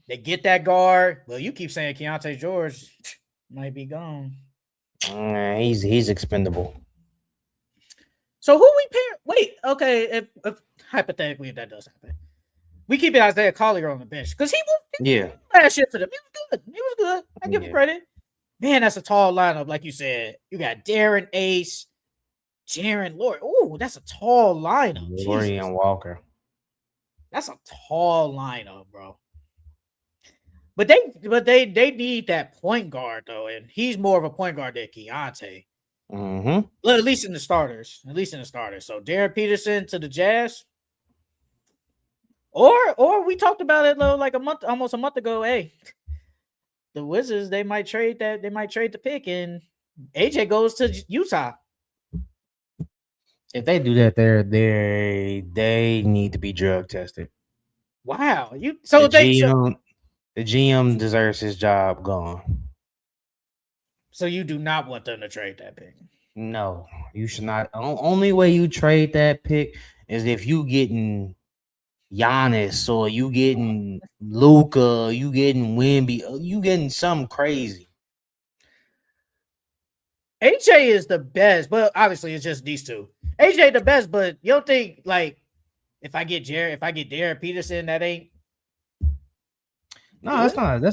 They get that guard. Well, you keep saying Keontae George might be gone. He's expendable. So who we pair? Wait, okay. If hypothetically, if that does happen, we keep it Isaiah Collier on the bench because he was last year for them. He was good. He was good. I give him credit. Man, that's a tall lineup, like you said. You got Darren Ace, Jaren Lord. Oh, that's a tall lineup. Laurie and Walker. That's a tall lineup, bro. But they need that point guard though, and he's more of a point guard than Keontae. Mm-hmm. Well, at least in the starters. So Darren Peterson to the Jazz. Or we talked about it like almost a month ago. Hey, the Wizards, they might trade the pick, and AJ goes to Utah. If they do that, they need to be drug tested. Wow, the GM deserves his job gone. So you do not want them to trade that pick? No, you should not. Only way you trade that pick is if you getting Giannis or you getting Luka, you getting Wemby, you getting something crazy. AJ is the best, but obviously it's just these two. AJ the best, but you don't think like if I get Darren Peterson, that ain't. No, that's not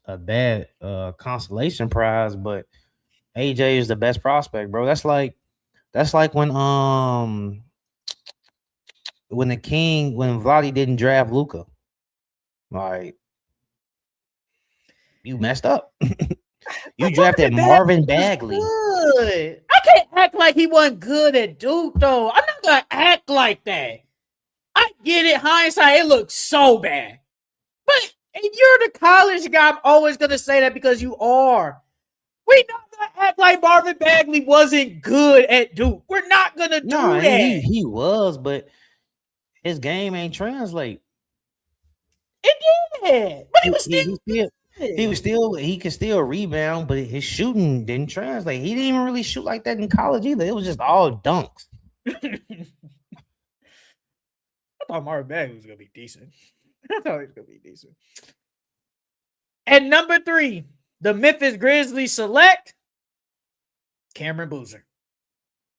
a bad consolation prize, but AJ is the best prospect, bro. That's like when Vladdy didn't draft Luka. Like, you messed up. You drafted Marvin Bagley. Good. I can't act like he wasn't good at Duke, though. I'm not gonna act like that. I get it. Hindsight, it looks so bad. But you're the college guy. I'm always gonna say that because you are. We're not gonna act like Marvin Bagley wasn't good at Duke. We're not gonna do that. He was, but his game ain't translate. It did, but he was he could still rebound, but his shooting didn't translate. He didn't even really shoot like that in college either. It was just all dunks. I thought Marvin Bagley was gonna be decent. At number 3, the Memphis Grizzlies select Cameron Boozer.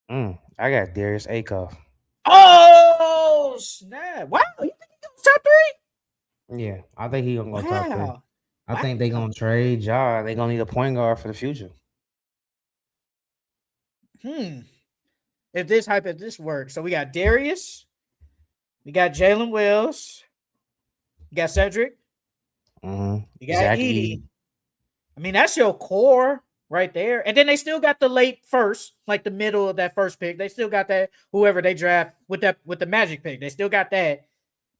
I got Darius Akoff. Oh snap! Wow, you think he goes top 3? Yeah, I think he's gonna go top 3. I think they're gonna trade Ja. They're gonna need a point guard for the future. If this works, so we got Darius, we got Jalen Wells, we got Cedric, we got Edie. I mean, that's your core right there. And then they still got the late first, like the middle of that first pick. They still got that whoever they draft with the Magic pick. They still got that.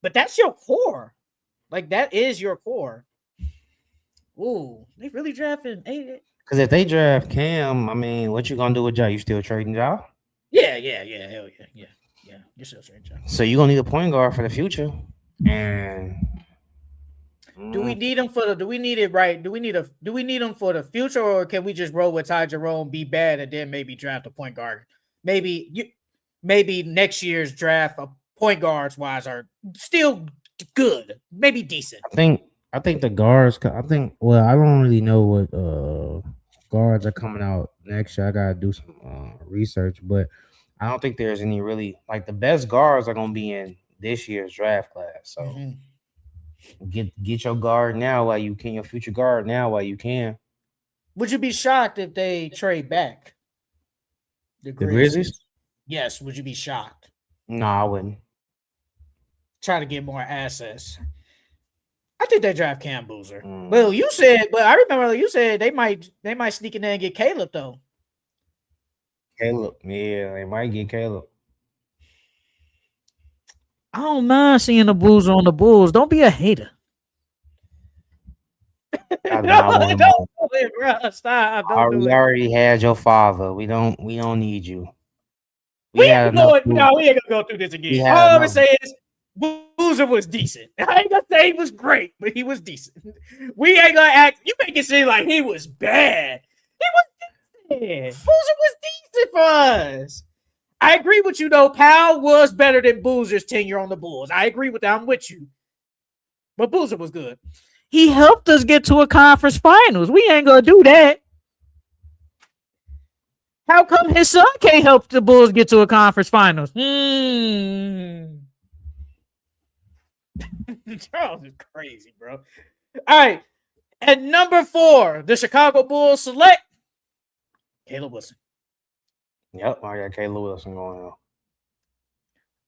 But that's your core. Like that is your core. Ooh, they really drafting eight. Because if they draft Cam, I mean, what you gonna do with Ja? You still trading Ja? Yeah, hell yeah. You're still trading Ja. So you're gonna need a point guard for the future. And do we need him for the? Do we need it right? Do we need him for the future, or can we just roll with Ty Jerome, be bad, and then maybe draft a point guard? Maybe next year's draft point guards wise are still good, maybe decent. I think the guards. I don't really know what guards are coming out next year. I gotta do some research, but I don't think there's any really like the best guards are gonna be in this year's draft class. So get your guard now while you can, your future guard now while you can. Would you be shocked if they trade back the Grizzlies? Yes. Would you be shocked? No, I wouldn't. Try to get more assets. I think they draft Cam Boozer. Well, I remember you said they might sneak in there and get Caleb though. Caleb, yeah, they might get Caleb. I don't mind seeing the Boozer on the Bulls. Don't be a hater. Don't bro. Stop. We already had your father. We don't need you. We ain't gonna go through this again. All I'm gonna say is Boozer was decent. I ain't gonna say he was great, but he was decent. We ain't gonna act. You make it seem like he was bad. He was decent. Boozer was decent for us. I agree with you though. Powell was better than Boozer's tenure on the Bulls. I agree with that. I'm with you. But Boozer was good. He helped us get to a conference finals. We ain't gonna do that. How come his son can't help the Bulls get to a conference finals? Charles is crazy, bro. All right. At number 4, the Chicago Bulls select Caleb Wilson. Yep, I got Caleb Wilson going on.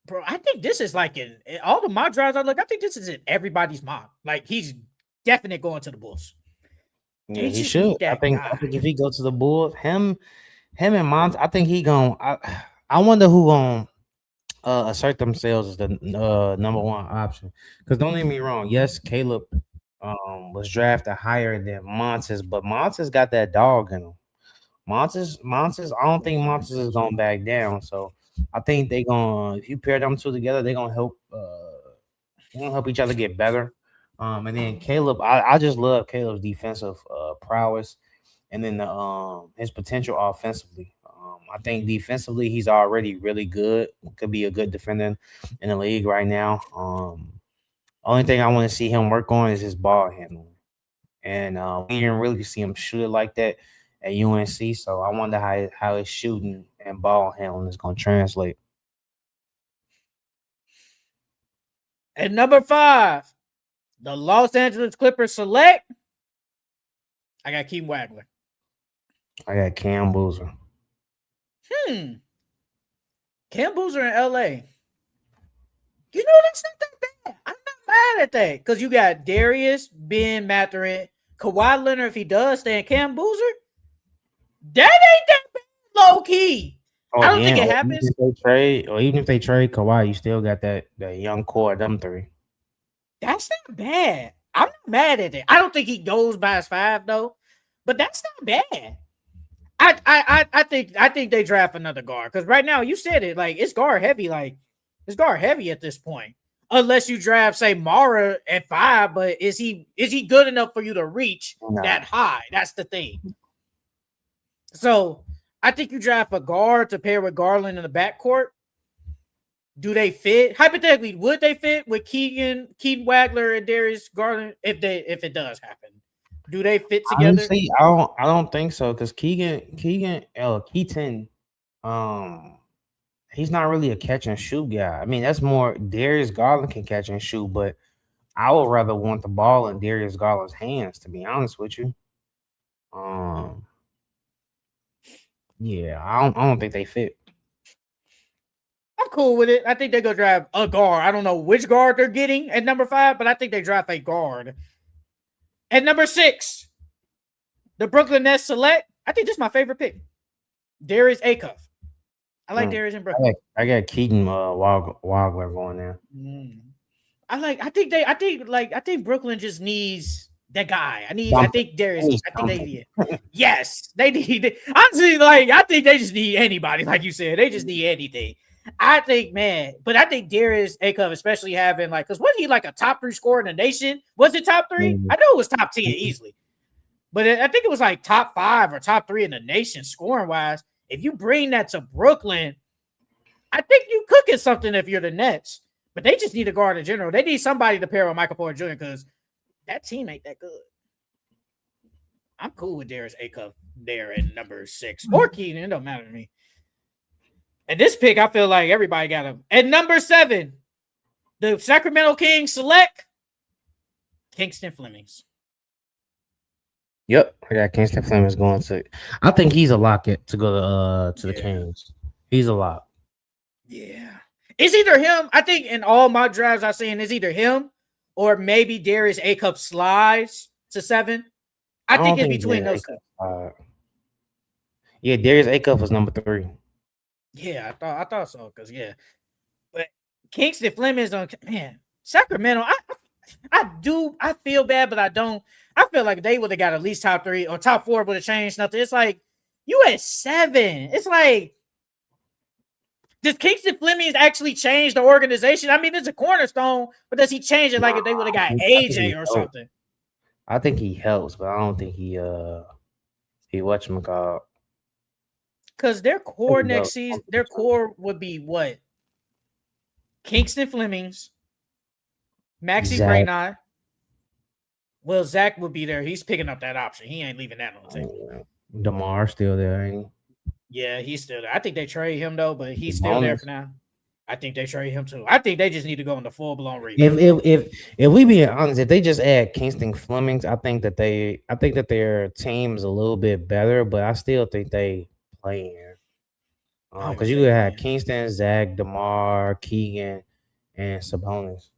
Bro, I think this is like in all the mock drafts I look. I think this is in everybody's mock. Like he's definitely going to the Bulls. Yeah, he should. I think if he goes to the Bulls, him and Mont, I think he going. I wonder who going assert themselves as the number one option. Because don't get me wrong, yes, Caleb was drafted higher than Montes, but Montes got that dog in him. Montes, I don't think Montes is gonna back down. So I think they gonna, if you pair them two together, they're gonna help each other get better. And then Caleb, I just love Caleb's defensive prowess, and then his potential offensively. I think defensively he's already really good. Could be a good defender in the league right now. Only thing I want to see him work on is his ball handling, and we didn't really see him shoot it like that at UNC. So I wonder how his shooting and ball handling is going to translate. At number 5, the Los Angeles Clippers select. I got Keem Wagler. I got Cam Boozer. Cam Boozer in LA. You know, that's not that bad. I'm not mad at that. Because you got Darius, Ben Mathurin, Kawhi Leonard, if he does stay, and Cam Boozer. That ain't that bad, low key. I don't think it happens. Even if they trade Kawhi, you still got that young core of them 3. That's not bad. I'm not mad at it. I don't think he goes by his 5 though, but that's not bad. I think they draft another guard because right now you said it, like it's guard heavy. Like it's guard heavy at this point, unless you draft say Mara at 5. But is he good enough for you to reach that high? That's the thing. So I think you draft a guard to pair with Garland in the backcourt. Do they fit? Hypothetically, would they fit with Keaton Wagler and Darius Garland if it does happen? Do they fit together? Honestly, I don't think so because Keaton, he's not really a catch and shoot guy. I mean, that's more Darius Garland can catch and shoot, but I would rather want the ball in Darius Garland's hands, to be honest with you. Yeah, I don't think they fit. I'm cool with it. I think they're going to draft a guard. I don't know which guard they're getting at number 5, but I think they draft a guard. At number 6, the Brooklyn Nets select, I think this is my favorite pick. Darius Acuff. I like Darius in Brooklyn. I got Keaton Wagler going there. I think Brooklyn just needs that guy. Yes, they need. Honestly, I think they just need anybody. Like you said, they just need anything. I think Darius Acuff, especially having because wasn't he like a top 3 scorer in the nation? Was it top 3? I know it was top 10 easily, but I think it was like top 5 or top 3 in the nation scoring wise. If you bring that to Brooklyn, I think you cooking something if you're the Nets. But they just need a guard in general. They need somebody to pair with Michael Porter Jr. because that team ain't that good. I'm cool with Darius Acuff there at number 6 or Keaton. It don't matter to me. And this pick, I feel like everybody got him. At number 7, the Sacramento Kings select Kingston Flemings. Yep, I got Kingston Flemings going to. I think he's a lock to go to the Kings. He's a lock. Yeah. It's either him. I think in all my drafts I've seen, it's either him or maybe Darius Acuff slides to 7. I think it's between those two. Yeah, Darius Acuff was number 3. Yeah, I thought so. But Kingston Flemings on Sacramento. I feel bad, but I don't. I feel like they would have got at least top 3 or top 4 would have changed nothing. It's like you at 7. It's like. Does Kingston Flemings actually change the organization? I mean, it's a cornerstone, but does he change it if they would have got AJ or something? I think he helps, but I don't think he whatchamacallit. Because their core next season, their core would be what? Kingston Flemings, Maxi Brainard. Well, Zach would be there. He's picking up that option. He ain't leaving that on the table. DeMar still there, ain't he? Yeah, he's still there. I think they trade him though, but he's still there for now. I think they trade him too. I think they just need to go into full-blown rebuild. If we be honest, if they just add Kingston Flemings, I think that their team's a little bit better, but I still think they play in. Because you could have Kingston, Zach, DeMar, Keegan, and Sabonis.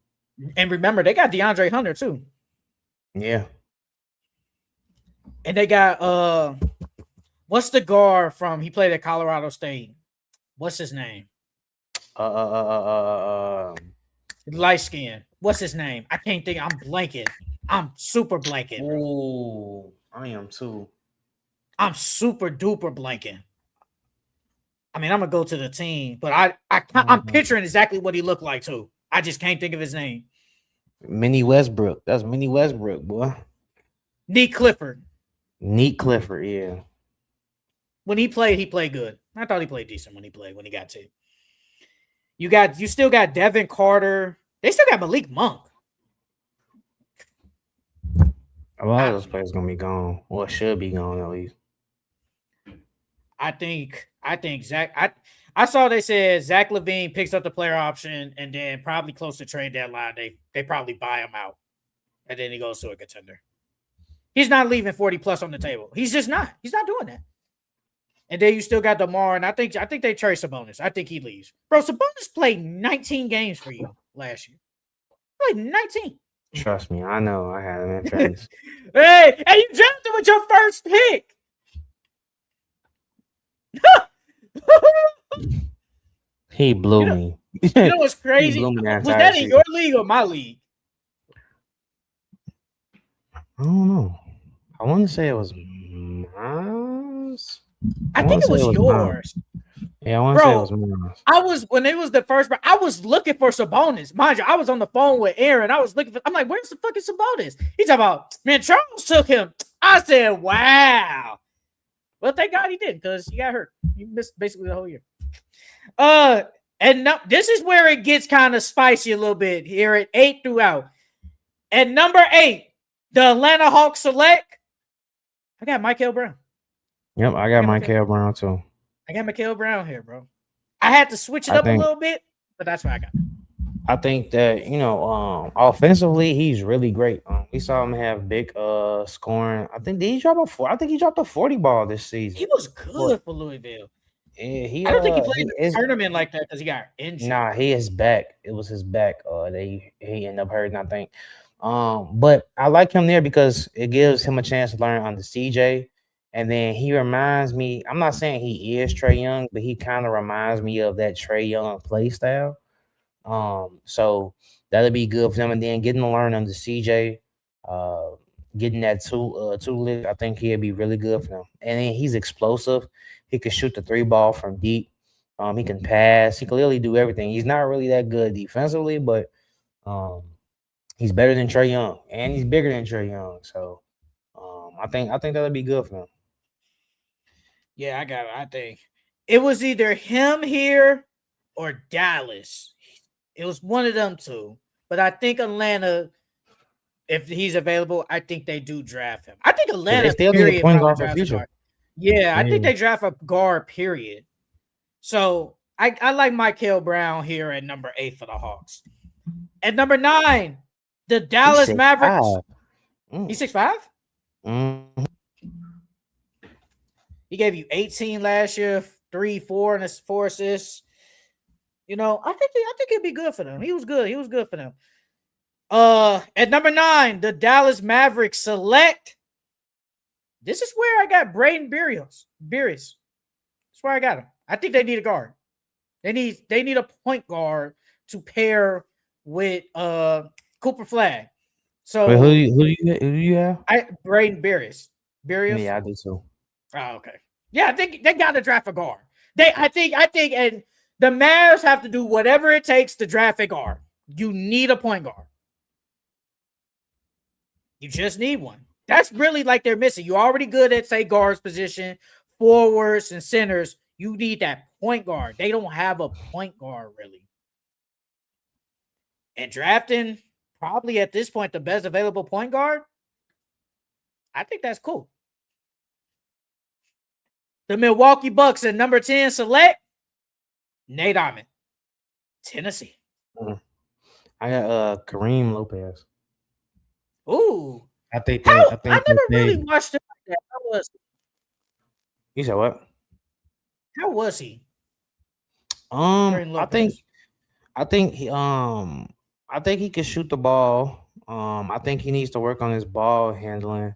And remember, they got DeAndre Hunter too. Yeah. And they got what's the guard from? He played at Colorado State. What's his name? Light skin. What's his name? I can't think. I'm blanking. I'm super blanking. Oh, I am too. I'm super duper blanking. I mean, I'm gonna go to the team, but I'm picturing exactly what he looked like too. I just can't think of his name. Minnie Westbrook. That's Minnie Westbrook, boy. Neat Clifford. Yeah. When he played good. I thought he played decent when he got to. You still got Devin Carter. They still got Malik Monk. A lot of those players gonna be gone. Or should be gone at least. I think Zach. I saw they said Zach LaVine picks up the player option, and then probably close to trade deadline, they probably buy him out, and then he goes to a contender. He's not leaving 40 plus on the table. He's just not. He's not doing that. And then you still got DeMar, and I think they trade Sabonis. I think he leaves. Bro, Sabonis played 19 games for you last year. Played 19. Trust me, I know. I had him in trades. Hey, you drafted with your first pick. He blew me. You know what's crazy? Was that in your league or my league? I don't know. I want to say it was mine. I think it was yours. Yeah, I want to say it was mine. When it was the first, I was looking for Sabonis. Mind you, I was on the phone with Aaron. I'm like, where's the fucking Sabonis? He's talking about, man, Charles took him. I said, wow. Well, thank God he did, because he got hurt. He missed basically the whole year. And no, this is where it gets kind of spicy a little bit here at 8 throughout. At number 8, the Atlanta Hawks select. I got Michael Brown. Yep, I got Michael Brown too. I got Michael Brown here, bro. I had to switch it up a little bit, but that's what I got. I think that, offensively, he's really great. We saw him have big scoring. I think he dropped a 40 ball this season. He was good for Louisville. Yeah, I don't think he played in a tournament like that because he got injured. Nah, he is back. It was his back. He ended up hurting, I think. But I like him there because it gives him a chance to learn under CJ. And then he reminds me, I'm not saying he is Trey Young, but he kind of reminds me of that Trey Young play style. So that'll be good for him. And then getting to learn under CJ, getting that two lick, I think he'll be really good for him. And then he's explosive. He can shoot the 3 ball from deep. He can pass. He can literally do everything. He's not really that good defensively, but he's better than Trey Young, and he's bigger than Trey Young. So I think that'll be good for him. Yeah, I got it. I think it was either him here or Dallas. It was one of them two. But I think Atlanta, if he's available, I think they do draft him. I think Atlanta They still need a point guard for drafts a future. guard. Yeah, I think they draft a guard, period. So I like Michael Brown here at number 8 for the Hawks. At number 9, the Dallas Mavericks. He's 6'5"? Mm-hmm. He gave you 18 last year, 3, 4, and 4 assists. You know, I think it'd be good for them. He was good. He was good for them. At number 9, the Dallas Mavericks select. This is where I got Braden Berrios. That's where I got him. I think they need a guard. They need a point guard to pair with Cooper Flag. So wait, who do you have? Braden Berrios. Yeah, I do too. Oh, okay. Yeah, I think they got to draft a guard. I think, and the Mavs have to do whatever it takes to draft a guard. You need a point guard. You just need one. That's really like they're missing. You're already good at, say, guards position, forwards, and centers. You need that point guard. They don't have a point guard, really. And drafting, probably at this point, the best available point guard, I think that's cool. The Milwaukee Bucks at number 10 select Nate Diamond, Tennessee. I got Kareem Lopez. Ooh. I think I never really watched him like that. How was he? You said what? How was he? I think he can shoot the ball. I think he needs to work on his ball handling.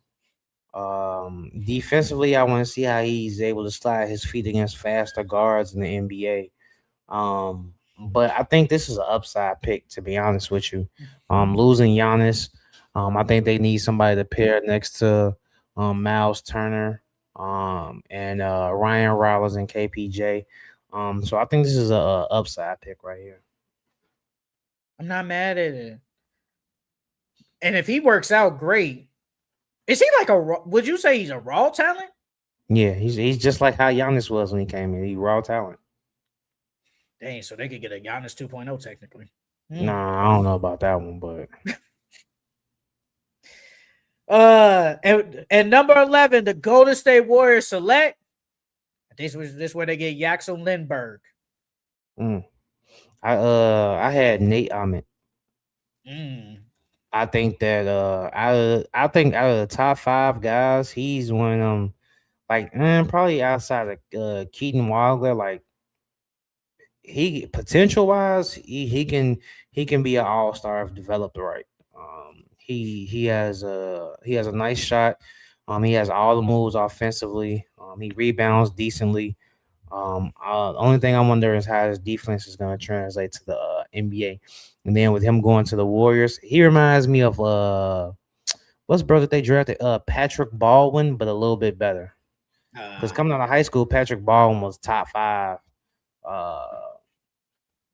Defensively, I want to see how he's able to slide his feet against faster guards in the NBA. But I think this is an upside pick, to be honest with you. Losing Giannis, I think they need somebody to pair next to Miles Turner, and Ryan Rollins and KPJ. So I think this is a upside pick right here. I'm not mad at it. And if he works out, great. Is he like would you say he's a raw talent? Yeah, he's just like how Giannis was when he came in. He raw talent. Dang, so they could get a Giannis 2.0 technically. Nah, I don't know about that one, but and number 11, the Golden State Warriors select. This is where they get Jackson Lindbergh. I had Nate Ahmed. I think that out of the top 5 guys, he's one of them. Like, probably outside of Keaton Wilder, like he potential wise, he can be an all-star if developed right. He has a nice shot. He has all the moves offensively. He rebounds decently. The only thing I wonder is how his defense is going to translate to the NBA. And then with him going to the Warriors, he reminds me of what's the brother they drafted? Patrick Baldwin, but a little bit better. Because coming out of high school, Patrick Baldwin was top 5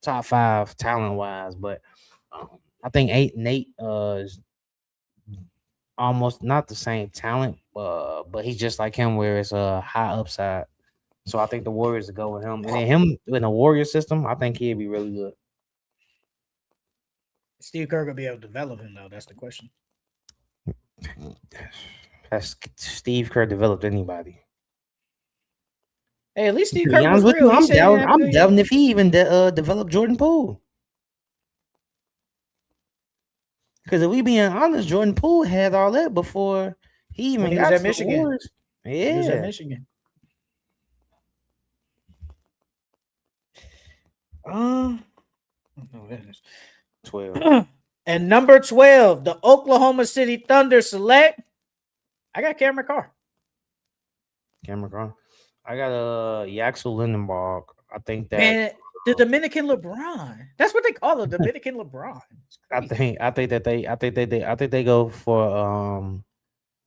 talent wise. But I think Nate is almost not the same talent, but he's just like him, where it's a high upside. So I think the Warriors will go with him. And then him in a Warrior system, I think he'd be really good. Steve Kerr will be able to develop him, though. That's the question. Has Steve Kerr developed anybody? Hey, at least Steve Kerr was real. I'm doubting if he even developed Jordan Poole. Because if we being honest, Jordan Poole had all that before he even got to Michigan. The Warriors. Yeah, he was at Michigan. Oh, that is 12. And number 12, the Oklahoma City Thunder select. I got Cameron Carr. I got Yaxel Lindenberg. I think that Man, the Dominican LeBron. That's what they call him, Dominican LeBron. I think they go for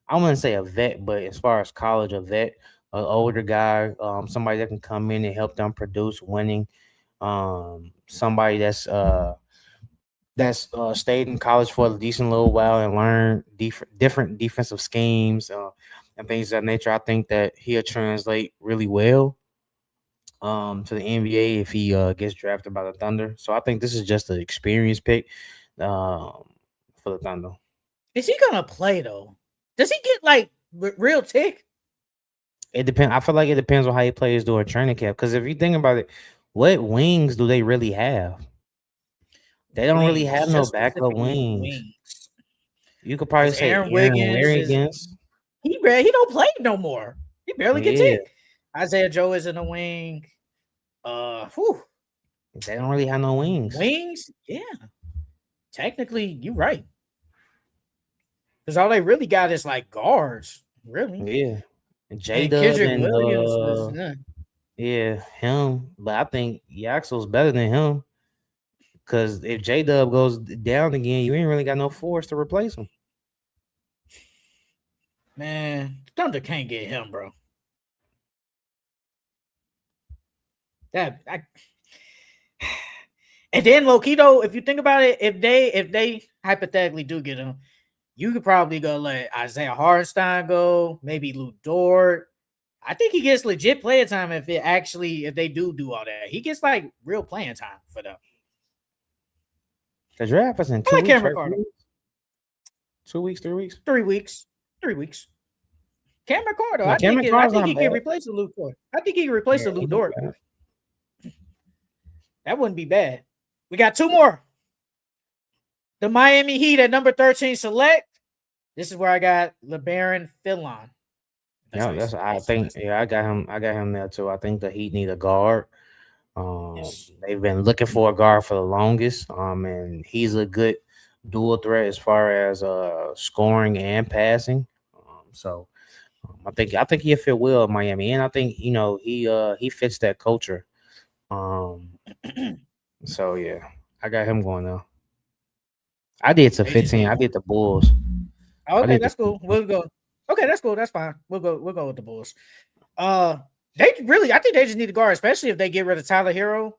I wouldn't say a vet, but as far as college, a vet, an older guy, somebody that can come in and help them produce winning, somebody that's stayed in college for a decent little while and learned different defensive schemes and things of that nature. I think that he'll translate really well to the NBA if he gets drafted by the Thunder. So I think this is just an experience pick for the Thunder. Is he gonna play though? Does he get like real tick? It depends. I feel like it depends on how he plays during training camp. Because if you think about it, what wings do they really have? They don't really have no backup wings. You could probably say Aaron Wiggins. He don't play no more. He barely gets tick. Isaiah Joe is in a wing. They don't really have no wings. Wings? Yeah. Technically, you're right. Because all they really got is like guards, really. Yeah. J-Dub and Williams. Yeah, him. But I think Yaxel's better than him. Because if J-Dub goes down again, you ain't really got no force to replace him. Man, Thunder can't get him, bro. And then Lokito, if you think about it, if they hypothetically do get him, you could probably go let Isaiah Hartenstein go, maybe Lou Dort. I think he gets legit playing time if they do all that. He gets like real playing time for them. The draft is in 2 weeks. Right? 2 weeks, 3 weeks? 3 weeks. 3 weeks. Cameron Carter. I think he can replace the Lou Dort. I think he can replace the Lou Dort. That wouldn't be bad. We got 2 more. The Miami Heat at number 13 select. This is where I got LeBaron Philon. I got him there too. I think the Heat need a guard. They've been looking for a guard for the longest. And he's a good dual threat as far as scoring and passing. I think he'll fit well in Miami, and I think he fits that culture. So yeah, I got him going now. I did to 15. I did the Bulls. Okay, that's cool. We'll go. Okay, that's cool. That's fine. We'll go with the Bulls. I think they just need a guard, especially if they get rid of Tyler Hero.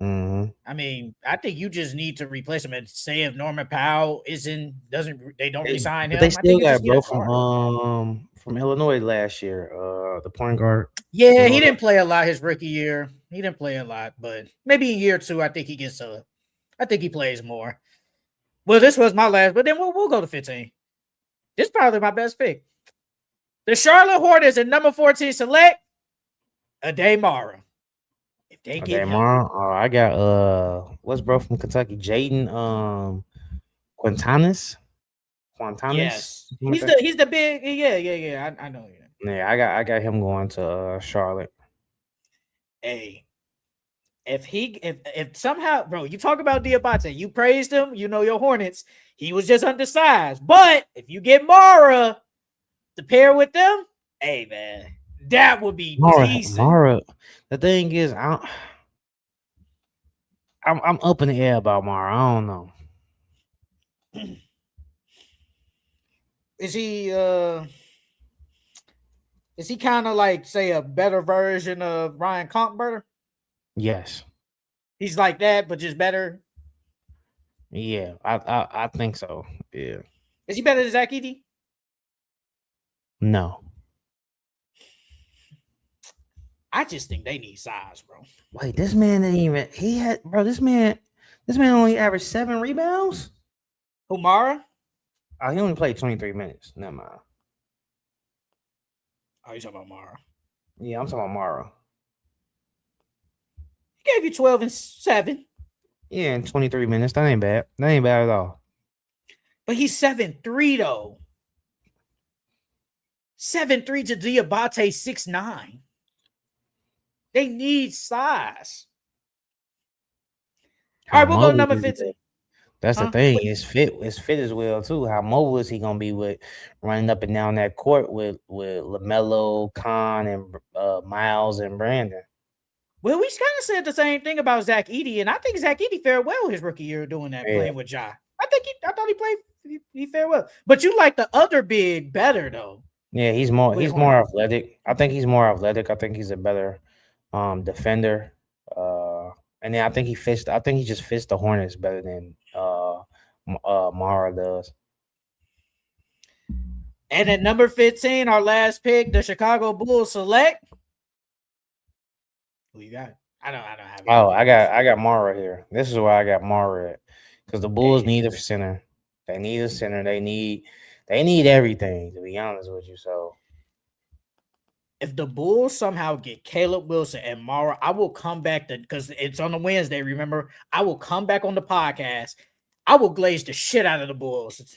Mm-hmm. I mean, I think you just need to replace him and say if Norman Powell they don't resign him. They still got bro from Illinois last year, the point guard. Yeah, he didn't play a lot his rookie year. He didn't play a lot, but maybe in year 2, I think he plays more. Well, this was my last, but then we'll go to 15. This is probably my best pick. The Charlotte Hornets at number 14 select Ade Mara. If they get him, I got what's bro from Kentucky? Jaden Quintanas. Yes, he's the big. Yeah. I know. Yeah, I got him going to Charlotte. Hey, if somehow, bro, you talk about Diabate, you praised him, your Hornets. He was just undersized. But if you get Mara to pair with them, hey man, that would be decent. Mara, the thing is, I'm up in the air about Mara. I don't know. Is he kind of like, say, a better version of Ryan Conkberger? Yes. He's like that, but just better? Yeah, I think so. Yeah. Is he better than Zach Edey? No. I just think they need size, bro. Wait, this man didn't even this man only averaged 7 rebounds? Mara? Oh, he only played 23 minutes. Never mind. Oh, you talking about Mara? Yeah, I'm talking about Mara. He gave you 12 and 7. Yeah, in 23 minutes. That ain't bad. That ain't bad at all. But he's 7'3", though. 7'3" to Diabate 6'9". They need size. All right, we'll go to number 15. That's the thing. It's fit as well too. How mobile is he gonna be with running up and down that court with LaMelo, Khan, and Miles and Brandon? Well, we kind of said the same thing about Zach Edey, and I think Zach Edey fared well his rookie year doing that, playing with Ja. I thought he played he fared well. But you like the other big better though. Yeah, he's more athletic. I think he's more athletic. I think he's a better defender. And then I think he just fits the Hornets better than Mara does. And at number 15, our last pick, the Chicago Bulls select. Who you got? I don't have. Oh, I got Mara here. This is where I got Mara at, because the Bulls need a center. They need a center. They need everything, to be honest with you. So if the Bulls somehow get Caleb Wilson and Mara, I will come back because it's on a Wednesday. Remember, I will come back on the podcast. I will glaze the shit out of the Bulls.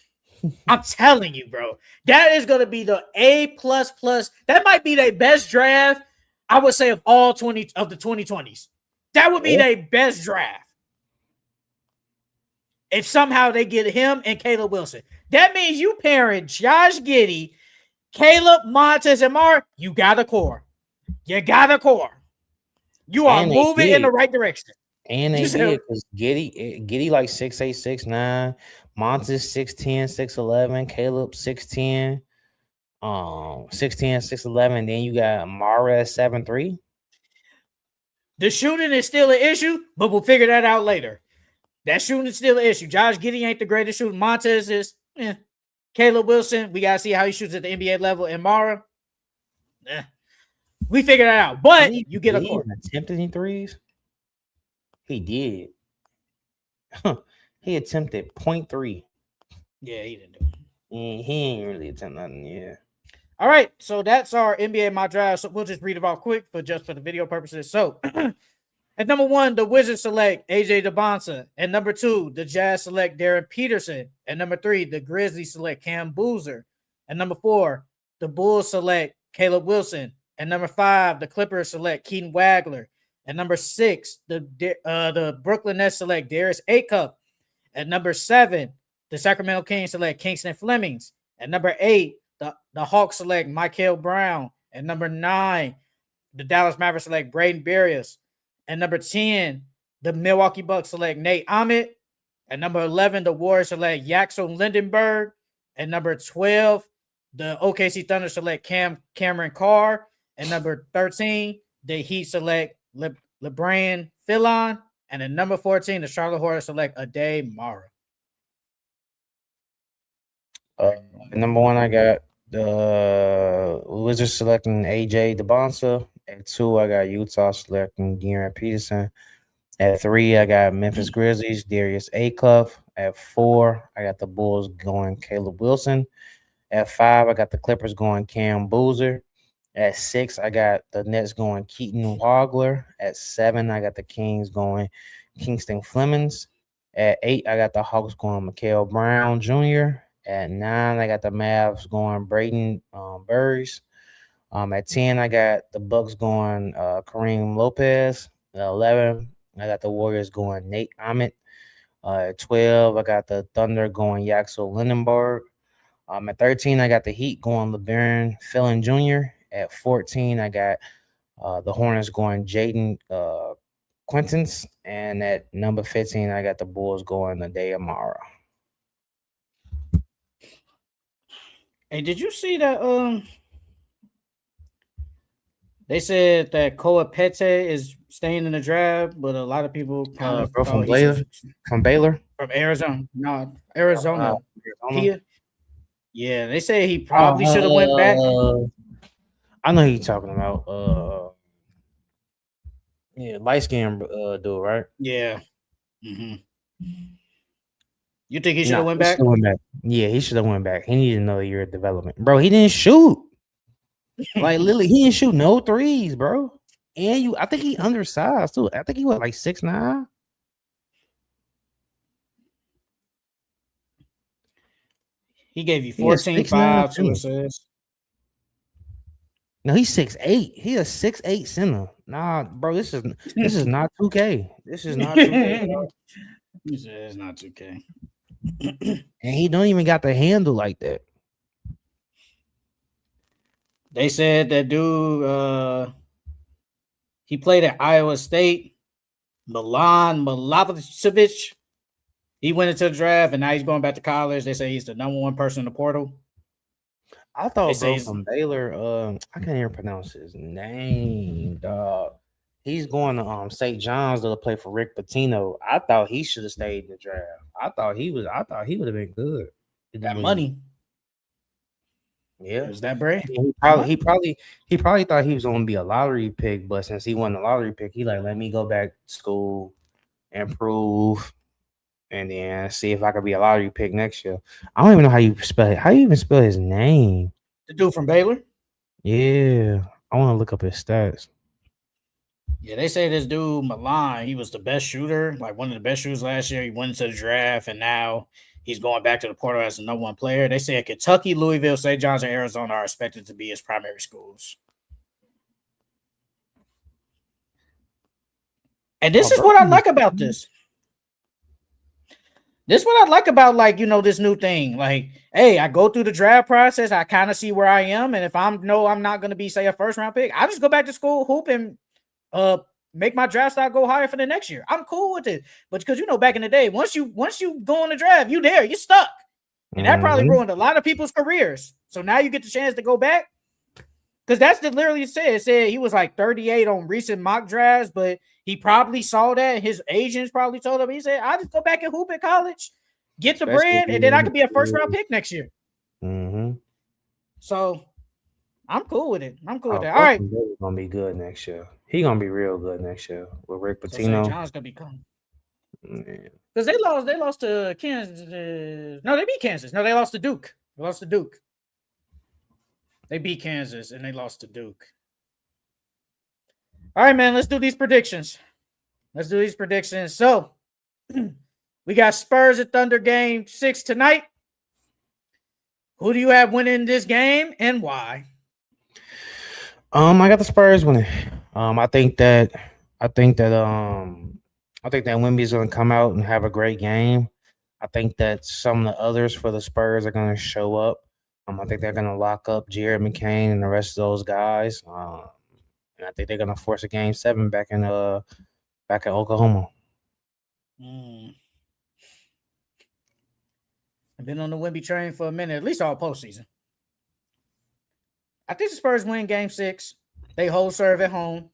I'm telling you, bro. That is going to be the A++. That might be their best draft, I would say, of all 20 of the 2020s. That would be their best draft. If somehow they get him and Caleb Wilson. That means you pairing Josh Giddey, Caleb, Montez, and Mar, you got a core. You got a core. You are moving in the right direction. And they did, because Giddey like 6'8", 6'9", Montez 6'10", 6'11", Caleb 6'10", 6'10", 6'11", then you got Mara at 7'3". The shooting is still an issue, but we'll figure that out later. That shooting is still an issue. Josh Giddey ain't the greatest shooter. Montez is, Caleb Wilson, we got to see how he shoots at the NBA level. And Mara, we figured that out. But you get a core. Attempted any threes? He did. He attempted 0.3. Yeah, he didn't do it. He ain't really attempt nothing, yeah. All right, so that's our NBA mock draft. So we'll just read it off quick for the video purposes. So at number 1, the Wizards select AJ DeBonsa. At number 2, the Jazz select Darren Peterson. At number 3, the Grizzlies select Cam Boozer. At number 4, the Bulls select Caleb Wilson. At number 5, the Clippers select Keaton Wagler. At number 6, the Brooklyn Nets select Darius Acuff. At number 7, the Sacramento Kings select Kingston Flemings. At number 8, the Hawks select Michael Brown. At number 9, the Dallas Mavericks select Braden Berrios. At number 10, the Milwaukee Bucks select Nate Ahmed. At number 11, the Warriors select Yaxel Lindenberg. At number 12, the OKC Thunder select Cameron Carr. At number 13, the Heat select LeBron Fillon. And at number 14, the Charlotte Hornets select Ade Mara. Number 1, I got the Wizards selecting AJ DeBonsa. At 2, I got Utah selecting Darren Peterson. At 3, I got Memphis Grizzlies, Darius Acuff. At 4, I got the Bulls going Caleb Wilson. At 5, I got the Clippers going Cam Boozer. At 6, I got the Nets going Keaton Wagler. At 7, I got the Kings going Kingston Flemings. At 8, I got the Hawks going Michael Brown Jr. At 9, I got the Mavs going Braden Berrios. At 10, I got the Bucks going Kareem Lopez. At 11, I got the Warriors going Nate Ahmed. At 12, I got the Thunder going Yaxel Lindenberg. At 13, I got the Heat going LeBron Fillon Jr. At 14, I got the Hornets going Jaden Quintans. And at number 15, I got the Bulls going Ade Mara. Hey, did you see that? They said that Koa Pete is staying in the draft, but a lot of people from Baylor, from Arizona. No, Arizona. Yeah, they say he probably should have went back. I know who you're talking about. Light skin dude, right? Yeah. Mm-hmm. You think he should have went back? Yeah, he should have went back. He needed another year of development, bro. He didn't shoot. Like literally, he didn't shoot no threes, bro. And I think he undersized too. I think he was like 6'9". He gave you 14, 5, 2 assists. No, he's 6'8". He a 6'8" center. Nah, bro, this is not 2K. This is not 2K. He said it's not 2K. And he don't even got the handle like that. They said that dude, he played at Iowa State. Milan Milosevic. He went into the draft, and now he's going back to college. They say he's the number one person in the portal. I thought bro from Baylor, I can't even pronounce his name, dog. He's going to St. John's to play for Rick Pitino. I thought he should have stayed in the draft. I thought he would have been good. That money. Yeah. Is that bread? He probably thought he was gonna be a lottery pick, but since he won the lottery pick, he like, let me go back to school, improve, and then see if I could be a lottery pick next year. I don't even know how you spell it. How you even spell his name? The dude from Baylor? Yeah. I want to look up his stats. Yeah, they say this dude, Milan, he was the best shooter, like one of the best shooters last year. He went into the draft, and now he's going back to the portal as the number one player. They say Kentucky, Louisville, St. John's, and Arizona are expected to be his primary schools. And this is what I like about this. This is what I like about, like, you know, this new thing. Like, hey, I go through the draft process. I kind of see where I am. And if I'm not going to be, say, a first-round pick, I just go back to school, hoop, and make my draft stock go higher for the next year. I'm cool with it. But because, you know, back in the day, once you go on the draft, you're stuck. And that probably ruined a lot of people's careers. So now you get the chance to go back. Because that's literally said. It said he was like 38 on recent mock drafts, but he probably saw that. His agents probably told him. He said, I'll just go back and hoop at college, get the bread, and then I could be a first-round pick next year. Mm-hmm. So I'm cool with it. All right. He's going to be good next year. He's going to be real good next year with Rick Pitino. So St. John's going to be coming. Because they lost to Kansas. No, they beat Kansas. No, they lost to Duke. They beat Kansas, and they lost to Duke. All right, man, let's do these predictions. So, we got Spurs at Thunder Game 6 tonight. Who do you have winning this game, and why? I got the Spurs winning. I think that Wemby's going to come out and have a great game. I think that some of the others for the Spurs are going to show up. I think they're going to lock up Jared McCain and the rest of those guys. And I think they're going to force a Game 7 back in Oklahoma. I've been on the Wemby train for a minute, at least all postseason. I think the Spurs win Game 6. They hold serve at home,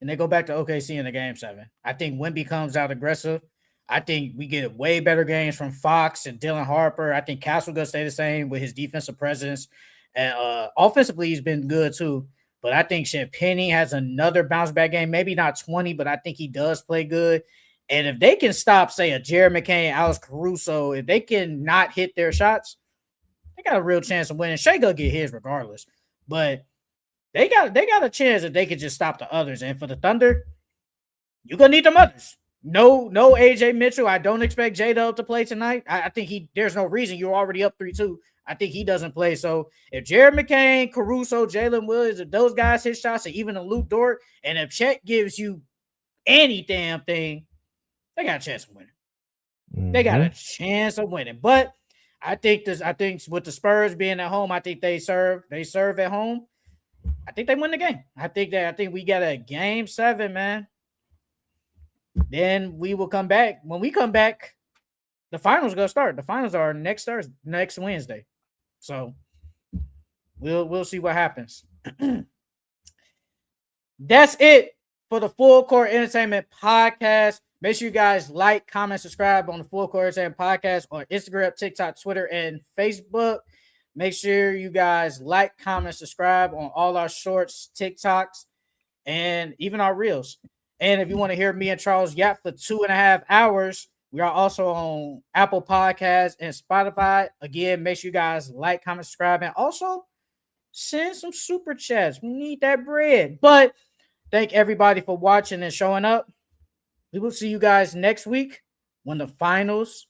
and they go back to OKC in the Game 7. I think Wemby comes out aggressive. I think we get way better games from Fox and Dylan Harper. I think Castle going to stay the same with his defensive presence. And offensively, he's been good too. But I think Penny has another bounce-back game. Maybe not 20, but I think he does play good. And if they can stop, say, a Jared McCain, Alex Caruso, if they can not hit their shots, they got a real chance of winning. Shea going to get his regardless. But they got a chance if they could just stop the others. And for the Thunder, you're going to need them others. No AJ Mitchell. I don't expect J-Dub to play tonight. I think there's no reason. You're already up 3-2. I think he doesn't play. So if Jared McCain, Caruso, Jalen Williams, if those guys hit shots, or even a Luke Dort, and if Chet gives you any damn thing, they got a chance of winning. Mm-hmm. They got a chance of winning. But I think with the Spurs being at home, I think they serve at home. I think they win the game. I think we got a Game 7, man. Then we will come back. When we come back, the finals are going to start. The finals are next Wednesday. So we'll see what happens. That's it for the Full Court Entertainment Podcast. Make sure you guys like, comment, subscribe on the Full Court Entertainment Podcast on Instagram, TikTok, Twitter, and Facebook. Make sure you guys like, comment, subscribe on all our shorts, TikToks, and even our reels. And if you want to hear me and Charles yap for 2.5 hours, we are also on Apple Podcasts and Spotify. Again, make sure you guys like, comment, subscribe, and also send some super chats. We need that bread. But thank everybody for watching and showing up. We will see you guys next week when the finals